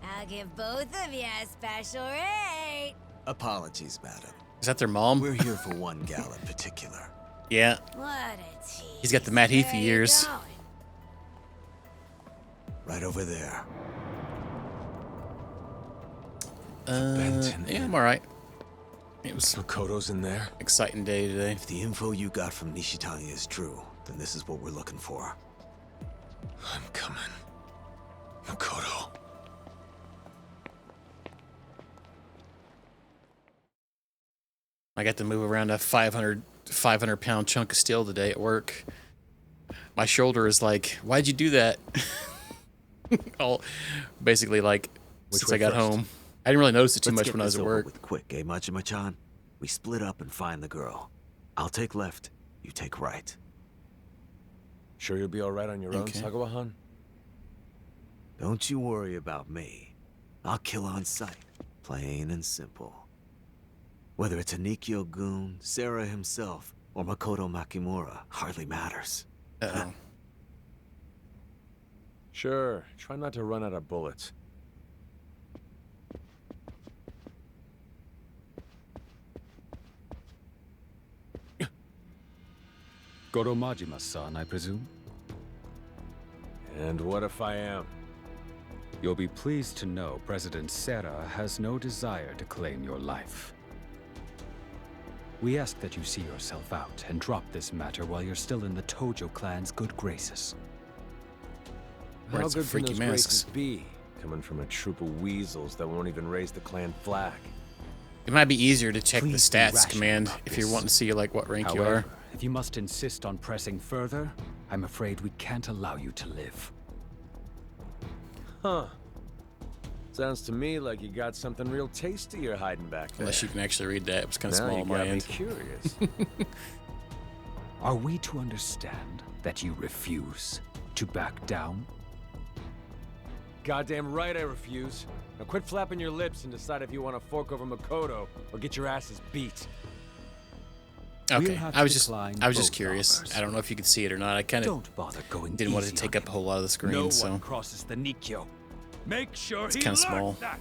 I'll give both of you a special rate. Apologies, madam. Is that their mom? We're here for one gal in particular. Yeah. What a tease. He's got the Matt Heafy Where you years. going? Right over there. Yeah, I'm alright. It was Makoto's in there. exciting day today. If the info you got from Nishitani is true, then this is what we're looking for. I'm coming. Makoto. I got to move around a 500-pound chunk of steel today at work. My shoulder is like, why'd you do that? All basically like since I got home. I didn't really notice it too much when I was at work. With quick, eh, Majima-chan? We split up and find the girl. I'll take left, you take right. Sure you'll be all right on your own, Okay. Sagawa-han? Don't you worry about me. I'll kill on sight, plain and simple. Whether it's a Nikyo-gun, Sarah himself, or Makoto Makimura, hardly matters. Uh-oh. Sure. Try not to run out of bullets. Goro Majima-san, I presume? And what if I am? You'll be pleased to know President Serra has no desire to claim your life. We ask that you see yourself out and drop this matter while you're still in the Tojo clan's good graces. How Wearing some good can freaky those masks. graces be, coming from a troop of weasels that won't even raise the clan flag? It might be easier to check the Please be stats rational command about if you're this. wanting to see like what rank However, you are. if you must insist on pressing further, I'm afraid we can't allow you to live. Huh. Sounds to me like you got something real tasty you're hiding back there. Unless you can actually read that. It was kind of Now small you on my got me end. curious. Are we to understand that you refuse to back down? Goddamn right I refuse. Now quit flapping your lips and decide if you want to fork over Makoto or get your asses beat. Okay, have I was to just decline curious. both offers. I don't know if you could see it or not. I kind of Don't bother going didn't want it easy to take on up a whole lot of the screen, No so one crosses the Nikyo. Make sure it's he kind of learns small. that.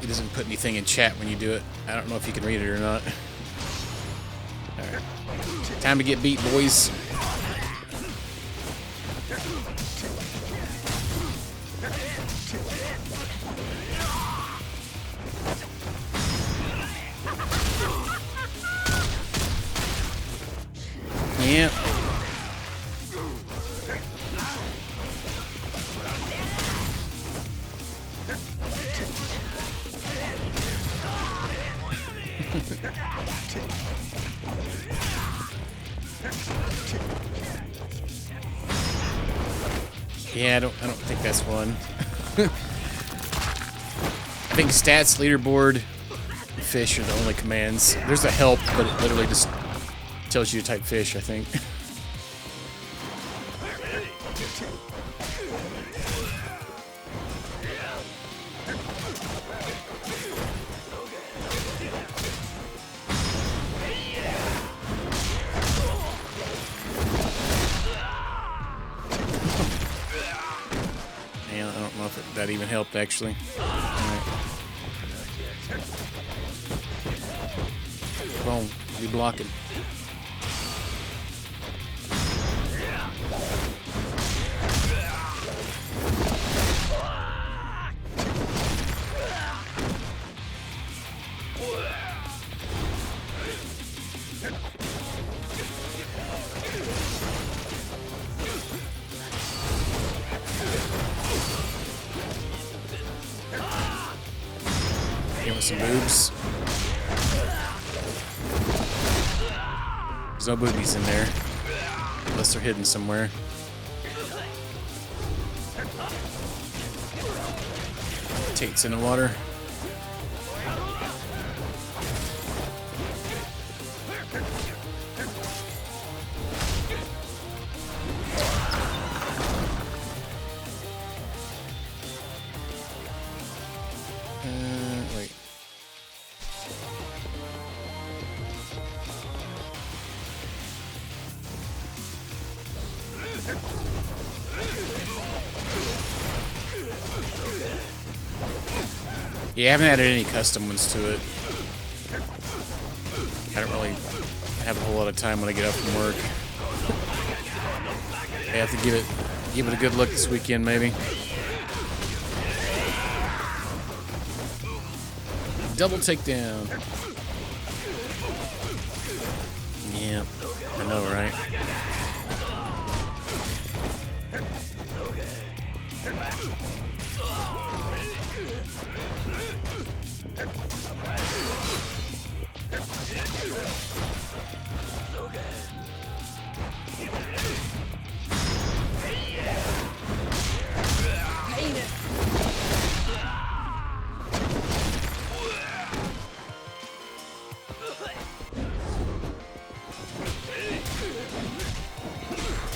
He doesn't put anything in chat when you do it. I don't know if you can read it or not. All right, time to get beat, boys. Yep. Yeah, I don't think that's one. I think stats, leaderboard, and fish are the only commands. There's a help, but it literally just tells you to type fish, I think. Yeah, I don't know if that even helped, actually. Alright. Boom. Be blocking. Give us some boobs. There's no boobies in there. Unless they're hidden somewhere. Tate's in the water. Wait. Yeah, I haven't added any custom ones to it. I don't really have a whole lot of time when I get up from work. I have to give it a good look this weekend, maybe. Double takedown. Yeah, I know, right?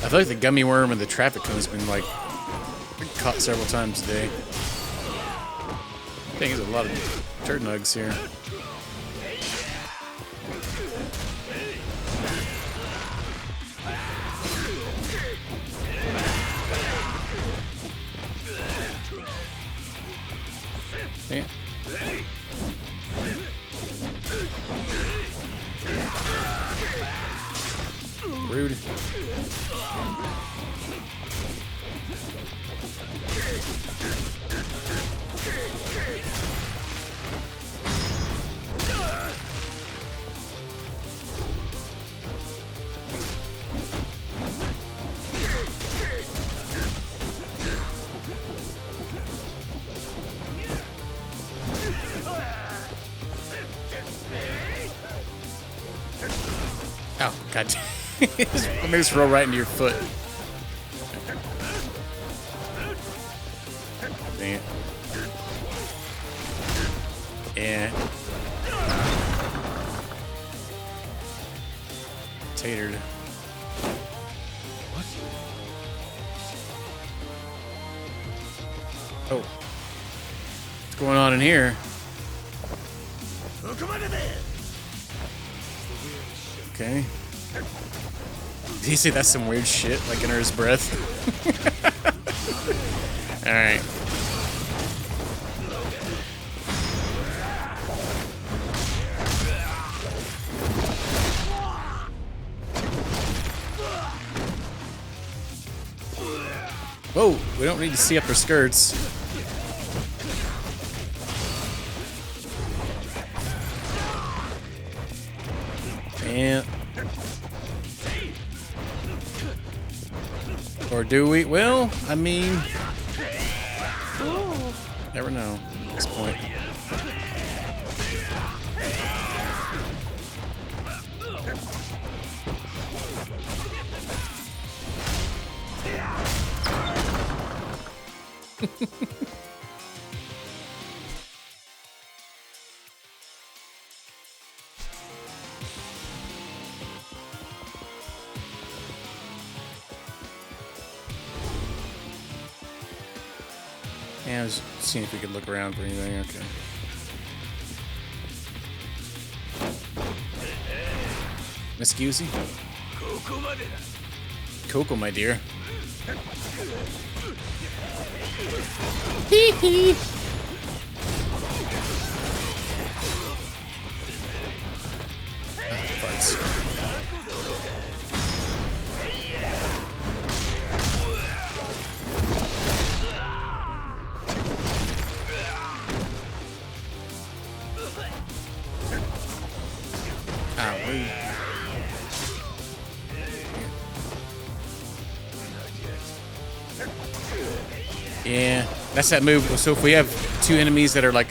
I feel like the gummy worm and the traffic cone's been like caught several times today. I think there's a lot of turd nugs here. Yeah. Rude. Oh, God. Let me just roll right into your foot. Dang it. Yeah. Tatered. What? Oh. What's going on in here? Okay. Did he say that's some weird shit, like under his breath? Alright. Whoa, we don't need to see up her skirts. And Or do we? Well, I mean, never know at this point. Yeah, I was seeing if we could look around for anything. Okay. Miss Gusey? Coco, my dear. Hee hee. Yeah, that's that move. So if we have two enemies that are like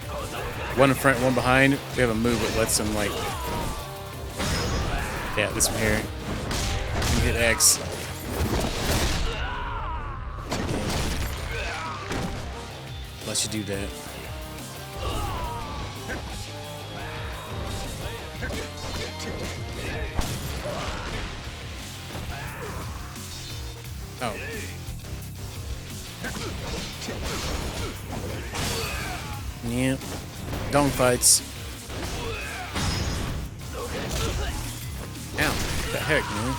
one in front, one behind, we have a move that lets them like, yeah, this one here. You hit X. Lets you do that. Oh. Yeah. Dong fights. Ow. What the heck, man?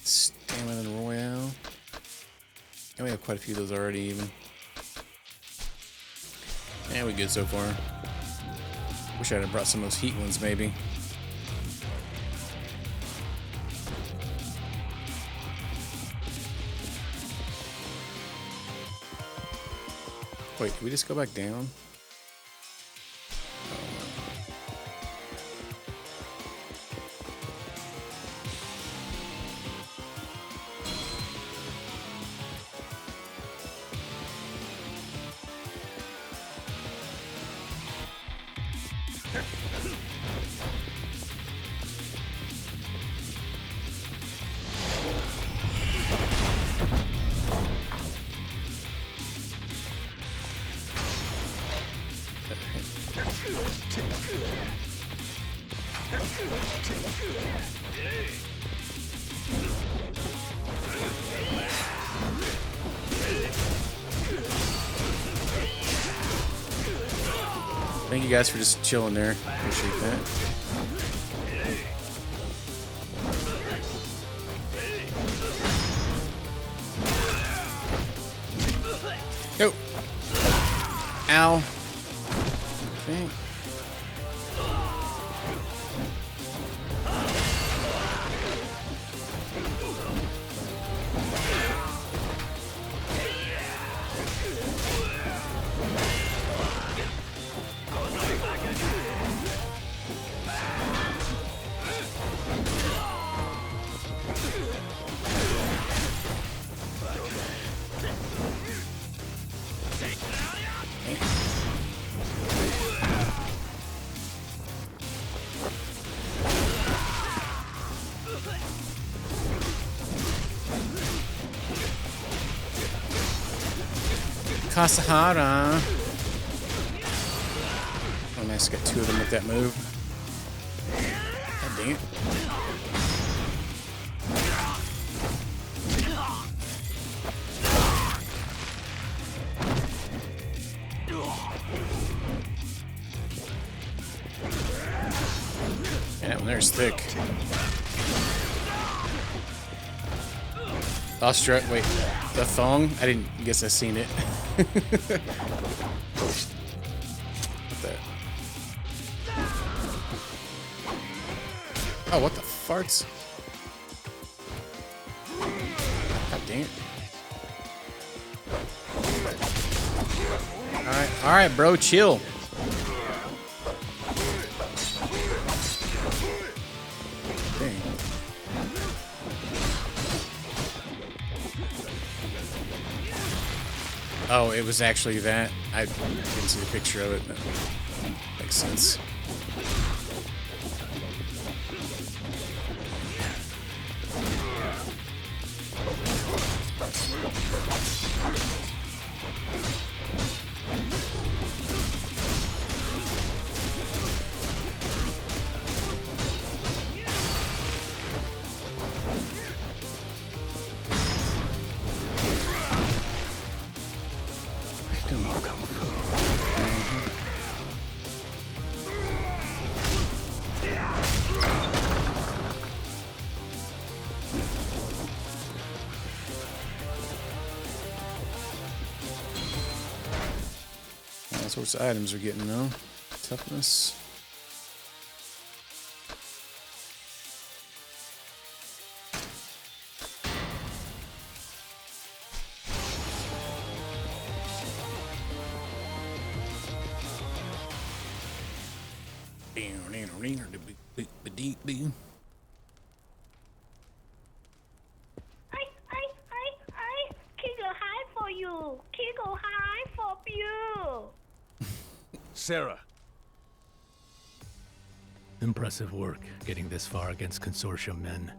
Stamina Royale. And we have quite a few of those already, even. Yeah, we good so far. Wish I'd have brought some of those heat ones, maybe. Wait, did we just go back down? Thank you guys for just chilling there. Appreciate that. Go. Ow. Okay. Kasahara. Oh, nice. Got two of them with that move. God dang it. Yeah, that one there's thick. Ostrut, wait, the thong? I didn't guess I seen it. What the? Oh, what the farts? God damn. Alright, bro, chill. Dang. Oh, it was actually that. I didn't see the picture of it. That makes sense. All sorts of items are getting though. Toughness. Sarah. Impressive work getting this far against consortium men.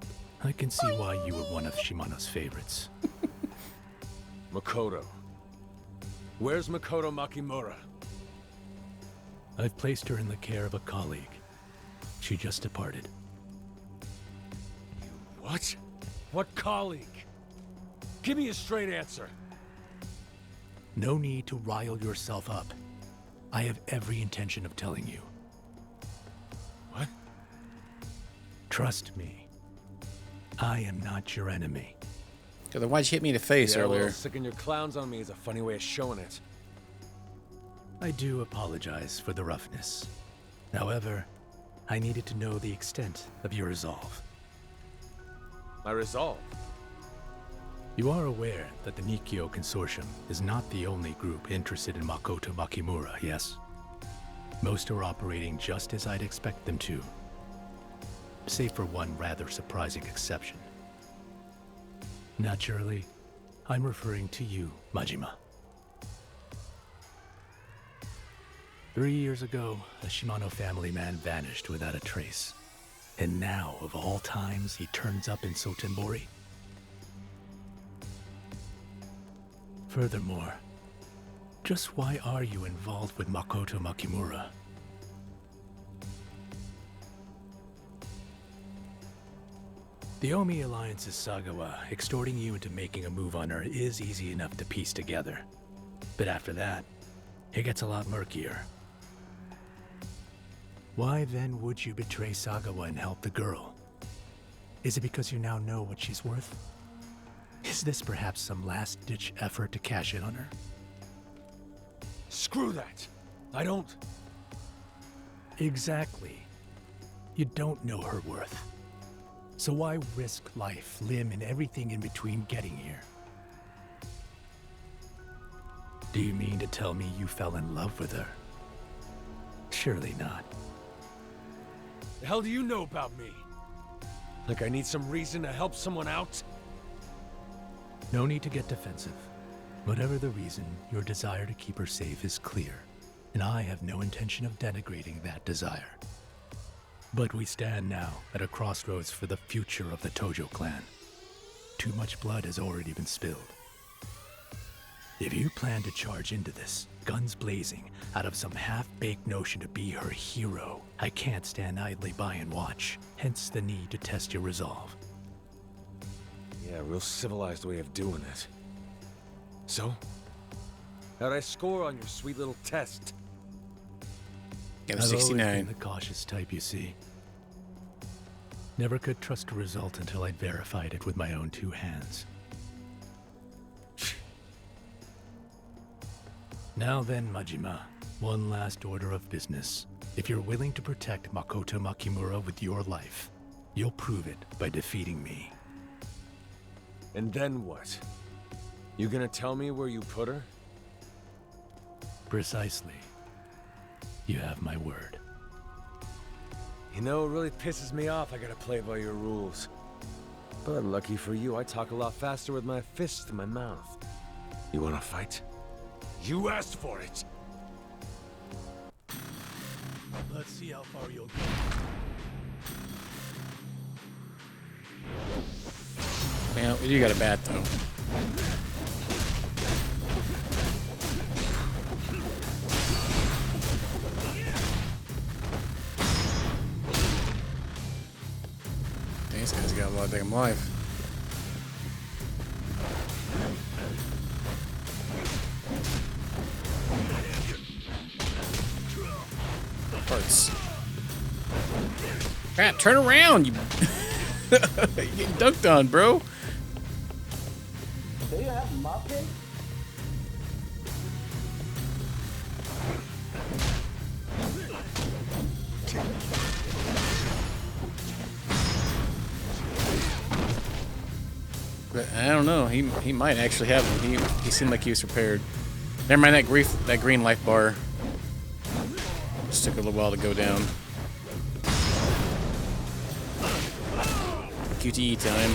I can see why you were one of Shimano's favorites. Makoto. Where's Makoto Makimura? I've placed her in the care of a colleague. She just departed. What? What colleague? Give me a straight answer. No need to rile yourself up. I have every intention of telling you. What? Trust me. I am not your enemy. Then why'd you hit me in the face earlier? Well, sicking your clowns on me is a funny way of showing it. I do apologize for the roughness. However, I needed to know the extent of your resolve. My resolve? You are aware that the Nikkyo Consortium is not the only group interested in Makoto Makimura, yes? Most are operating just as I'd expect them to. Save for one rather surprising exception. Naturally, I'm referring to you, Majima. 3 years ago, a Shimano family man vanished without a trace. And now, of all times, he turns up in Sotenbori? Furthermore, just why are you involved with Makoto Makimura? The Omi Alliance's Sagawa extorting you into making a move on her is easy enough to piece together. But after that, it gets a lot murkier. Why then would you betray Sagawa and help the girl? Is it because you now know what she's worth? Is this perhaps some last-ditch effort to cash in on her? Screw that! I don't... Exactly. You don't know her worth. So why risk life, limb, and everything in between getting here? Do you mean to tell me you fell in love with her? Surely not. The hell do you know about me? Like I need some reason to help someone out? No need to get defensive. Whatever the reason, your desire to keep her safe is clear, and I have no intention of denigrating that desire. But we stand now at a crossroads for the future of the Tojo clan. Too much blood has already been spilled. If you plan to charge into this, guns blazing, out of some half-baked notion to be her hero, I can't stand idly by and watch, hence the need to test your resolve. Yeah, real civilized way of doing it. So? How'd I score on your sweet little test? Got a I've always 69. been the cautious type, you see. Never could trust a result until I'd verified it with my own two hands. Now then, Majima, one last order of business. If you're willing to protect Makoto Makimura with your life, You'll prove it by defeating me. And then what? You gonna tell me where you put her? Precisely. You have my word. You know, it really pisses me off I gotta play by your rules. But lucky for you, I talk a lot faster with my fists than my mouth. You wanna fight? You asked for it! Let's see how far you'll go. Man, you got a bat though. Dang, this guy's got a lot of damn life. Parts. Crap, turn around, you. You're getting dunked on, bro. Do you have muffins? But I don't know. He might actually have them. He seemed like he was prepared. Never mind that green life bar. Just took a little while to go down. QTE time.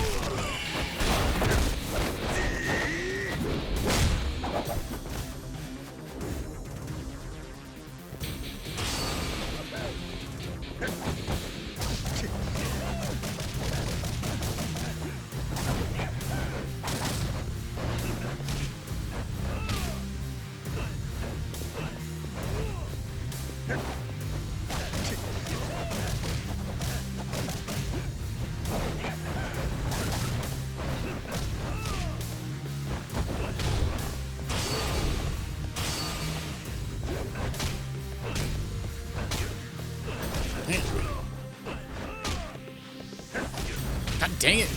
God dang it.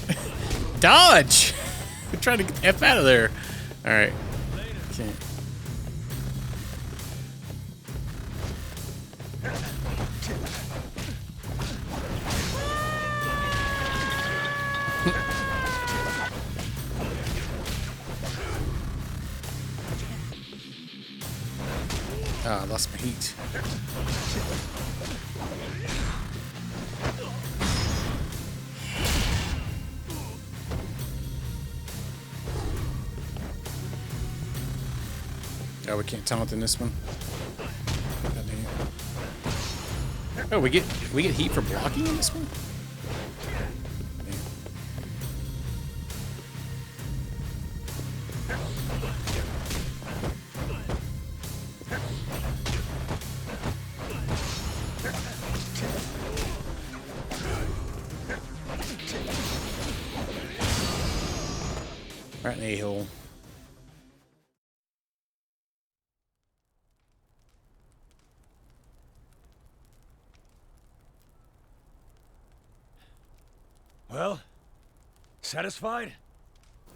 Dodge! I'm trying to get the F out of there. Alright. Okay. Ah, I lost my heat. Oh, we can't taunt in this one. God dang it. Oh, we get heat for blocking in this one? Right in the a-hole. Well, satisfied?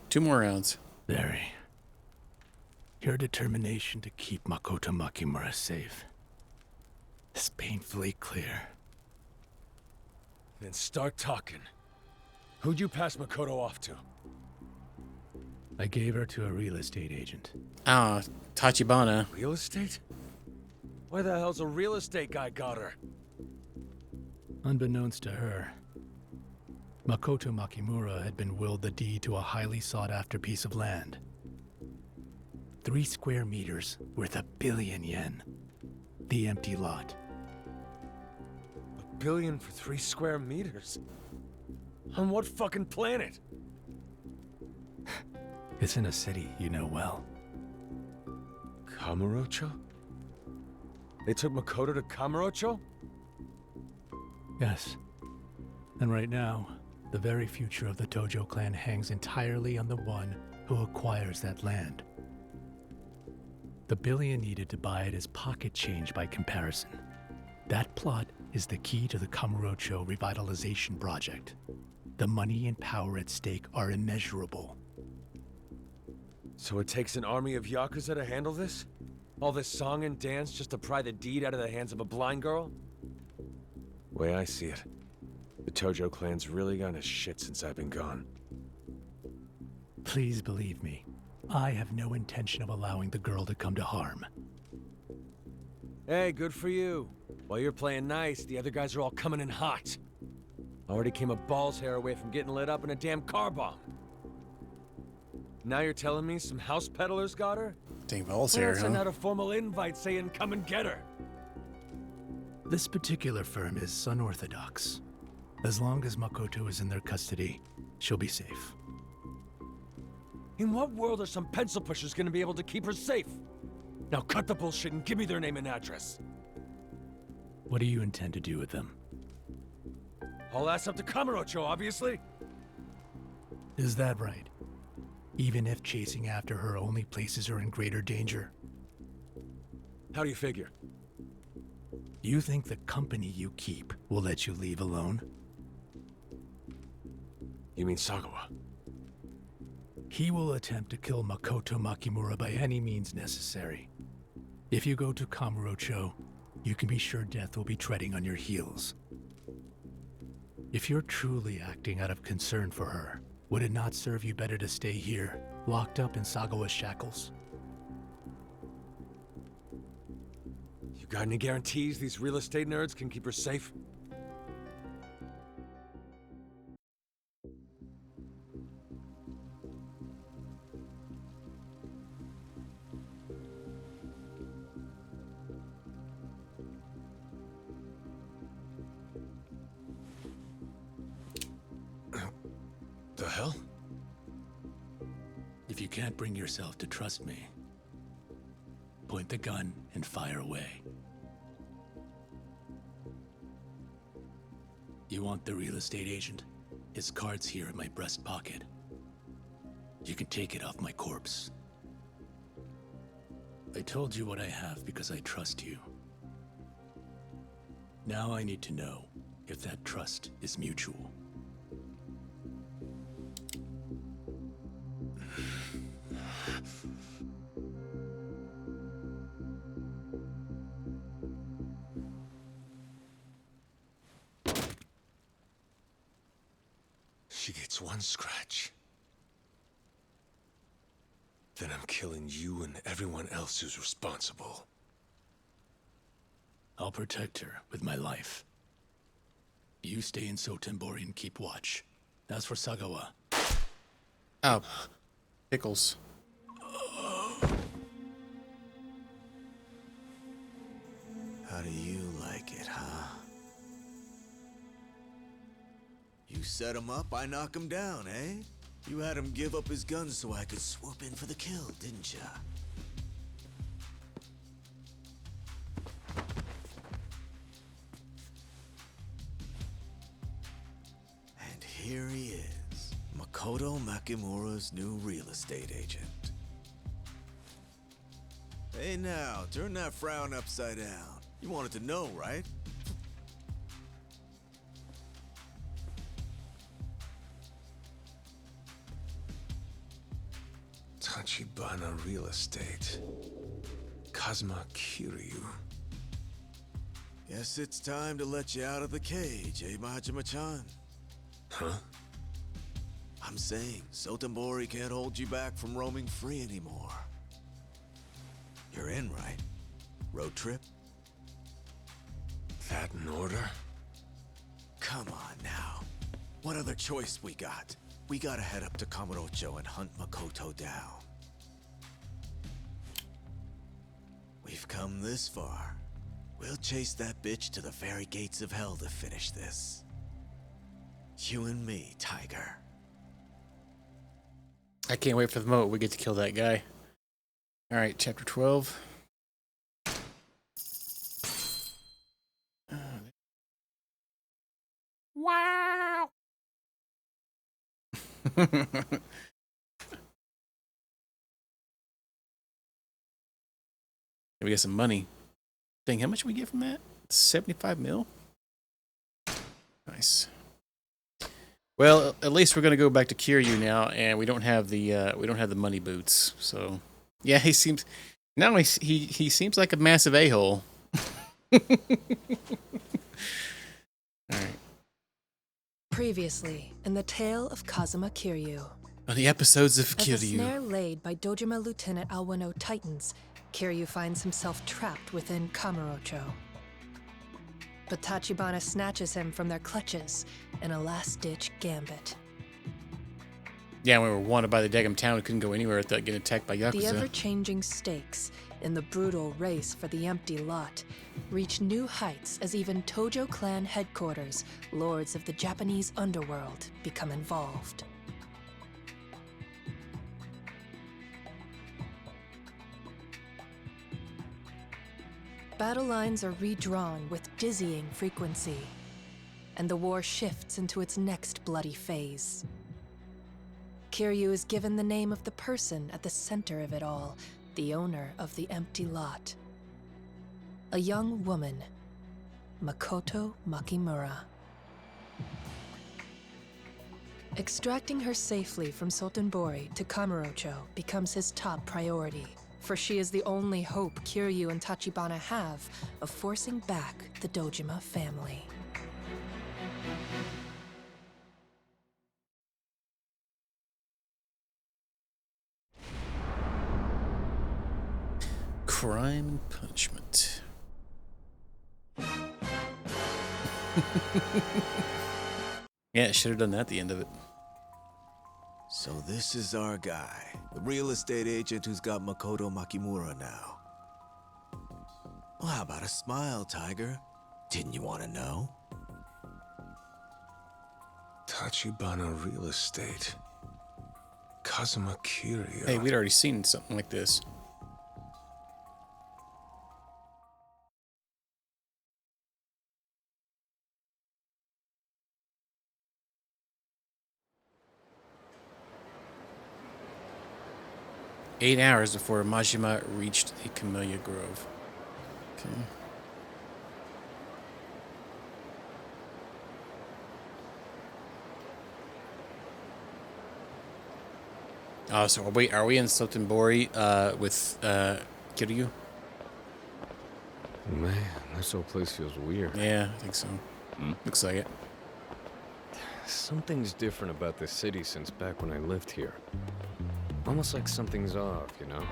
2 more rounds. Very. Your determination to keep Makoto Makimura safe is painfully clear. Then start talking. Who'd you pass Makoto off to? I gave her to a real estate agent. Ah, Tachibana. Real estate? Where the hell's a real estate guy got her? Unbeknownst to her, Makoto Makimura had been willed the deed to a highly sought-after piece of land. 3 square meters worth 1 billion yen. The empty lot. 1 billion for 3 square meters? On what fucking planet? It's in a city you know well. Kamurocho? They took Makoto to Kamurocho? Yes. And right now, the very future of the Tojo clan hangs entirely on the one who acquires that land. The billion needed to buy it is pocket change by comparison. That plot is the key to the Kamurocho revitalization project. The money and power at stake are immeasurable. So it takes an army of Yakuza to handle this? All this song and dance just to pry the deed out of the hands of a blind girl? The way I see it, the Tojo clan's really gone to shit since I've been gone. Please believe me, I have no intention of allowing the girl to come to harm. Hey, good for you. While you're playing nice, the other guys are all coming in hot. Already came a ball's hair away from getting lit up in a damn car bomb. Now you're telling me some house peddlers got her? Dang balls Well, here, send huh? out a formal invite saying come and get her. This particular firm is unorthodox. As long as Makoto is in their custody, she'll be safe. In what world are some pencil pushers gonna be able to keep her safe? Now cut the bullshit and give me their name and address. What do you intend to do with them? I'll ass up to Kamurocho, obviously. Is that right? Even if chasing after her only places her in greater danger? How do you figure? You think the company you keep will let you leave alone? You mean Sagawa? He will attempt to kill Makoto Makimura by any means necessary. If you go to Kamurocho, you can be sure death will be treading on your heels. If you're truly acting out of concern for her, would it not serve you better to stay here, locked up in Sagawa's shackles? You got any guarantees these real estate nerds can keep her safe? The hell? If you can't bring yourself to trust me, point the gun and fire away. You want the real estate agent? His card's here in my breast pocket. You can take it off my corpse. I told you what I have because I trust you. Now I need to know if that trust is mutual. She gets one scratch. Then I'm killing you and everyone else who's responsible. I'll protect her with my life. You stay in Sotenbori and keep watch. As for Sagawa... Oh, pickles. How do you like it, huh? You set him up, I knock him down, eh? You had him give up his gun so I could swoop in for the kill, didn't ya? And here he is, Makoto Makimura's new real estate agent. Hey now, turn that frown upside down. You wanted to know, right? Tachibana Real Estate. Kazuma Kiryu. Guess it's time to let you out of the cage, eh, Majima-chan? Huh? I'm saying, Sotenbori can't hold you back from roaming free anymore. You're in, right? Road trip? That in order? Come on now. What other choice we got? We gotta head up to Kamurocho and hunt Makoto down. We've come this far. We'll chase that bitch to the very gates of hell to finish this. You and me, Tiger. I can't wait for the moment we get to kill that guy. All right, chapter 12. Wow. We get some money. Dang, how much we get from that? 75 mil? Nice. Well, at least we're gonna go back to Kiryu now, and we don't have the money boots. So, yeah, he seems now he seems like a massive a-hole. All right. Previously, in the tale of Kazuma Kiryu. On the episodes of As a Kiryu. snare laid by Dojima Lieutenant Awano Titans, Kiryu finds himself trapped within Kamurocho. But Tachibana snatches him from their clutches in a last-ditch gambit. Yeah, we were wanted by the Degum town. We couldn't go anywhere without getting attacked by Yakuza. The ever-changing stakes in the brutal race for the empty lot reach new heights as even Tojo clan headquarters, lords of the Japanese underworld, become involved. Battle lines are redrawn with dizzying frequency, and the war shifts into its next bloody phase. Kiryu is given the name of the person at the center of it all, the owner of the empty lot. A young woman, Makoto Makimura. Extracting her safely from Sotenbori to Kamurocho becomes his top priority, for she is the only hope Kiryu and Tachibana have of forcing back the Dojima family. Crime and punishment. Yeah, should have done that at the end of it. So this is our guy, the real estate agent who's got Makoto Makimura now. Well, how about a smile, Tiger? Didn't you want to know? Tachibana Real Estate. Kazuma Kiryu. Hey, we'd already seen something like this. Eight hours before Majima reached the Camellia Grove. Okay. So are we in Sotenbori with Kiryu? Man, this whole place feels weird. Yeah, I think so. Looks like it. Something's different about this city since back when I lived here. Almost like something's off, you know?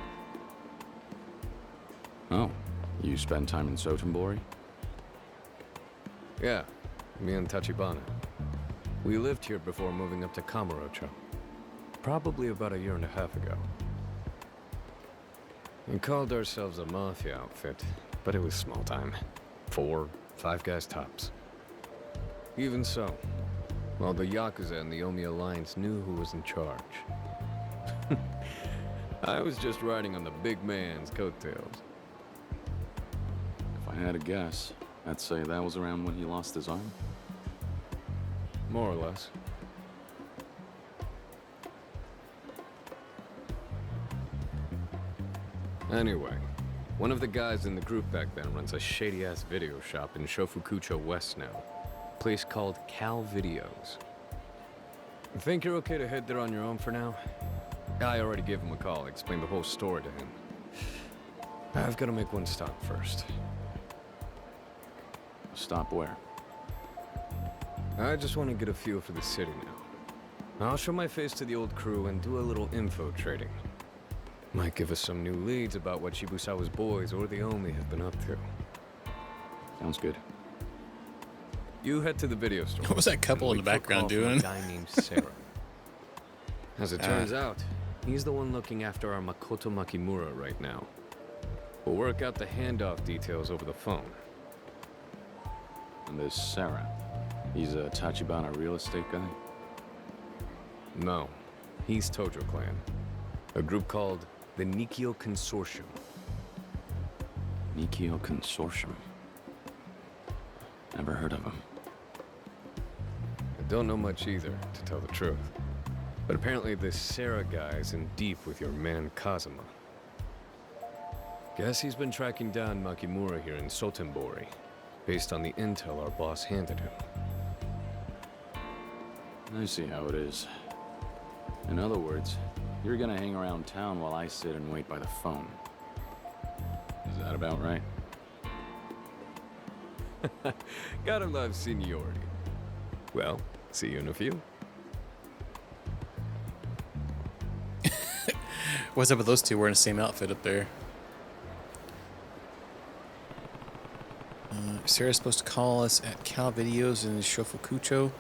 Oh, you spend time in Sotenbori? Yeah, me and Tachibana. We lived here before moving up to Kamurocho. Probably about a year and a half ago. We called ourselves a mafia outfit, but it was small time. 4, 5 guys tops. Even so, well, the Yakuza and the Omi Alliance knew who was in charge. I was just riding on the big man's coattails. If I had to guess, I'd say that was around when he lost his arm. More or less. Anyway, one of the guys in the group back then runs a shady-ass video shop in Shofukucho West now. A place called Cal Videos. You think you're okay to head there on your own for now? I already gave him a call, explained the whole story to him. I've got to make one stop first. Stop where? I just want to get a feel for the city now. I'll show my face to the old crew and do a little info trading. Might give us some new leads about what Shibusawa's boys or the Omi have been up to. Sounds good. You head to the video store. What was that couple in the background doing? A guy named Sarah. As it turns out, he's the one looking after our Makoto Makimura right now. We'll work out the handoff details over the phone. And this Sarah, he's a Tachibana real estate guy? No, he's Tojo Clan. A group called the Nikio Consortium. Nikio Consortium. Never heard of him. I don't know much either, to tell the truth. But apparently this Sarah guy's in deep with your man Kazuma. Guess he's been tracking down Makimura here in Sotenbori, based on the intel our boss handed him. I see how it is. In other words, you're gonna hang around town while I sit and wait by the phone. Is that about right? Gotta love seniority. Well, See you in a few. What's up with those two wearing the same outfit up there? Sarah's supposed to call us at Cal Videos in Shofukucho.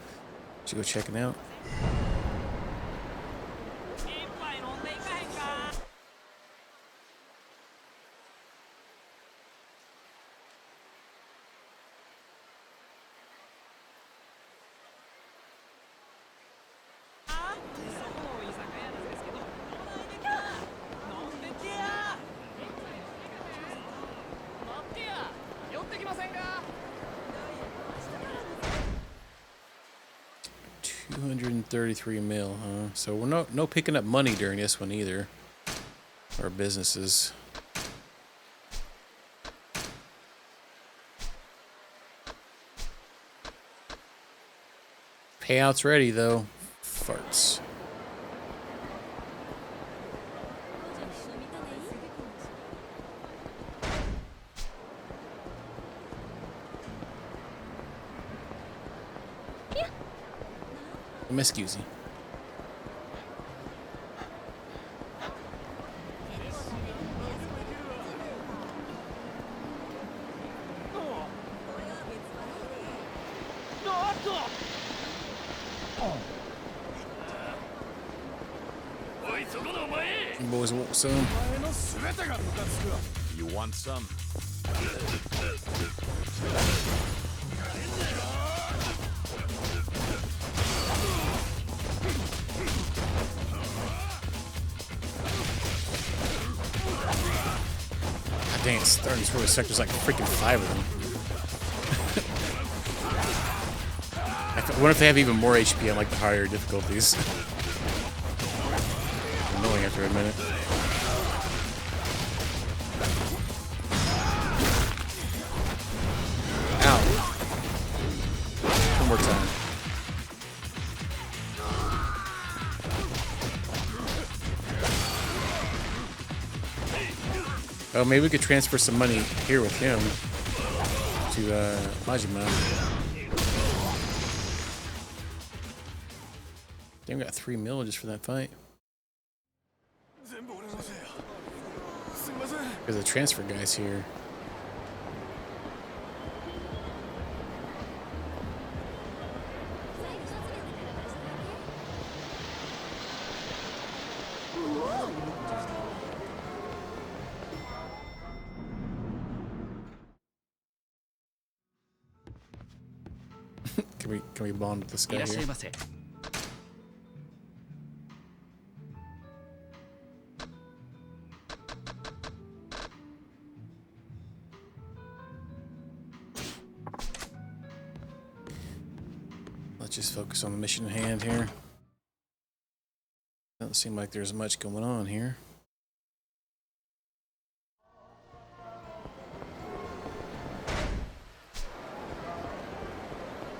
Should go check it out. $233 mil, huh? So we're no picking up money during this one either. Our businesses. Payouts ready though. Farts. Excuse me. You boys want some? You want some? Dang, it's starting to throw sectors like freaking 5 of them. I wonder if they have even more HP on like the higher difficulties. Annoying after a minute. Ow. One more time. Oh, maybe we could transfer some money here with him to Majima. Damn, we got 3 mil just for that fight. Because the transfer guy's here. Can we bond with this guy here? Let's just focus on the mission at hand here. Doesn't seem like there's much going on here.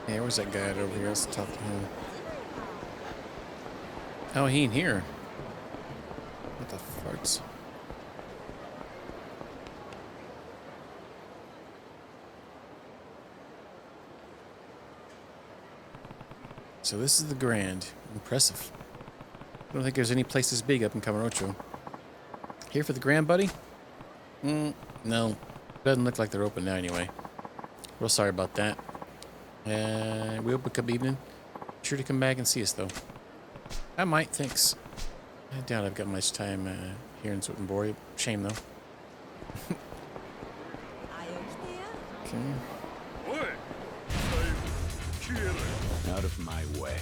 Yeah, where's that guy at over here? Let's talk to him. Oh, he ain't here. What the farts? So this is the Grand. Impressive. I don't think there's any place this big up in Kamurocho. Here for the Grand, buddy? No. Doesn't look like they're open now anyway. Real sorry about that. We open up evening. Sure to come back and see us though. I might, thanks. I doubt I've got much time here in Swetenborg. Shame though. Okay. Out of my way.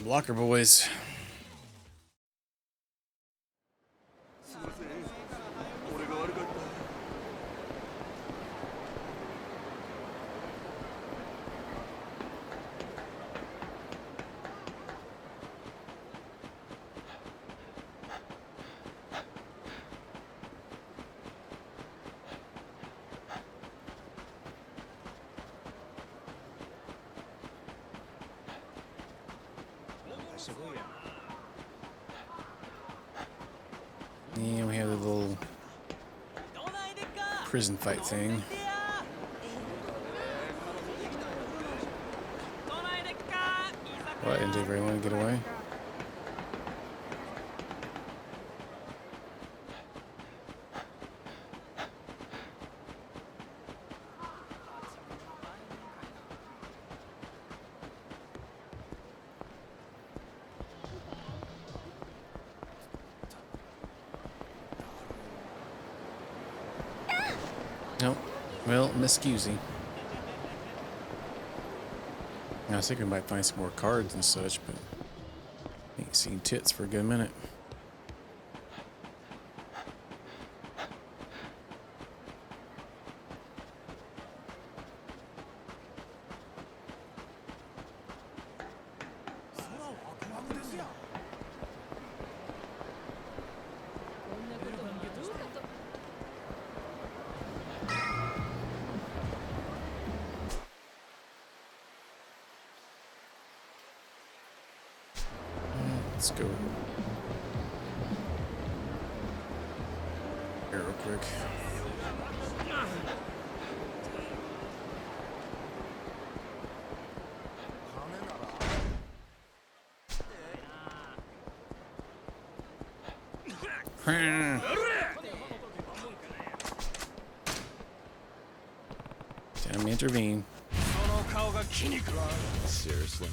Blocker boys. And we have the little prison fight thing. Well, that didn't take very long to get away. Nope. Well, miscusey. I was thinking we might find some more cards and such, but ain't seen tits for a good minute. Let's go here real quick. Time to intervene. Seriously.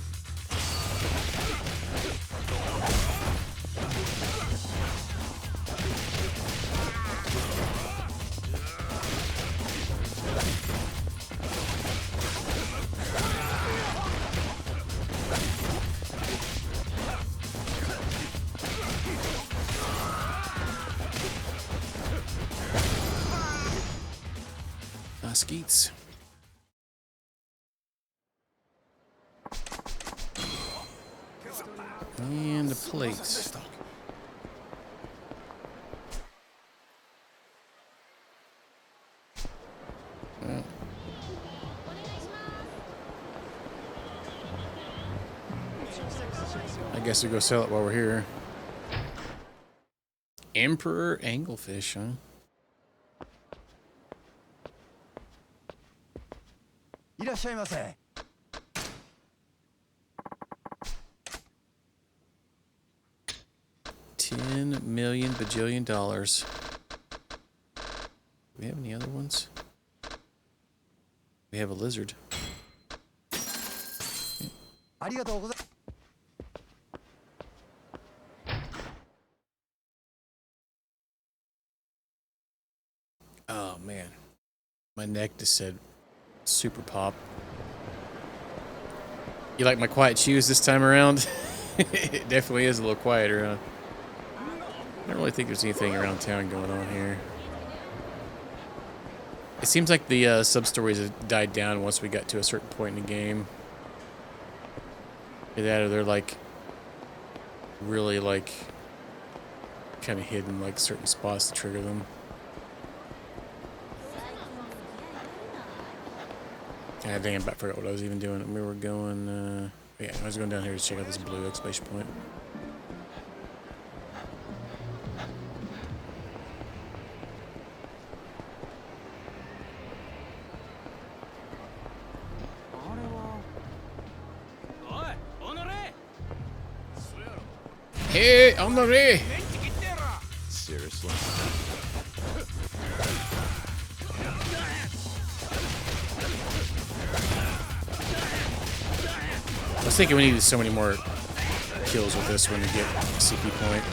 Skeets. And the plates. I guess we'll go sell it while we're here. Emperor Anglefish, huh? $10 million bajillion. Do we have any other ones? We have a lizard. Oh man, my neck just said super pop. You like my quiet shoes this time around? It definitely is a little quieter, huh? I don't really think there's anything around town going on here. It seems like the sub-stories have died down once we got to a certain point in the game. Either that or they're like really like kind of hidden, like certain spots to trigger them. God dang, I about forgot what I was even doing. We were going, yeah, I was going down here to check out this blue exclamation point. Hey, Honoré! Seriously. I was thinking we needed so many more kills with this one to get a CP point.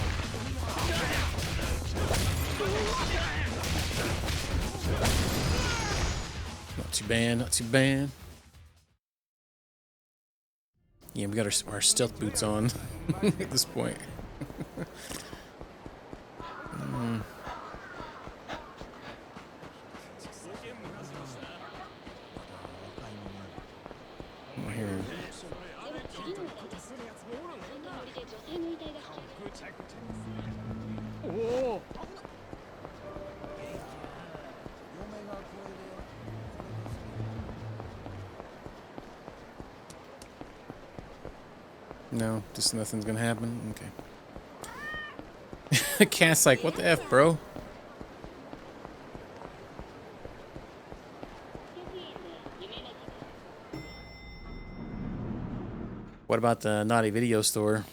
Not too bad, not too bad. Yeah, we got our stealth boots on at this point. Oh, here. No, just nothing's gonna happen. Okay. Cat's like, what the F, bro? What about the naughty video store?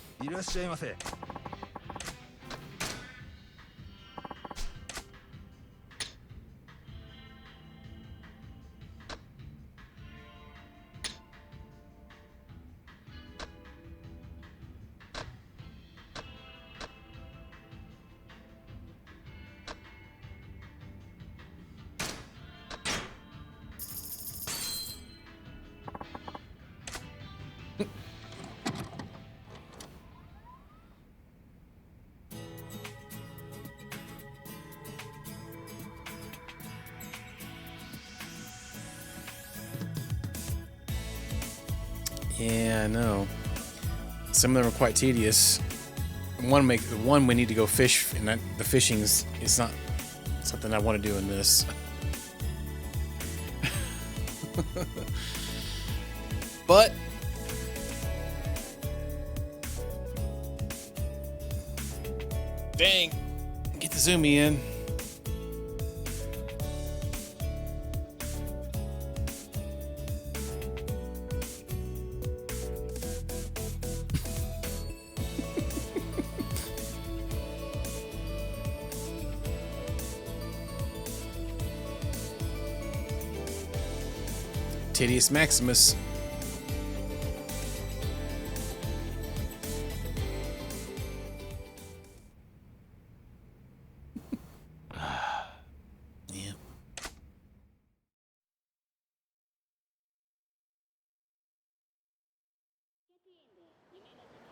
Yeah, I know. Some of them are quite tedious. One we need to go fish, and the fishing is not something I want to do in this. But dang, get the zoomy in. Tedious Maximus. Yeah.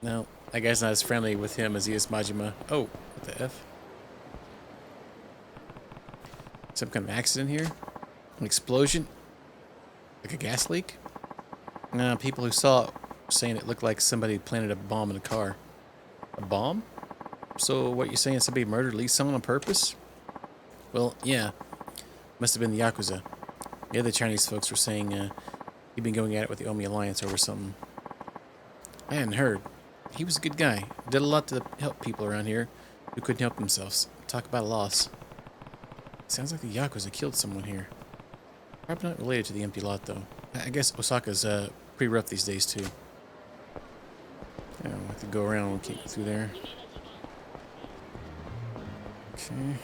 No, that guy's not as friendly with him as he is Majima. Oh, what the F? Some kind of accident here? An explosion? Like a gas leak? No, people who saw it were saying it looked like somebody planted a bomb in a car. A bomb? So what you're saying, somebody murdered at least someone on purpose? Well, yeah. Must have been the Yakuza. The other Chinese folks were saying he'd been going at it with the Omi Alliance over something. I hadn't heard. He was a good guy. Did a lot to help people around here who couldn't help themselves. Talk about a loss. Sounds like the Yakuza killed someone here. Probably not related to the empty lot, though. I guess Osaka's pretty rough these days, too. Yeah, we'll have to go around and keep through there. Okay.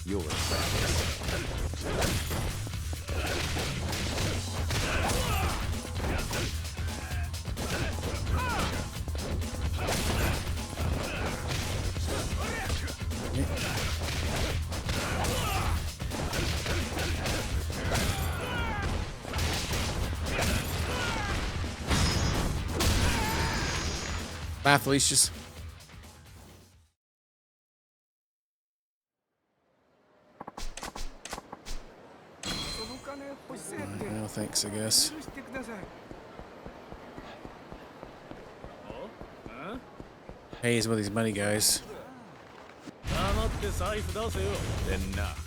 You're a Bye, Felicia's. No thanks, I guess. Hey, he's one of these money guys. Enough.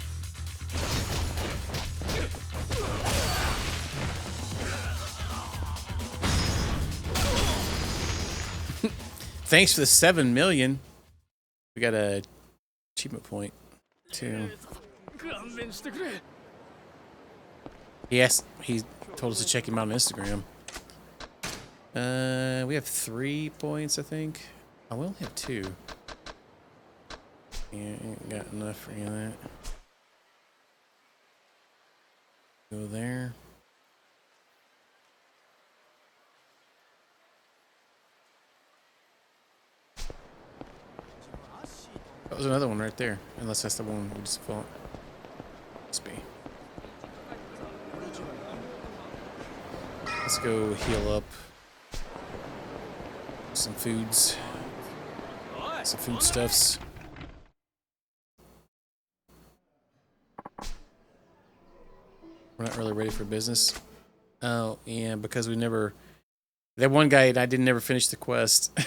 Thanks for the 7 million. We got a achievement point, too. He told us to check him out on Instagram. We have 3 points, I think. Oh, we only have 2. Yeah, ain't got enough for any of that. Go there. That was another one right there. Unless that's the one we just fought. Must be. Let's go heal up. Some foods. Some foodstuffs. We're not really ready for business. Oh, yeah, because we never... That one guy, I didn't never finish the quest.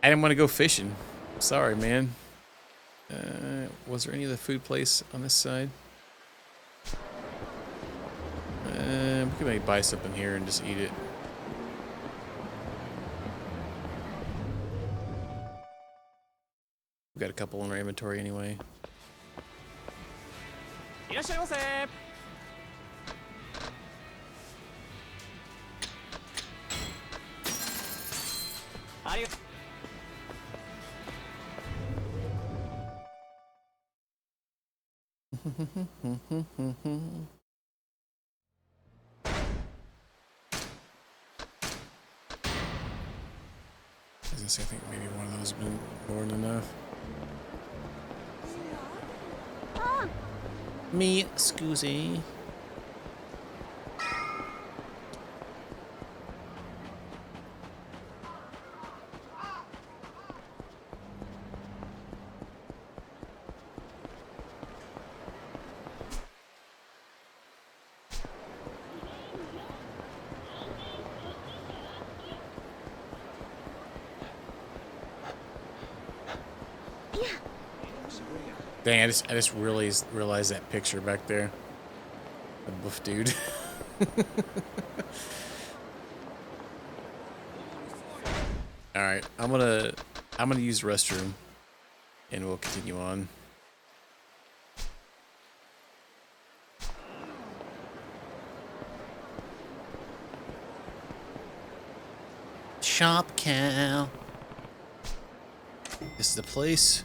I didn't want to go fishing. Sorry, man. Was there any other food place on this side? We could maybe buy something here and just eat it. We've got a couple in our inventory anyway. I was gonna say, I think maybe one of those would be more than enough. Me, scusi. Dang, I just realized that picture back there. The buff dude. Alright, I'm gonna use the restroom and we'll continue on. Shop cow. This is the place.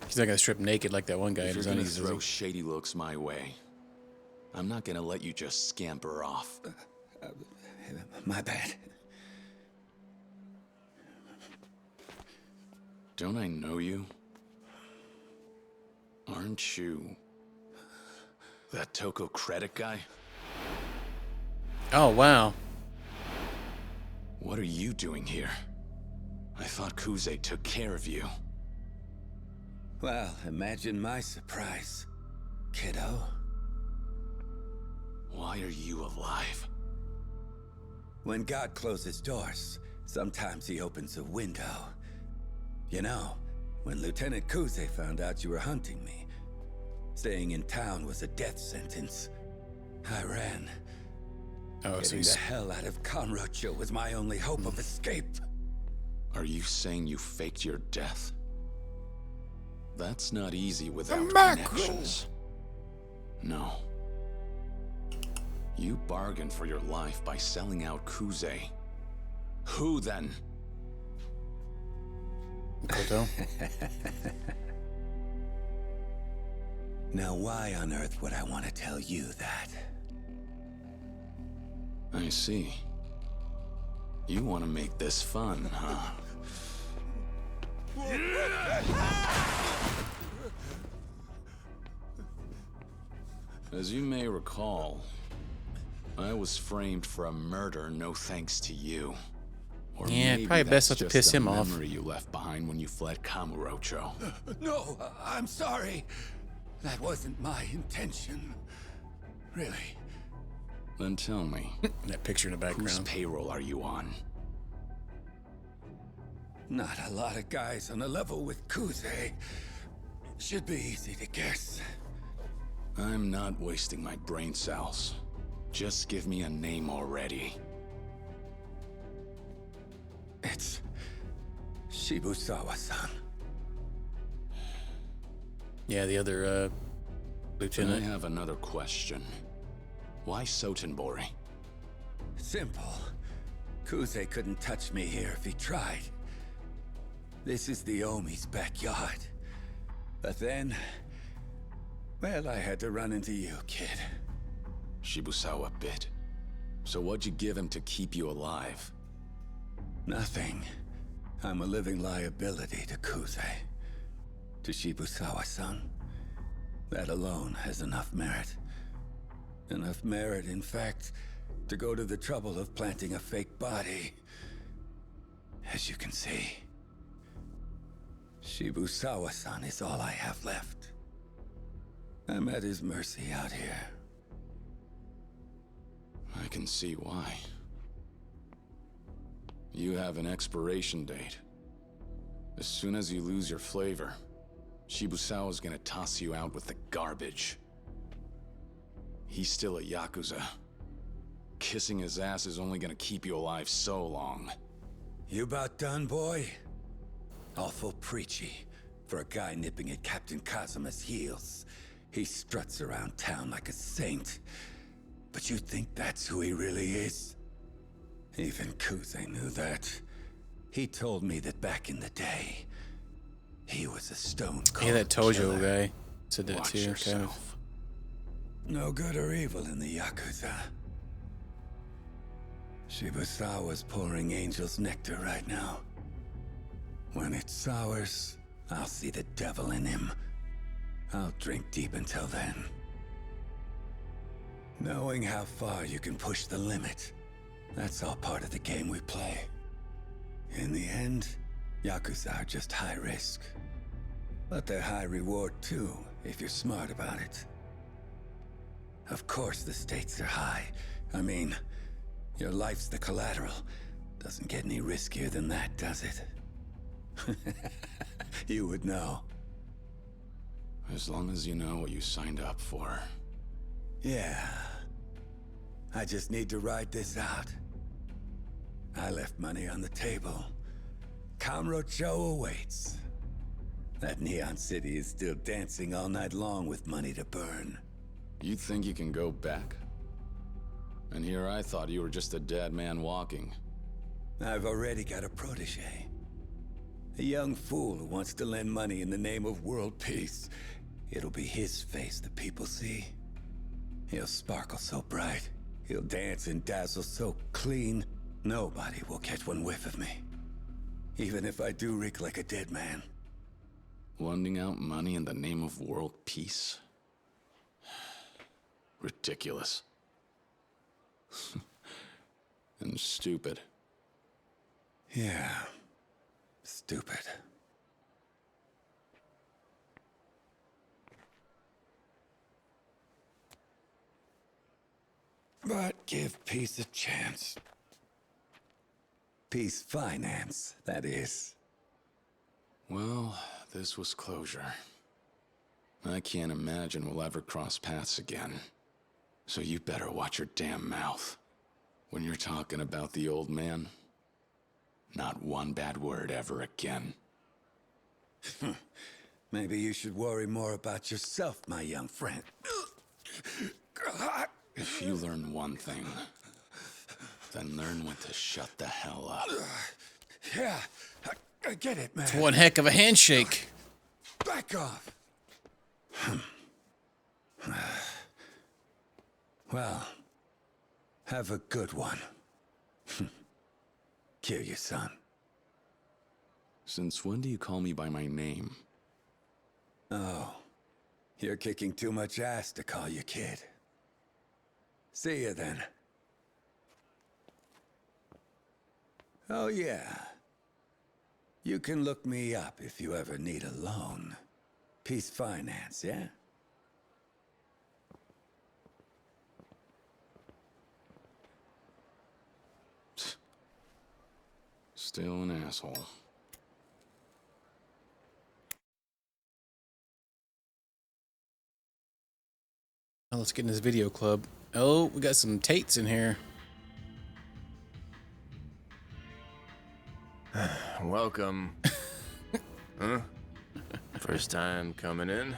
He's not gonna strip naked like that one guy. If you're gonna throw shady looks my way, I'm not gonna let you just scamper off. My bad. Don't I know you? Aren't you that Toko credit guy? Oh, wow. What are you doing here? I thought Kuze took care of you. Well, imagine my surprise, kiddo. Why are you alive? When God closes doors, sometimes he opens a window. You know, when Lieutenant Kuze found out you were hunting me, staying in town was a death sentence. I ran. Oh, Getting the hell out of Conrocho was my only hope of escape. Are you saying you faked your death? That's not easy without connections. No. You bargained for your life by selling out Kuze. Who then? Koto? Now why on earth would I want to tell you that? I see. You want to make this fun, huh? As you may recall, I was framed for a murder no thanks to you. Or yeah, maybe probably best not to just piss him a off. memory you left behind when you fled Kamurocho. No, I'm sorry. That wasn't my intention. Really. Then tell me. That picture in the background. Whose payroll are you on? Not a lot of guys on a level with Kuze. Should be easy to guess. I'm not wasting my brain cells. Just give me a name already. It's Shibusawa-san. Yeah, the other lieutenant. I have another question. Why Sotenbori? Simple. Kuze couldn't touch me here if he tried. This is the Omi's backyard. But then, well, I had to run into you, kid. Shibusawa bit. So what'd you give him to keep you alive? Nothing. I'm a living liability to Kuze. To Shibusawa-san. That alone has enough merit. Enough merit, in fact, to go to the trouble of planting a fake body. As you can see, Shibusawa-san is all I have left. I'm at his mercy out here. I can see why. You have an expiration date. As soon as you lose your flavor, Shibusawa's gonna toss you out with the garbage. He's still a Yakuza. Kissing his ass is only gonna keep you alive so long. You about done, boy? Awful preachy for a guy nipping at Captain Kazuma's heels. He struts around town like a saint. But you think that's who he really is? Even Kuze knew that. He told me that back in the day, he was a stone cold Yeah, that Tojo killer. guy said that Watch too. Kind of. yourself. No good or evil in the Yakuza. Shibusawa's pouring angel's nectar right now. When it sours, I'll see the devil in him. I'll drink deep until then. Knowing how far you can push the limit, that's all part of the game we play. In the end, Yakuza are just high risk. But they're high reward too, if you're smart about it. Of course the stakes are high. I mean, your life's the collateral. Doesn't get any riskier than that, does it? You would know. As long as you know what you signed up for. Yeah. I just need to ride this out. I left money on the table. Kamurocho awaits. That Neon City is still dancing all night long with money to burn. You think you can go back? And here I thought you were just a dead man walking. I've already got a protege. A young fool who wants to lend money in the name of world peace. It'll be his face the people see. He'll sparkle so bright. He'll dance and dazzle so clean. Nobody will catch one whiff of me. Even if I do reek like a dead man. Lending out money in the name of world peace? Ridiculous. And stupid. Yeah. Stupid. But give peace a chance. Peace finance, that is. Well, this was closure. I can't imagine we'll ever cross paths again. So you better watch your damn mouth. When you're talking about the old man, not one bad word ever again. Maybe you should worry more about yourself, my young friend. If you learn one thing, then learn when to shut the hell up. Yeah, I get it, man. It's one heck of a handshake. Back off. Well, have a good one. Kill your son. Since when do you call me by my name? Oh, you're kicking too much ass to call you kid. See you then. Oh yeah. You can look me up if you ever need a loan. Peace Finance, yeah? Still an asshole. Oh, let's get in this video club. Oh, we got some Tates in here. Welcome. Huh? First time coming in?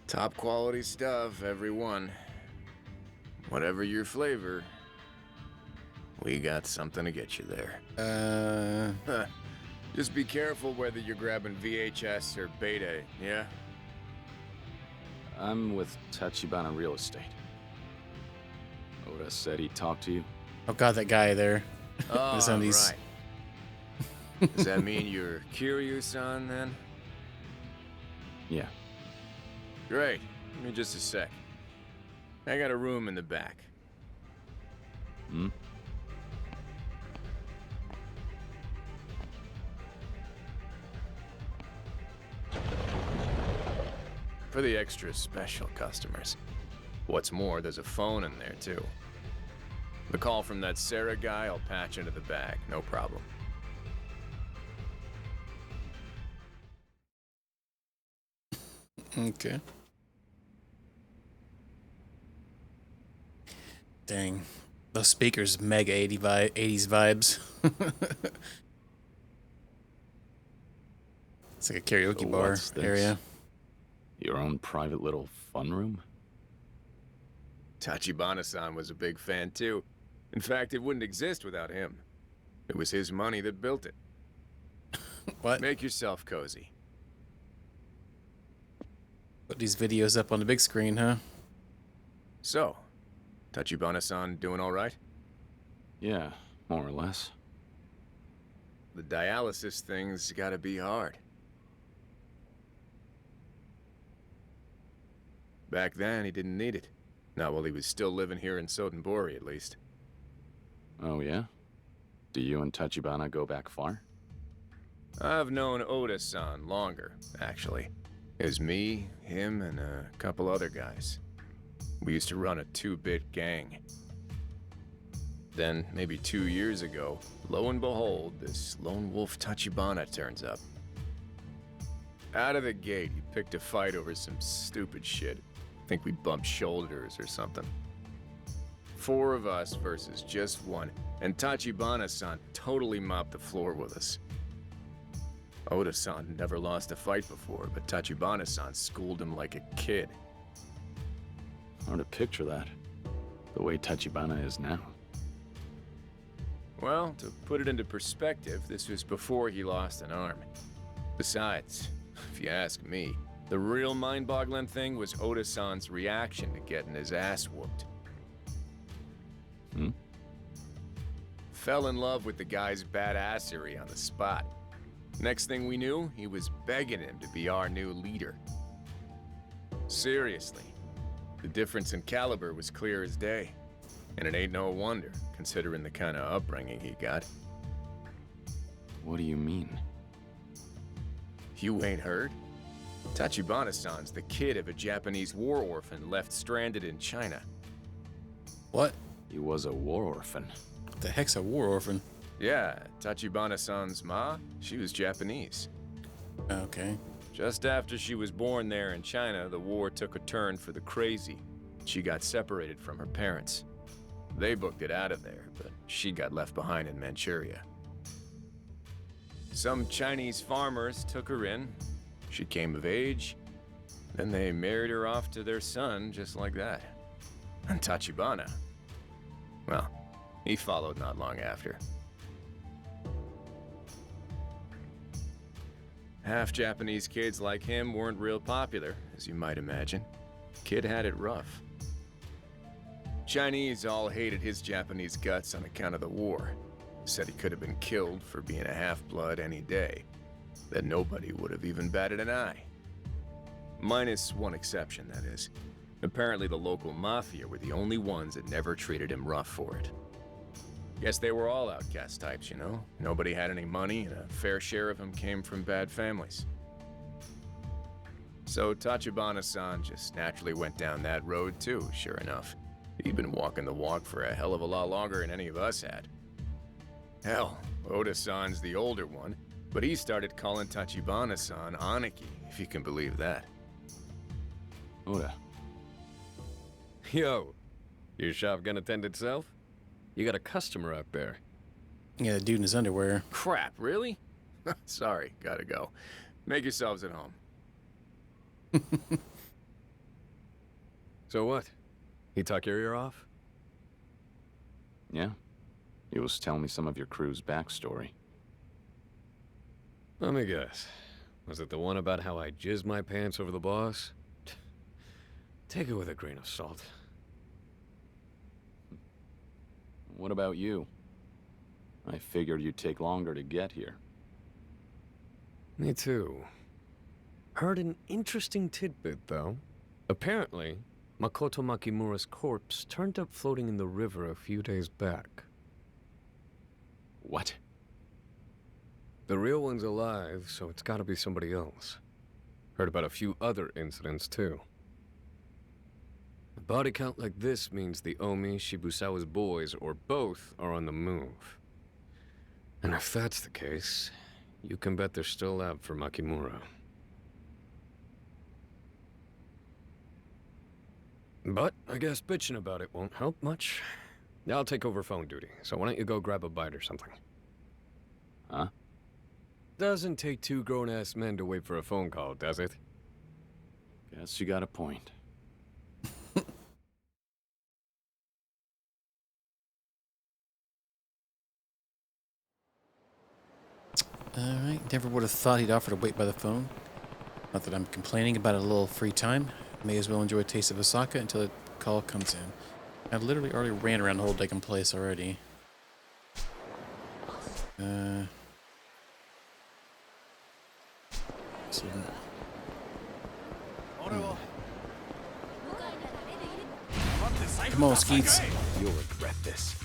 Top quality stuff, everyone. Whatever your flavor, we got something to get you there. Just be careful whether you're grabbing VHS or Beta, yeah? I'm with Tachibana Real Estate. Oda said he talked to you. Oh god, that guy there. Oh, Is on these- right. Does that mean you're Kiryu-san, then? Yeah. Great. Give me just a sec. I got a room in the back. Hmm? For the extra special customers. What's more, there's a phone in there, too. The call from that Sarah guy, I'll patch into the bag, no problem. Okay. Dang. Those speakers, mega 80s vibes. It's like a karaoke So bar what's this? area. Your own private little fun room? Tachibana-san was a big fan, too. In fact, it wouldn't exist without him. It was his money that built it. What? Make yourself cozy. Put these videos up on the big screen, huh? So, Tachibana-san doing all right? Yeah, more or less. The dialysis thing's gotta be hard. Back then, he didn't need it. Not while he was still living here in Sotenbori, at least. Oh, yeah? Do you and Tachibana go back far? I've known Oda-san longer, actually. It was me, him, and a couple other guys. We used to run a 2-bit gang. Then, maybe 2 years ago, lo and behold, this lone wolf Tachibana turns up. Out of the gate, he picked a fight over some stupid shit. Think we bumped shoulders or something. 4 of us versus just 1, and Tachibana-san totally mopped the floor with us. Oda-san never lost a fight before, but Tachibana-san schooled him like a kid. Hard to picture that. The way Tachibana is now. Well, to put it into perspective, this was before he lost an arm. Besides, if you ask me, the real mind-boggling thing was Oda-san's reaction to getting his ass whooped. Hmm? Fell in love with the guy's badassery on the spot. Next thing we knew, he was begging him to be our new leader. Seriously, the difference in caliber was clear as day. And it ain't no wonder, considering the kind of upbringing he got. What do you mean? You ain't heard? Tachibana-san's the kid of a Japanese war orphan left stranded in China. What? He was a war orphan. What the heck's a war orphan? Yeah, Tachibana-san's ma, she was Japanese. Okay. Just after she was born there in China, the war took a turn for the crazy. She got separated from her parents. They booked it out of there, but she got left behind in Manchuria. Some Chinese farmers took her in. She came of age. Then they married her off to their son, just like that. And Tachibana, well, he followed not long after. Half Japanese kids like him weren't real popular, as you might imagine. Kid had it rough. Chinese all hated his Japanese guts on account of the war. Said he could have been killed for being a half-blood any day. That nobody would have even batted an eye. Minus one exception, that is. Apparently the local mafia were the only ones that never treated him rough for it. Guess they were all outcast types, you know? Nobody had any money, and a fair share of them came from bad families. So Tachibana-san just naturally went down that road too, sure enough. He'd been walking the walk for a hell of a lot longer than any of us had. Hell, Oda-san's the older one, but he started calling Tachibana-san Aniki, if you can believe that. Oda. Yo, your shop gonna tend itself? You got a customer out there. Yeah, the dude in his underwear. Crap, really? Sorry, gotta go. Make yourselves at home. So what? He talk your ear off? Yeah. He was telling me some of your crew's backstory. Let me guess. Was it the one about how I jizzed my pants over the boss? Take it with a grain of salt. What about you? I figured you'd take longer to get here. Me too. Heard an interesting tidbit, though. Apparently, Makoto Makimura's corpse turned up floating in the river a few days back. What? The real one's alive, so it's gotta be somebody else. Heard about a few other incidents, too. A body count like this means the Omi, Shibusawa's boys, or both, are on the move. And if that's the case, you can bet they're still out for Makimura. But I guess bitching about it won't help much. I'll take over phone duty, so why don't you go grab a bite or something? Huh? Doesn't take two grown-ass men to wait for a phone call, does it? Guess you got a point. Alright, never would have thought he'd offer to wait by the phone. Not that I'm complaining about a little free time. May as well enjoy a taste of Osaka until the call comes in. I literally already ran around the whole Dagon place already. So, come on, Skeets. You'll regret this.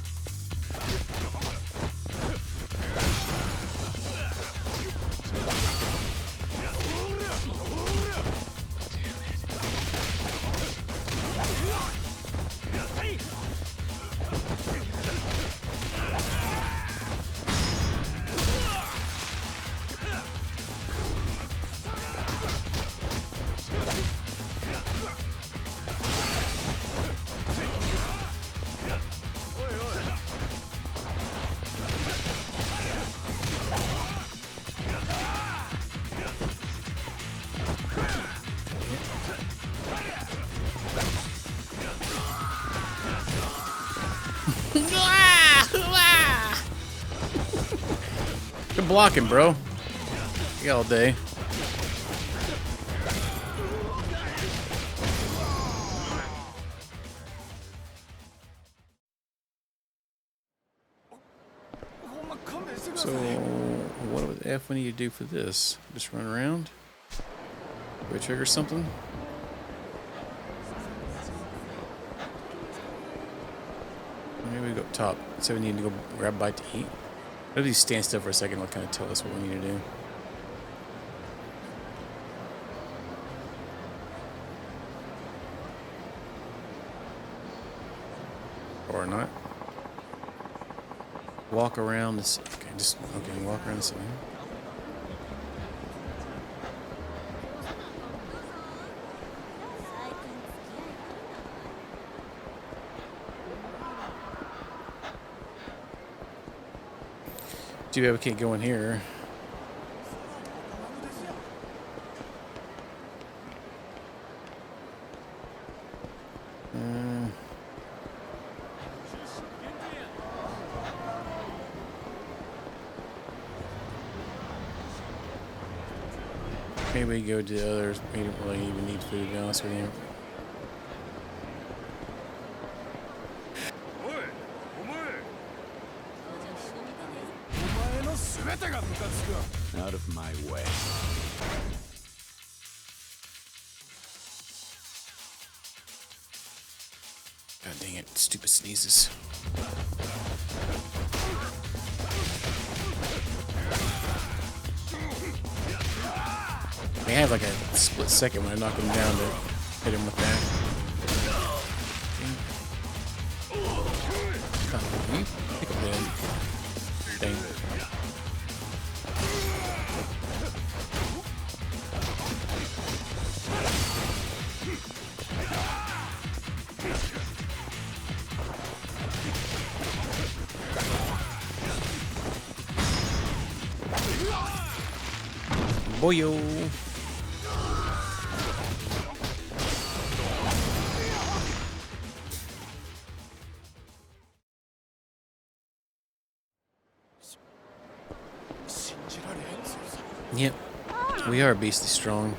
Good blocking, bro. You got all day. So, what would F we need to do for this? Just run around? Do I trigger something? Maybe we go up top. So we need to go grab a bite to eat. Maybe you stand still for a second. It'll kind of tell us what we need to do. Or not. Walk around this. Okay, just okay. Walk around this. Too bad we can't go in here. Maybe we go to the others. We don't really even need food, to be honest with you. Out of my way. God dang it, stupid sneezes. I have like a split second when I knock him down to hit him with that. Come on, you pick up that thing. Boyo. Yep, we are beastly strong.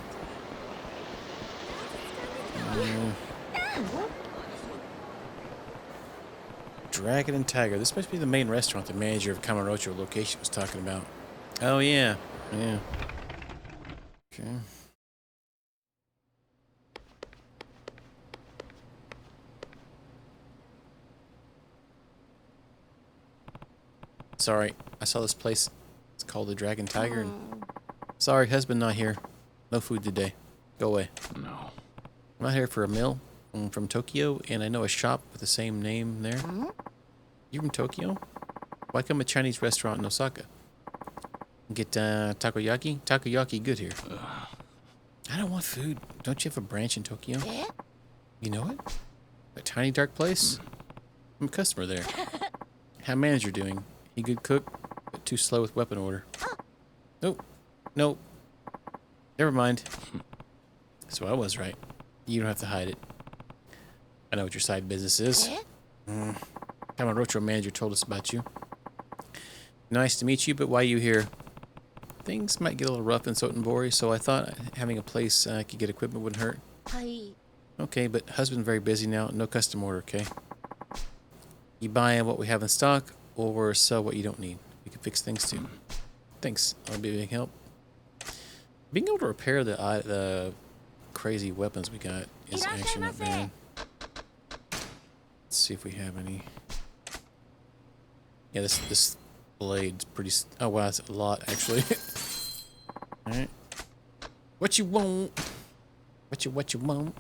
Dragon and Tiger. This must be the main restaurant the manager of Kamurocho location was talking about. Oh, yeah. Yeah. Okay. Sorry, I saw this place. It's called the Dragon Tiger. And sorry, husband not here. No food today. Go away. No. I'm not here for a meal. I'm from Tokyo, and I know a shop with the same name there. You from Tokyo? Why come a Chinese restaurant in Osaka? Get takoyaki? Takoyaki good here. I don't want food. Don't you have a branch in Tokyo? You know it? A tiny dark place? I'm a customer there. How manager doing? He good cook, but too slow with weapon order. Nope. Nope. Never mind. So I was right. You don't have to hide it. I know what your side business is. Kamurocho manager told us about you. Nice to meet you, but why are you here? Things might get a little rough in Sotenbori, so I thought having a place I could get equipment wouldn't hurt. Okay, but husband's very busy now. No custom order, okay? You buy what we have in stock, or sell what you don't need. We can fix things too. Thanks. I'll be a big help. Being able to repair the crazy weapons we got is actually not bad. Let's see if we have any. Yeah, this blade's pretty. Oh wow, that's a lot actually. All right. What you want? What you want?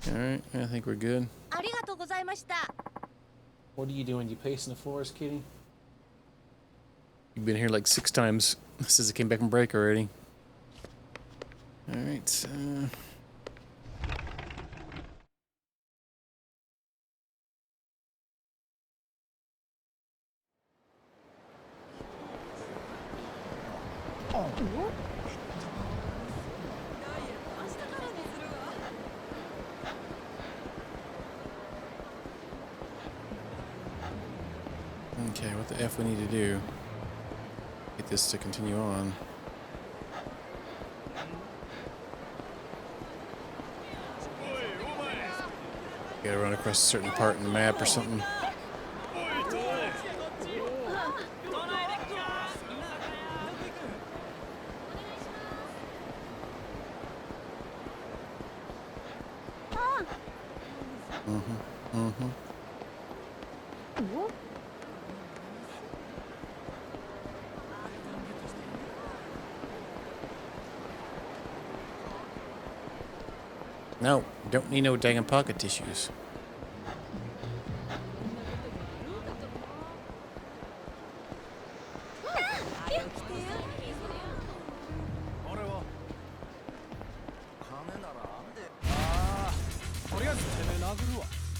Alright, I think we're good. What are you doing? You pacing the floors, kitty? You've been here like 6 times since I came back from break already. Alright, okay, what the F we need to do? Get this to continue on. Gotta run across a certain part in the map or something. No, don't need no dang pocket tissues.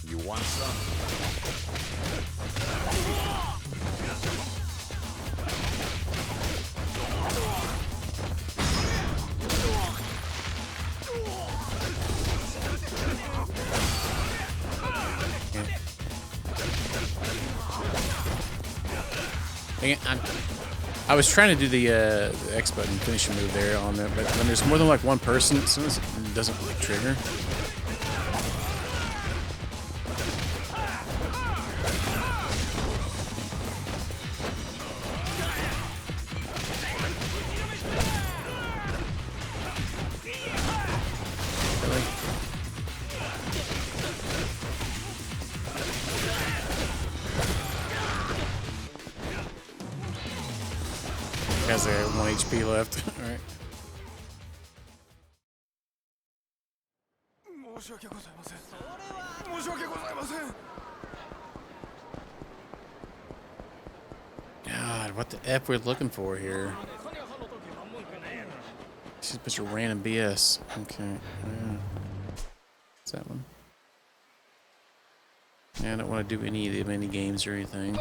You want some? Dang it, I was trying to do the X button finishing move there on there, but when there's more than like one person, as soon as it doesn't trigger. Has 1 HP left. Alright. God, what the F we're looking for here? It's just a bunch of random BS. Okay. What's that one? Yeah, I don't want to do any of the mini games or anything.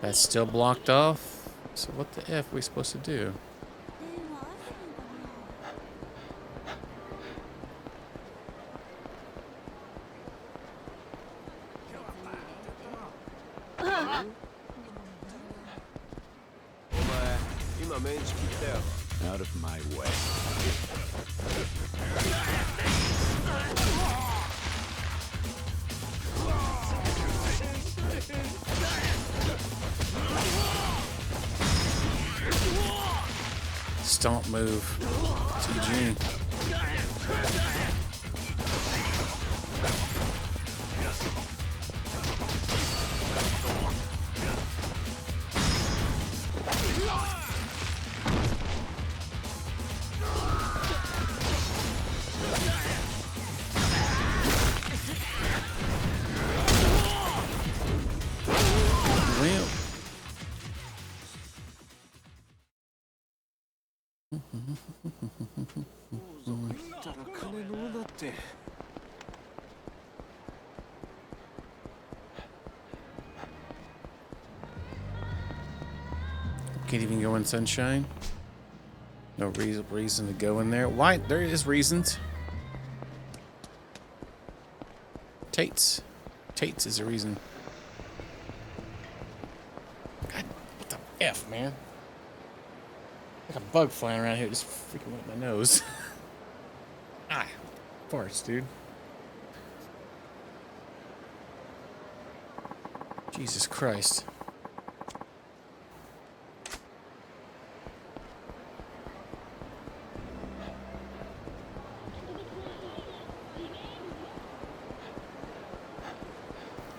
That's still blocked off. So what the F are we supposed to do? Out of my way. Stomp move. TG. Well. Can't even go in sunshine. No reason to go in there. Why? There is reasons. Tate's is a reason. God, what the F, man? Like a bug flying around here, just freaking went up my nose. Ah, farts, dude. Jesus Christ.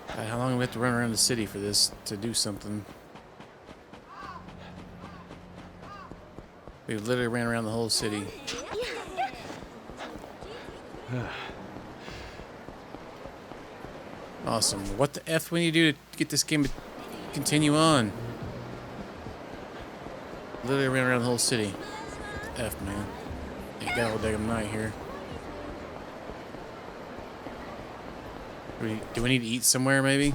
God, how long do we have to run around the city for this to do something? We literally ran around the whole city. Awesome. What the F we need to do to get this game to continue on? Literally ran around the whole city. F, man. You got all damn night here. Do we need to eat somewhere, maybe? It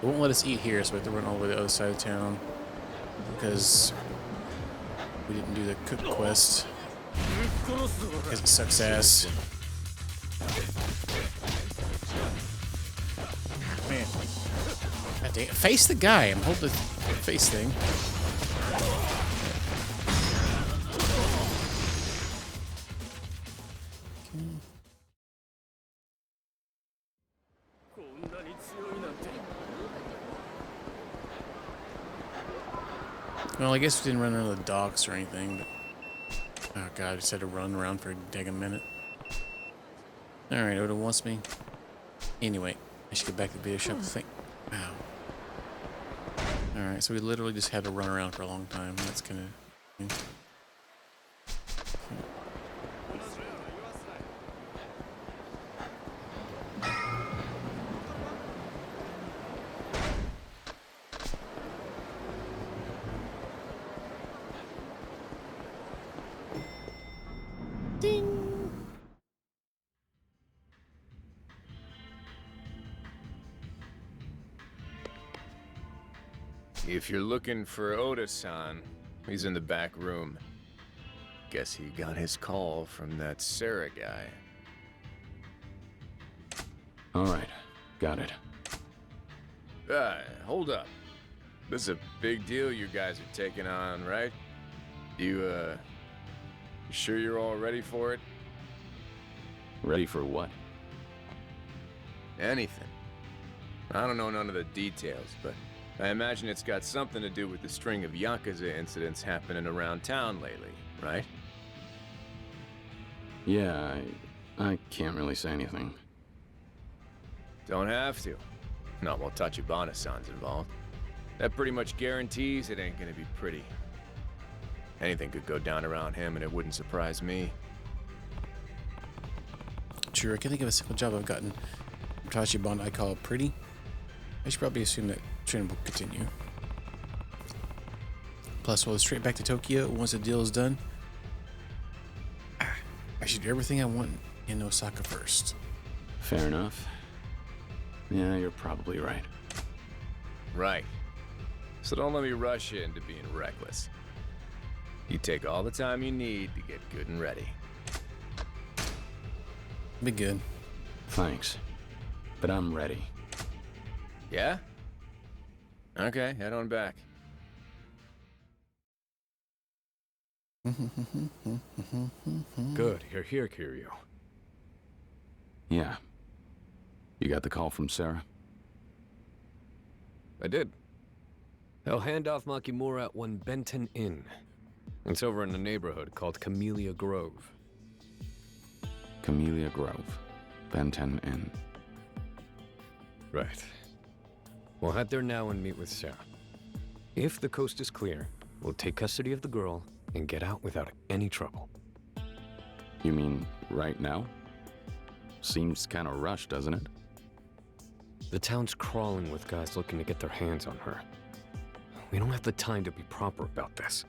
won't let us eat here, so we have to run all the way to the other side of town. Because we didn't do the cook quest. Because it sucks ass. Man. God dang it. Face the guy. I'm holding the face thing. Well, I guess we didn't run into the docks or anything, but... Oh god, I just had to run around for a dang minute. Alright, Oda wants me. Anyway, I should get back to the video shop to think. Wow. Alright, so we literally just had to run around for a long time. That's kinda... If you're looking for Oda-san, he's in the back room. Guess he got his call from that Sarah guy. Alright, got it. Hold up. This is a big deal you guys are taking on, right? You sure you're all ready for it? Ready for what? Anything. I don't know none of the details, but I imagine it's got something to do with the string of Yakuza incidents happening around town lately, right? Yeah, I can't really say anything. Don't have to. Not while Tachibana-san's involved. That pretty much guarantees it ain't gonna be pretty. Anything could go down around him and it wouldn't surprise me. Sure, I can think of a single job I've gotten from Tachibana I call pretty. I should probably assume that training will continue. Plus, we'll go straight back to Tokyo once the deal is done. I should do everything I want in Osaka first. Fair enough. Yeah, you're probably right. Right. So don't let me rush you into being reckless. You take all the time you need to get good and ready. Be good. Thanks. But I'm ready. Yeah? Okay, head on back. Good, you're here, Kiryu. Yeah. You got the call from Sarah? I did. They'll hand off Makimura at one Benton Inn. It's over in a neighborhood called Camellia Grove. Camellia Grove. Benton Inn. Right. We'll head there now and meet with Sarah. If the coast is clear, we'll take custody of the girl and get out without any trouble. You mean right now? Seems kind of rushed, doesn't it? The town's crawling with guys looking to get their hands on her. We don't have the time to be proper about this.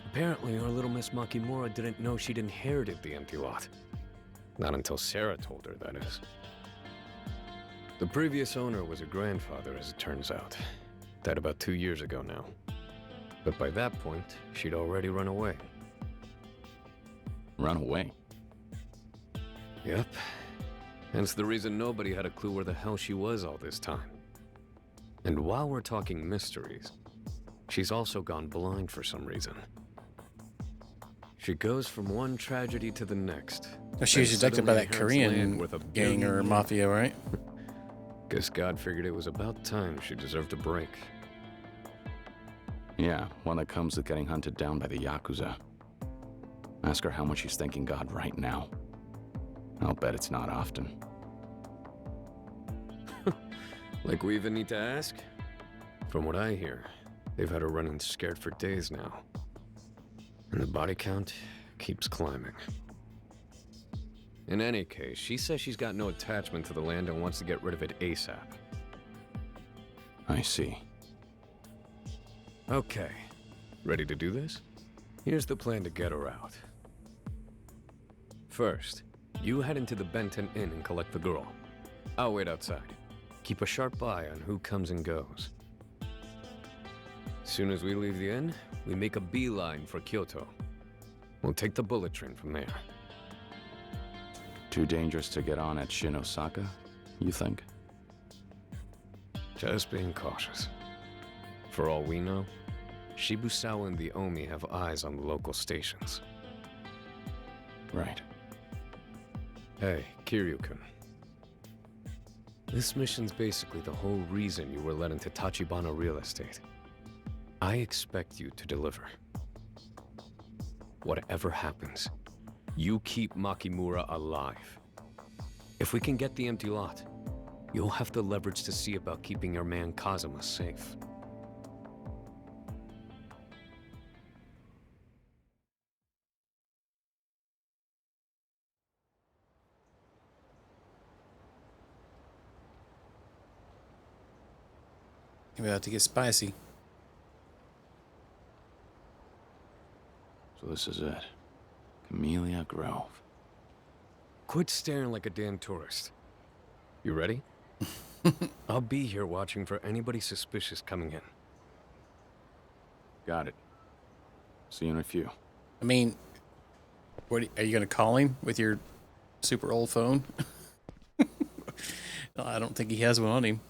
Apparently, our little Miss Makimura didn't know she'd inherited the empty lot. Not until Sarah told her, that is. The previous owner was her grandfather, as it turns out. Died about 2 years ago now. But by that point, she'd already run away. Run away? Yep. Hence the reason nobody had a clue where the hell she was all this time. And while we're talking mysteries, she's also gone blind for some reason. She goes from one tragedy to the next. Oh, she was abducted by that Korean with a gang or mafia, right? Guess God figured it was about time she deserved a break. Yeah, one that comes with getting hunted down by the Yakuza. Ask her how much she's thanking God right now. I'll bet it's not often. Like we even need to ask? From what I hear, they've had her running scared for days now. And the body count keeps climbing. In any case, she says she's got no attachment to the land and wants to get rid of it ASAP. I see. Okay. Ready to do this? Here's the plan to get her out. First, you head into the Benton Inn and collect the girl. I'll wait outside. Keep a sharp eye on who comes and goes. As soon as we leave the inn, we make a beeline for Kyoto. We'll take the bullet train from there. Too dangerous to get on at Shinosaka, you think? Just being cautious. For all we know, Shibusawa and the Omi have eyes on the local stations. Right. Hey, Kiryu-kun. This mission's basically the whole reason you were led into Tachibana real estate. I expect you to deliver. Whatever happens, you keep Makimura alive. If we can get the empty lot, you'll have the leverage to see about keeping your man Kazuma safe. You're about to get spicy. So this is it. Camellia Grove. Quit staring like a damn tourist. You ready? I'll be here watching for anybody suspicious coming in. Got it. See you in a few. I mean, what are you gonna call him with your super old phone? I don't think he has one on him.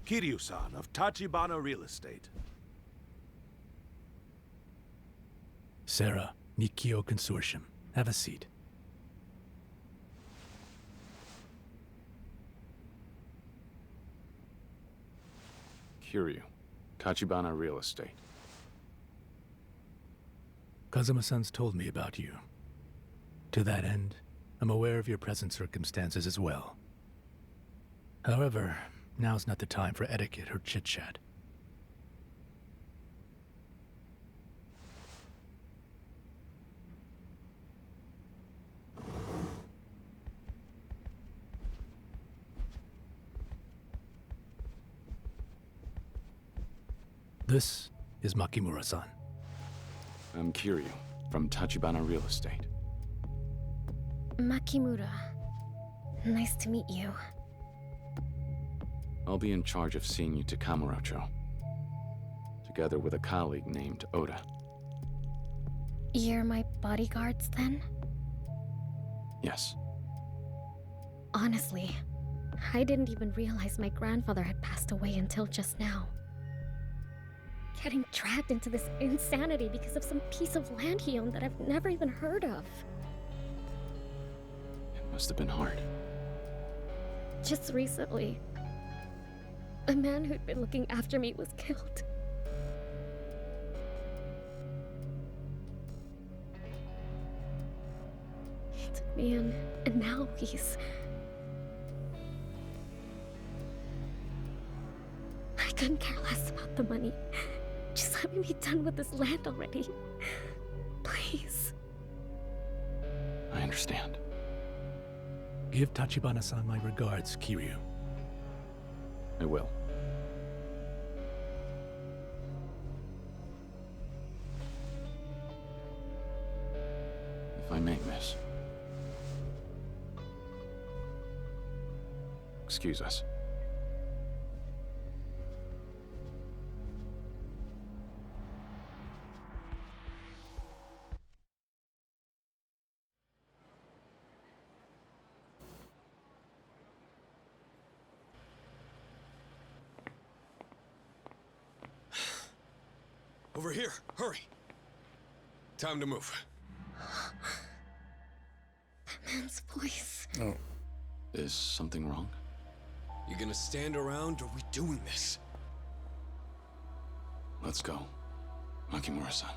Kiryu-san of Tachibana Real Estate. Sarah, Nikio Consortium. Have a seat. Kiryu. Tachibana Real Estate. Kazuma-san's told me about you. To that end, I'm aware of your present circumstances as well. However, now's not the time for etiquette or chit-chat. This is Makimura-san. I'm Kiryu, from Tachibana Real Estate. Makimura. Nice to meet you. I'll be in charge of seeing you to Kamurocho, together with a colleague named Oda. You're my bodyguards, then? Yes. Honestly, I didn't even realize my grandfather had passed away until just now. Getting dragged into this insanity because of some piece of land he owned that I've never even heard of. It must have been hard. Just recently, a man who'd been looking after me was killed. He took me in, and now he's... I couldn't care less about the money. Just let me be done with this land already. Please. I understand. Give Tachibana-san my regards, Kiryu. I will. If I may, miss. Excuse us. Over here, hurry. Time to move. That man's voice. Oh. Is something wrong? You gonna stand around, or we doing this? Let's go. Makimura-san.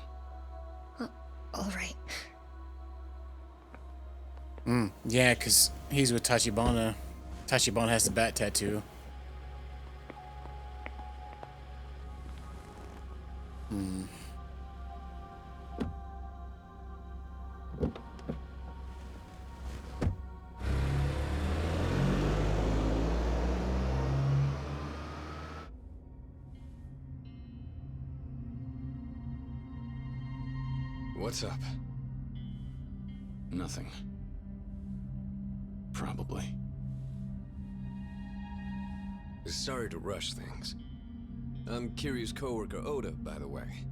All right. Yeah, because he's with Tachibana. Tachibana has the bat tattoo. What's up? Nothing. Probably. Sorry to rush things. I'm Kiryu's coworker Oda, by the way.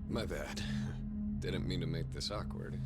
My bad. Didn't mean to make this awkward.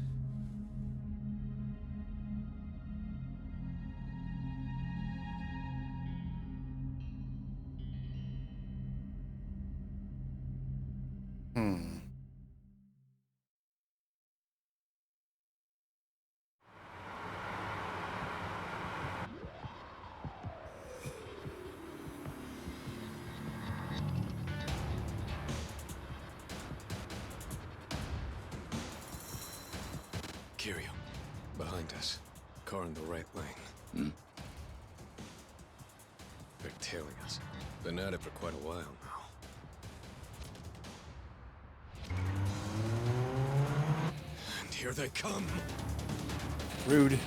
Kiryu, behind us. Car in the right lane. They're tailing us. Been at it for quite a while now. And here they come. Rude.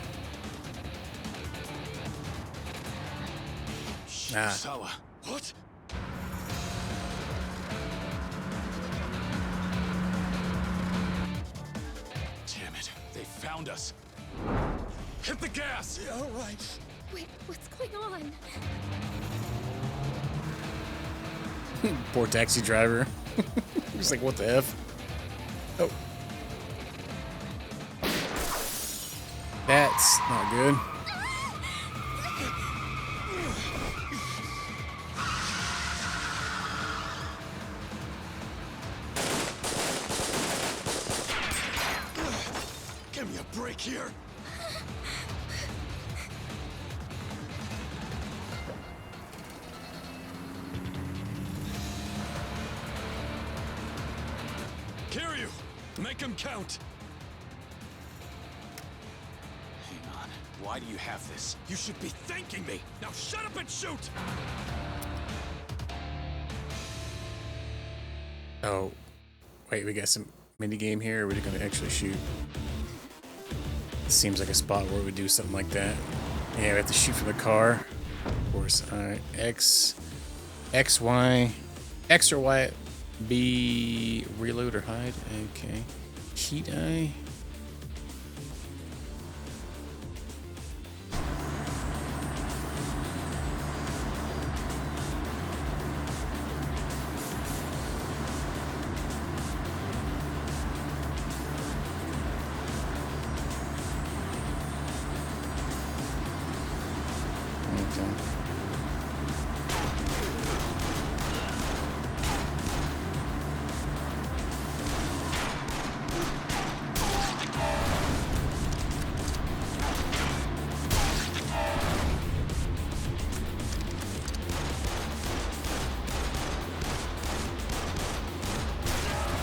Sawa. What? Damn it. They found us. Hit the gas! Yeah, all right. Wait, what's going on? Poor taxi driver. He's like, what the F? Oh. That's not good. Give me a break here. Kiryu, make him count. Hang on. Why do you have this? You should be thanking me. Now shut up and shoot. Oh. Wait, we got some minigame here, or are we gonna actually shoot? This seems like a spot where we do something like that. Yeah, we have to shoot from the car. of course. All right, X, Y, X or Y, B, reload or hide. Okay, heat eye.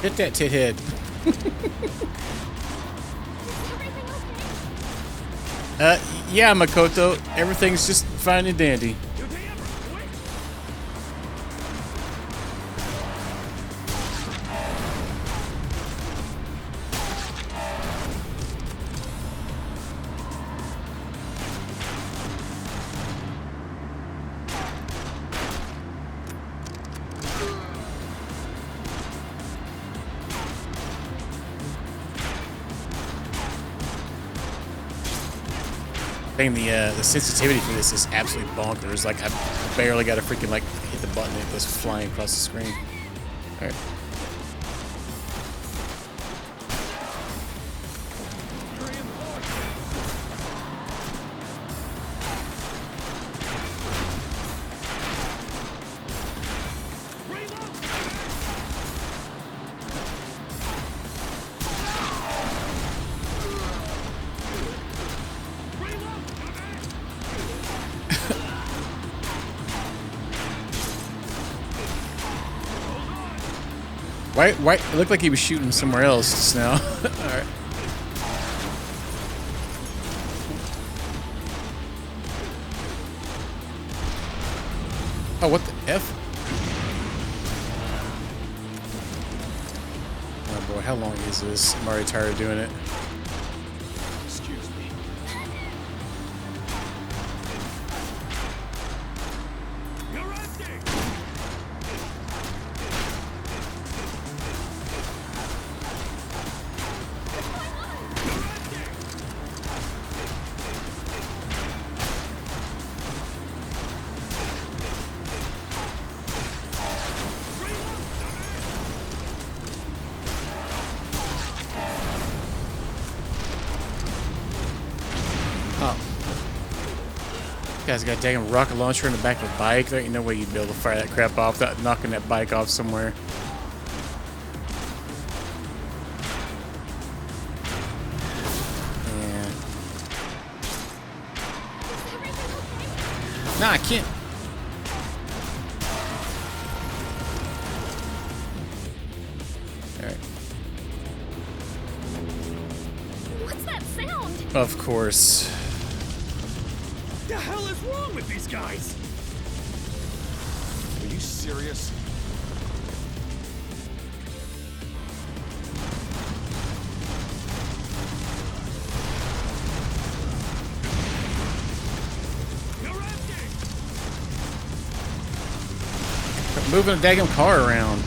Hit that tit head. Yeah, Makoto. Everything's just fine and dandy. The sensitivity for this is absolutely bonkers. Like I barely got to freaking like hit the button and it goes flying across the screen. All right. Why? It looked like he was shooting somewhere else just now. All right. Oh, what the F? Oh boy, how long is this? I'm already tired of doing it. Excuse me. You're empty! Guy's got a dang rocket launcher in the back of a bike. There ain't no way you'd be able to fire that crap off without knocking that bike off somewhere. Yeah. Nah, I can't. Alright. What's that sound? Of course. What the hell is wrong with these guys? Are you serious? Quit moving a daggum car around.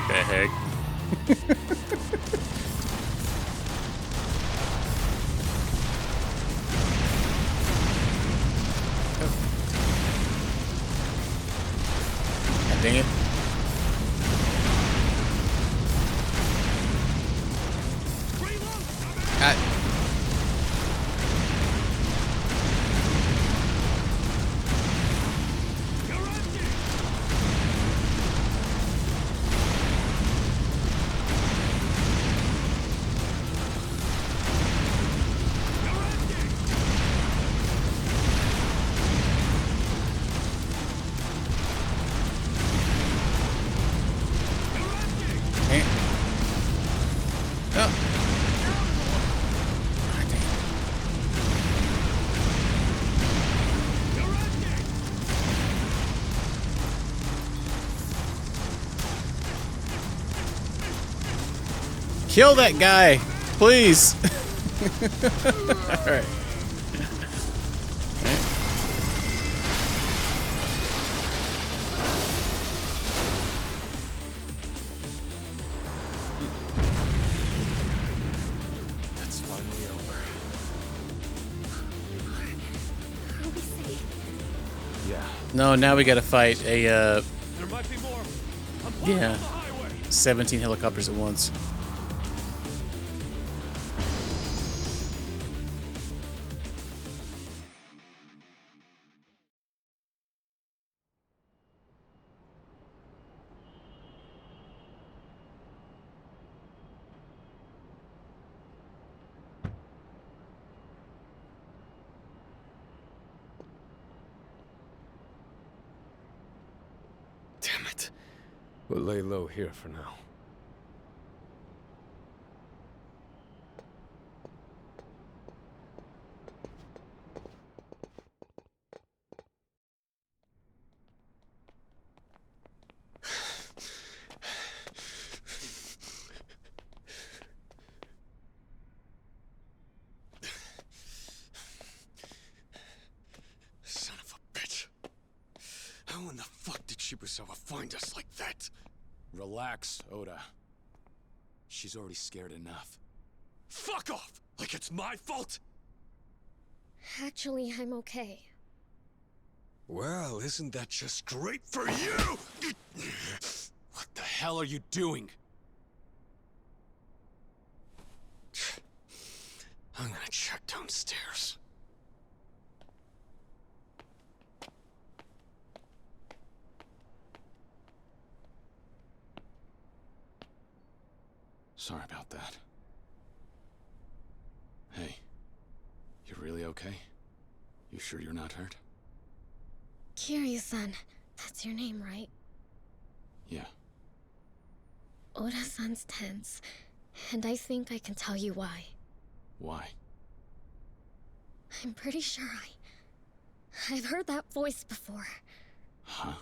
The heck? God dang it. Kill that guy, please. All right. That's finally over. Are we safe? Yeah. No, now we gotta fight a, There might be more. I'm flying yeah, on the highway. 17 helicopters at once. Damn it. We'll lay low here for now. Son of a bitch. How in the fuck did Shibusawa find us like that? Relax, Oda. She's already scared enough. Fuck off! Like it's my fault? Actually, I'm okay. Well, isn't that just great for you? What the hell are you doing? I'm gonna check downstairs. Sorry about that. Hey, you really okay? You sure you're not hurt? Kiryu-san, that's your name, right? Yeah. Oda-san's tense, and I think I can tell you why. Why? I'm pretty sure I've heard that voice before. Huh?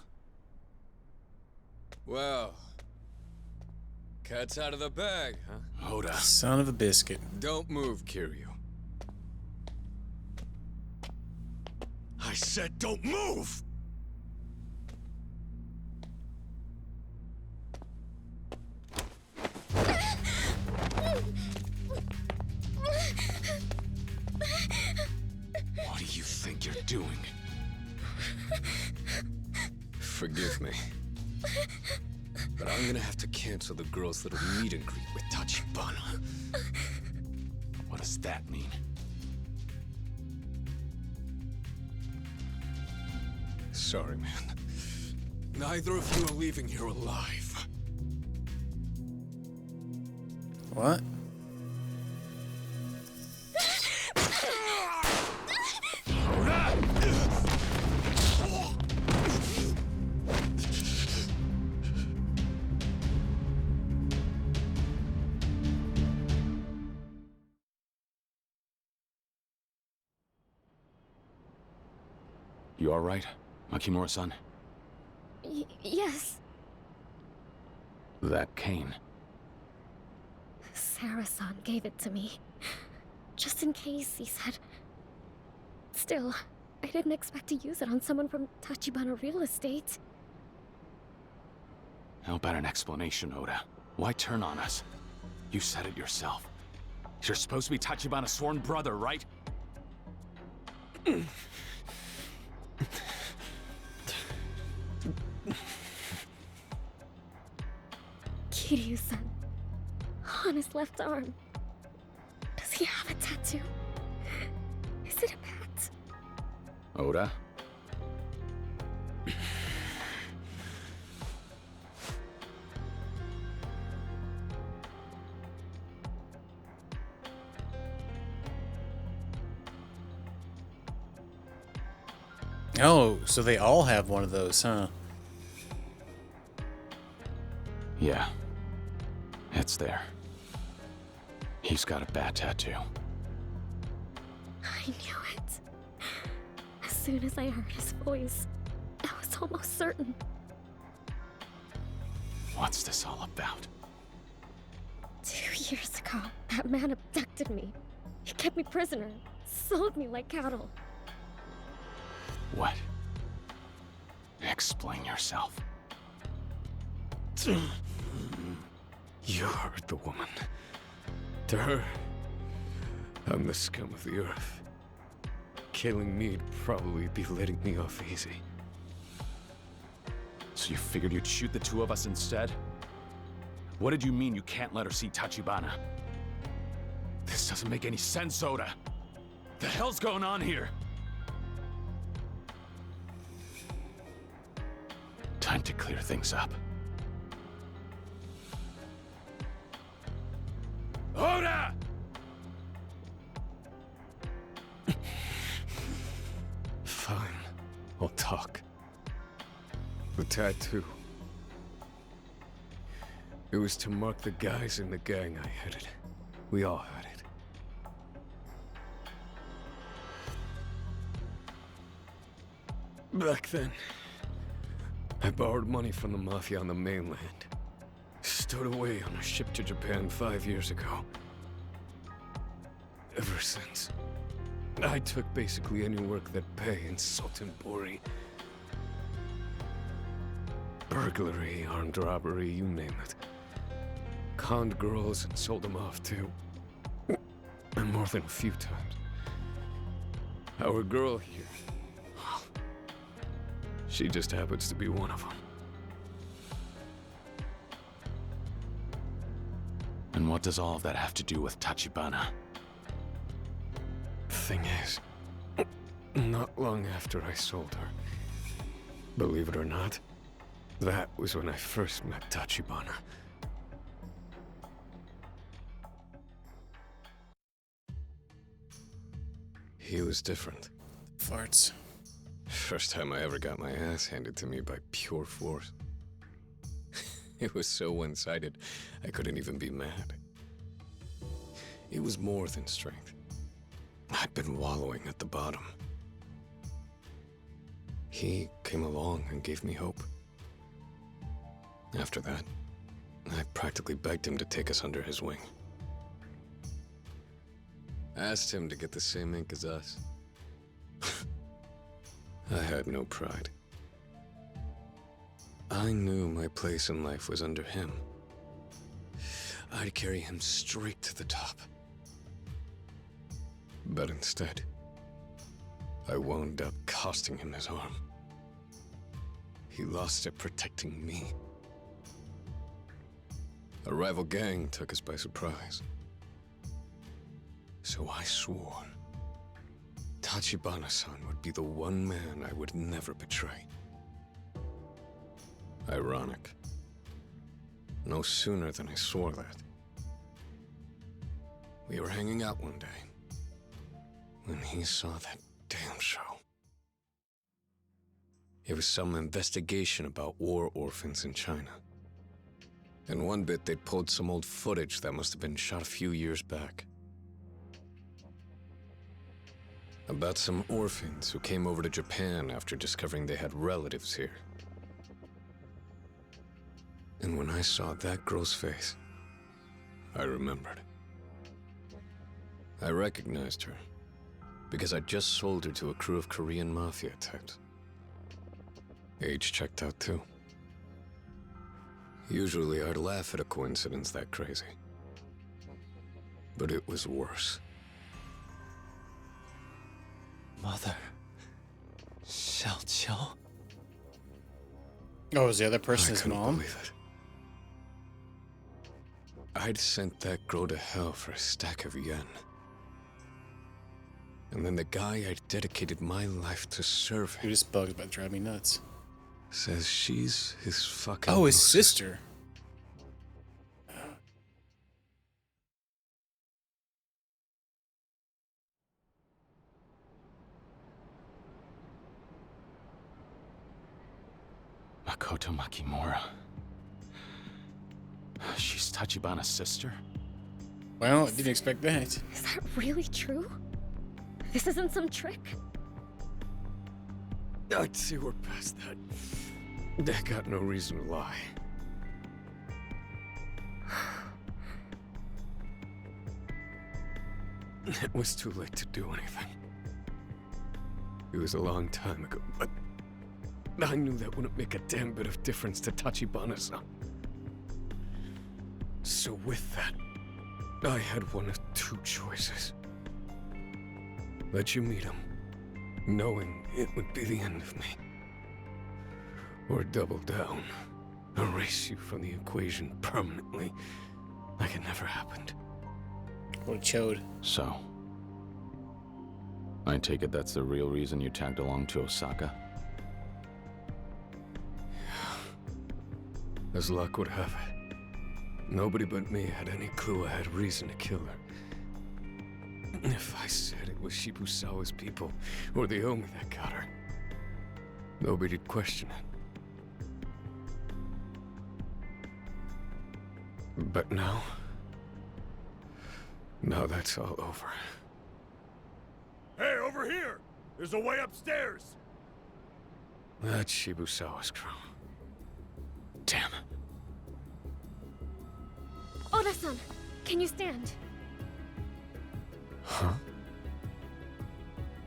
Well, cat's out of the bag, huh? Oda. Son of a biscuit. Don't move, Kiryu. I said don't move! What do you think you're doing? Forgive me. But I'm gonna have to cancel the girl's little meet and greet with Tachibana. What does that mean? Sorry, man. Neither of you are leaving here alive. What? You alright, Makimura-san? Yes. That cane. Sarah-san gave it to me. Just in case, he said. Still, I didn't expect to use it on someone from Tachibana Real Estate. How about an explanation, Oda? Why turn on us? You said it yourself. You're supposed to be Tachibana's sworn brother, right? Kiryu-san. On his left arm. Does he have a tattoo? Is it a bat? Oda? Oh, so they all have one of those, huh? Yeah. It's there. He's got a bat tattoo. I knew it. As soon as I heard his voice, I was almost certain. What's this all about? 2 years ago, that man abducted me. He kept me prisoner, sold me like cattle. What? Explain yourself. You heard the woman. To her, I'm the scum of the earth. Killing me'd probably be letting me off easy. So you figured you'd shoot the two of us instead? What did you mean you can't let her see Tachibana? This doesn't make any sense, Oda. The hell's going on here? Time to clear things up. Oda! Fine, I'll talk. The tattoo. It was to mark the guys in the gang I headed. We all had it. Back then, I borrowed money from the Mafia on the mainland. Stowed away on a ship to Japan 5 years ago. Ever since, I took basically any work that pay in Sultanpuri. Burglary, armed robbery, you name it. Conned girls and sold them off too. And more than a few times. Our girl here, she just happens to be one of them. And what does all of that have to do with Tachibana? Thing is, not long after I sold her, believe it or not, that was when I first met Tachibana. He was different. Farts. First time I ever got my ass handed to me by pure force. It was so one-sided, I couldn't even be mad. It was more than strength. I'd been wallowing at the bottom. He came along and gave me hope. After that, I practically begged him to take us under his wing. Asked him to get the same ink as us. I had no pride. I knew my place in life was under him. I'd carry him straight to the top. But instead, I wound up costing him his arm. He lost it protecting me. A rival gang took us by surprise. So I swore Tachibana-san would be the one man I would never betray. Ironic. No sooner than I swore that, we were hanging out one day when he saw that damn show. It was some investigation about war orphans in China. In one bit, they'd pulled some old footage that must have been shot a few years back. About some orphans who came over to Japan after discovering they had relatives here. And when I saw that girl's face, I remembered. I recognized her because I just sold her to a crew of Korean mafia types. Age checked out too. Usually I'd laugh at a coincidence that crazy. But it was worse. Mother. Xiaoqiao? Oh, is the other person his couldn't mom? believe it. I'd sent that girl to hell for a stack of yen. And then the guy I'd dedicated my life to serve, Dude, this bug's about to drive me nuts. says she's his fucking Oh, his Moses. sister. Makoto Makimura. She's Tachibana's sister? Well, I didn't expect that. Is that really true? This isn't some trick? I'd say we're past that. They got no reason to lie. It was too late to do anything. It was a long time ago, but I knew that wouldn't make a damn bit of difference to Tachibana-san. So with that, I had one of two choices. Let you meet him, knowing it would be the end of me. Or double down, erase you from the equation permanently, like it never happened. What a chode. So, I take it that's the real reason you tagged along to Osaka? As luck would have it, nobody but me had any clue I had reason to kill her. If I said it was Shibusawa's people or the Omi that got her, nobody'd question it. But now that's all over. Hey, over here! There's a way upstairs! That's Shibusawa's crew. Damn. Oda-san, can you stand? Huh?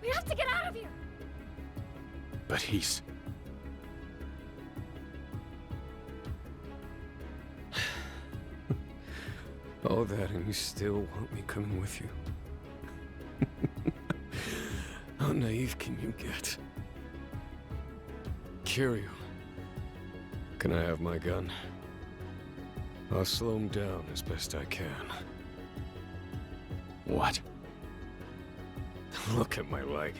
We have to get out of here! But he's... All that and you still want me coming with you? How naive can you get? Kiryu, can I have my gun? I'll slow him down as best I can. What? Look at my leg.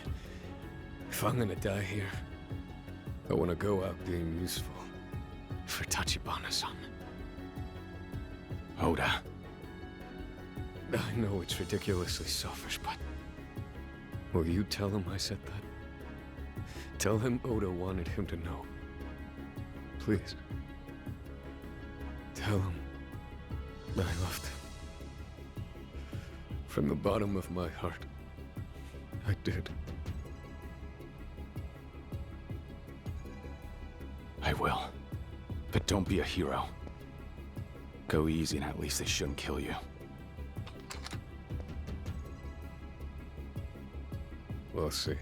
If I'm gonna die here, I want to go out being useful. For Tachibana-san. Oda. I know it's ridiculously selfish, but... will you tell him I said that? Tell him Oda wanted him to know. Please. Tell him that I loved him. From the bottom of my heart, I did. I will. But don't be a hero. Go easy and at least they shouldn't kill you. We'll see. I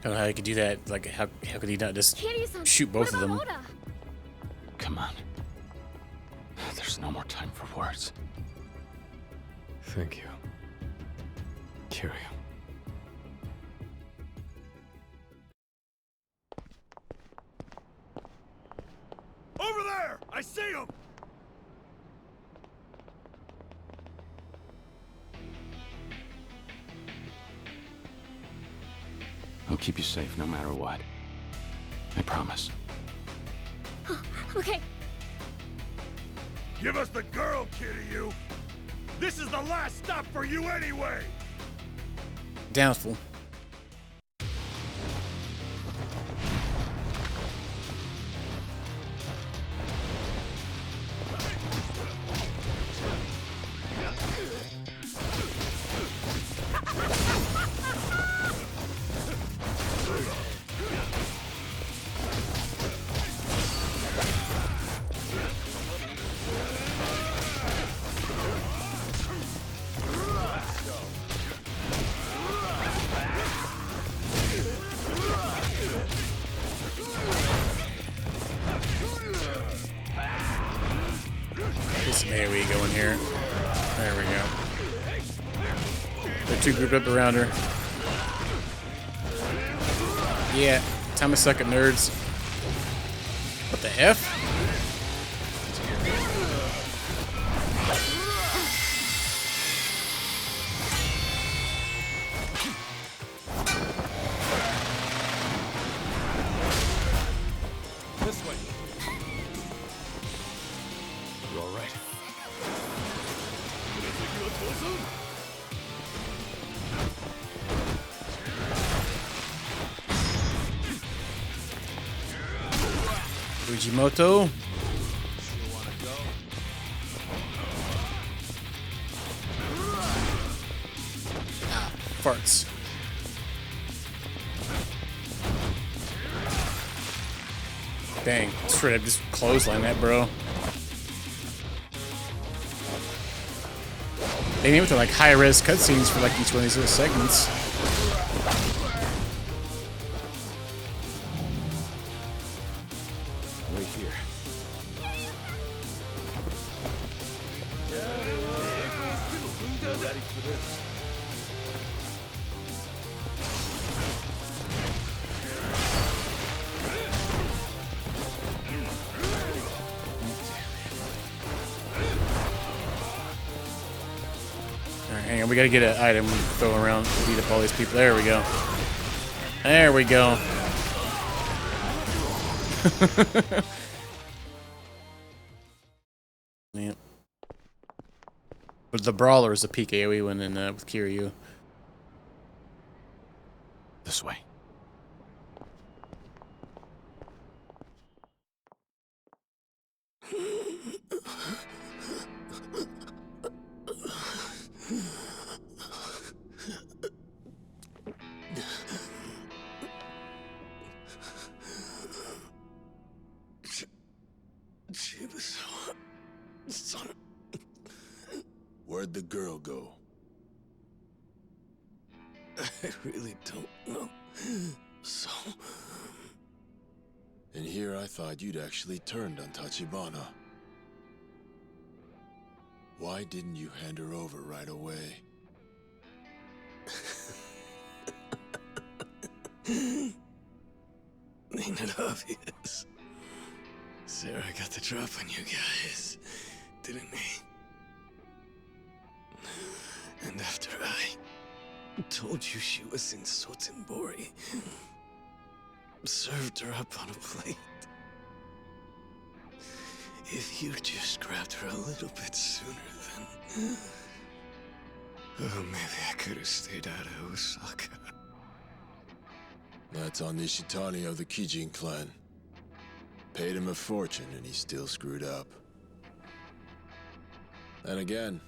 don't know how he could do that. Like, how could he not just Kiryu-san, shoot both of what them? about Oda? Come on. There's no more time for words. Thank you, Kiryu. Over there! I see him! I'll keep you safe no matter what. I promise. Okay. Give us the girl, Kiryu! This is the last stop for you anyway! Doubtful. There we go in here. There we go. They're two grouped up around her. Yeah, time to suck it, nerds. What the F? This way. You all right? Fujimoto. Ah, farts. Dang, straight up just clothesline that, bro. They named it to like high-res cutscenes for like each one of these little segments. Wait here. Ready for this. Alright, hang on, we gotta get an item we throw around to beat up all these people. There we go. There we go. Yeah. But the brawler is a peak AoE one in with Kiryu. This way. Where'd the girl go? I really don't know. So... And here I thought you'd actually turned on Tachibana. Why didn't you hand her over right away? Ain't it obvious? Sarah got the drop on you guys, didn't he? And after I told you she was in Sotenbori, served her up on a plate. If you just grabbed her a little bit sooner, then... Oh, maybe I could have stayed out of Osaka. That's on Nishitani of the Kijin clan. Paid him a fortune and he still screwed up. And again,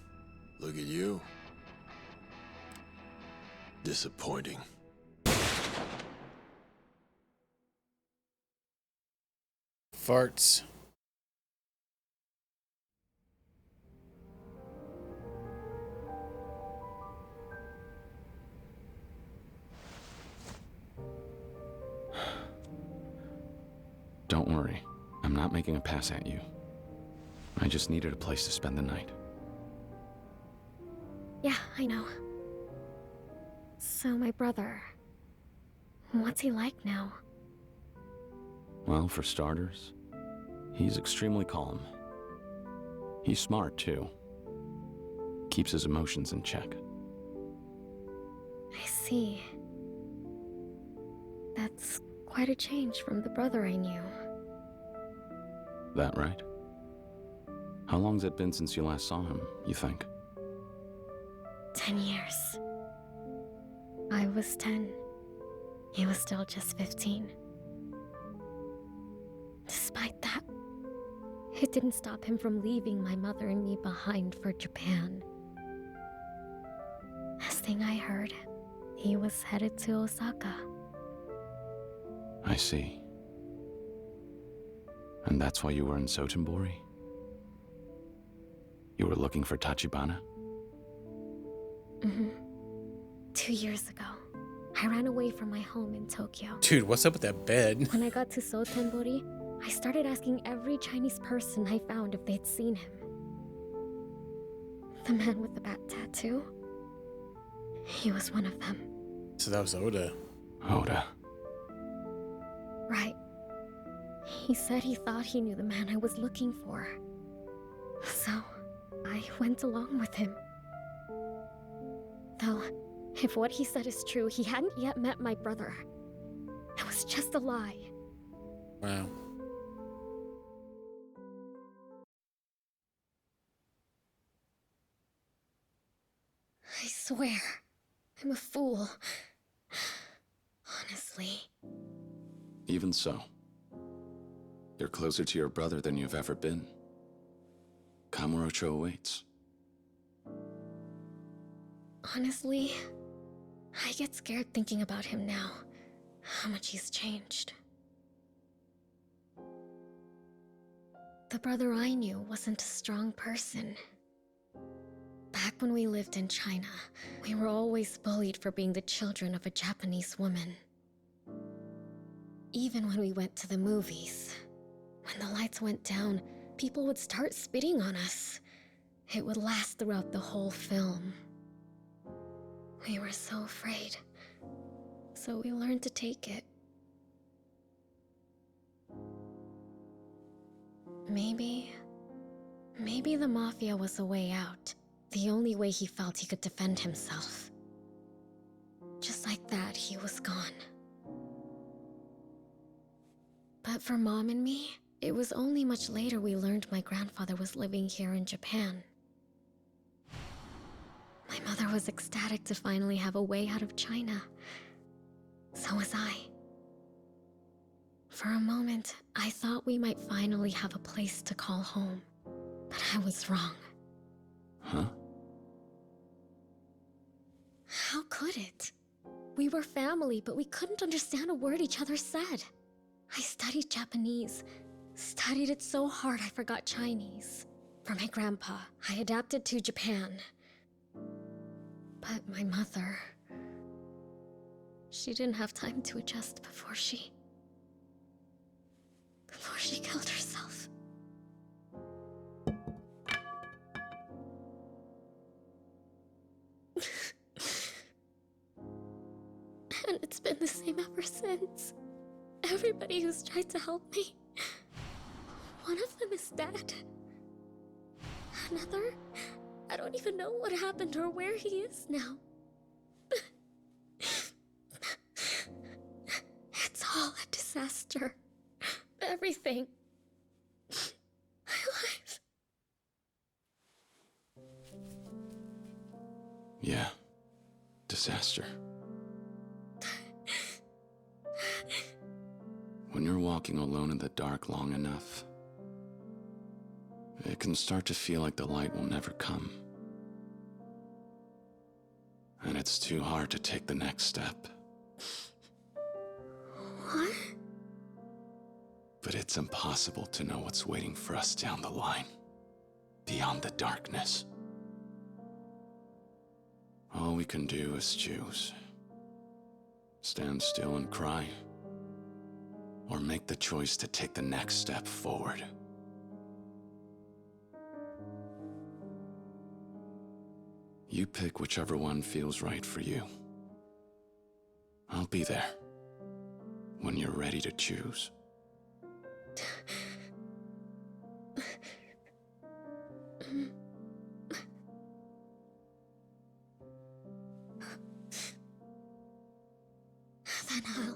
look at you. Disappointing. Farts. Don't worry. I'm not making a pass at you. I just needed a place to spend the night. Yeah, I know. So my brother... What's he like now? Well, for starters, he's extremely calm. He's smart, too. Keeps his emotions in check. I see. That's quite a change from the brother I knew. That right? How long's it been since you last saw him, you think? 10 years. I was 10. He was still just 15. Despite that, it didn't stop him from leaving my mother and me behind for Japan. Last thing I heard, he was headed to Osaka. I see. And that's why you were in Sotenbori? You were looking for Tachibana? Mm-hmm. 2 years ago, I ran away from my home in Tokyo. Dude, what's up with that bed? When I got to Sotenbori, I started asking every Chinese person I found if they'd seen him. The man with the bat tattoo? He was one of them. So that was Oda. Oda. Right. He said he thought he knew the man I was looking for. So, I went along with him. Though, if what he said is true, he hadn't yet met my brother. It was just a lie. Wow. I swear, I'm a fool. Honestly. Even so, you're closer to your brother than you've ever been. Kamurocho awaits. Honestly, I get scared thinking about him now. How much he's changed. the brother I knew wasn't a strong person. Back when we lived in China, we were always bullied for being the children of a Japanese woman. Even when we went to the movies, when the lights went down, people would start spitting on us. It would last throughout the whole film. We were so afraid, so we learned to take it. Maybe the Mafia was a way out. The only way he felt he could defend himself. Just like that, he was gone. But for Mom and me, it was only much later we learned my grandfather was living here in Japan. My mother was ecstatic to finally have a way out of China. So was I. For a moment, I thought we might finally have a place to call home. But I was wrong. Huh? How could it? We were family, but we couldn't understand a word each other said. I studied Japanese. Studied it so hard I forgot Chinese. For my grandpa, I adapted to Japan. But my mother... she didn't have time to adjust before she killed herself. And it's been the same ever since. Everybody who's tried to help me, one of them is dead. Another, I don't even know what happened or where he is now. It's all a disaster. Everything. My life. Yeah. Disaster. When you're walking alone in the dark long enough, it can start to feel like the light will never come. And it's too hard to take the next step. What? But it's impossible to know what's waiting for us down the line, beyond the darkness. All we can do is choose. Stand still and cry, or make the choice to take the next step forward. You pick whichever one feels right for you. I'll be there when you're ready to choose. Then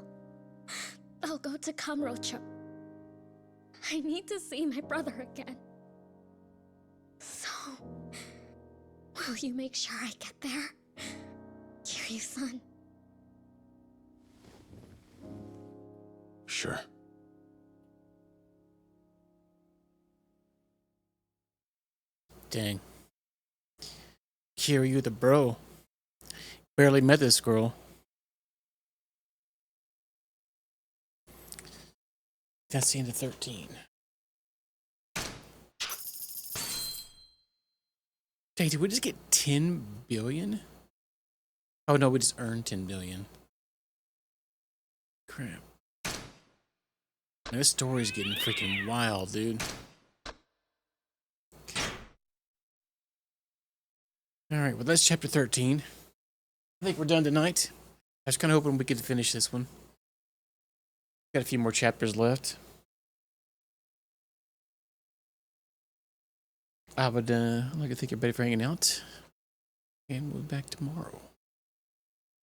I'll go to Kamurocho. I need to see my brother again. So, will you make sure I get there? Kiryu-san. Sure. Dang. Kiryu the bro. Barely met this girl. That's the end of 13. Dang, did we just get 10 billion? Oh no, we just earned 10 billion. Crap. Man, this story's getting freaking wild, dude. Alright, well that's chapter 13. I think we're done tonight. I was kind of hoping we could finish this one. Got a few more chapters left. I would like to thank everybody for hanging out. And we'll be back tomorrow.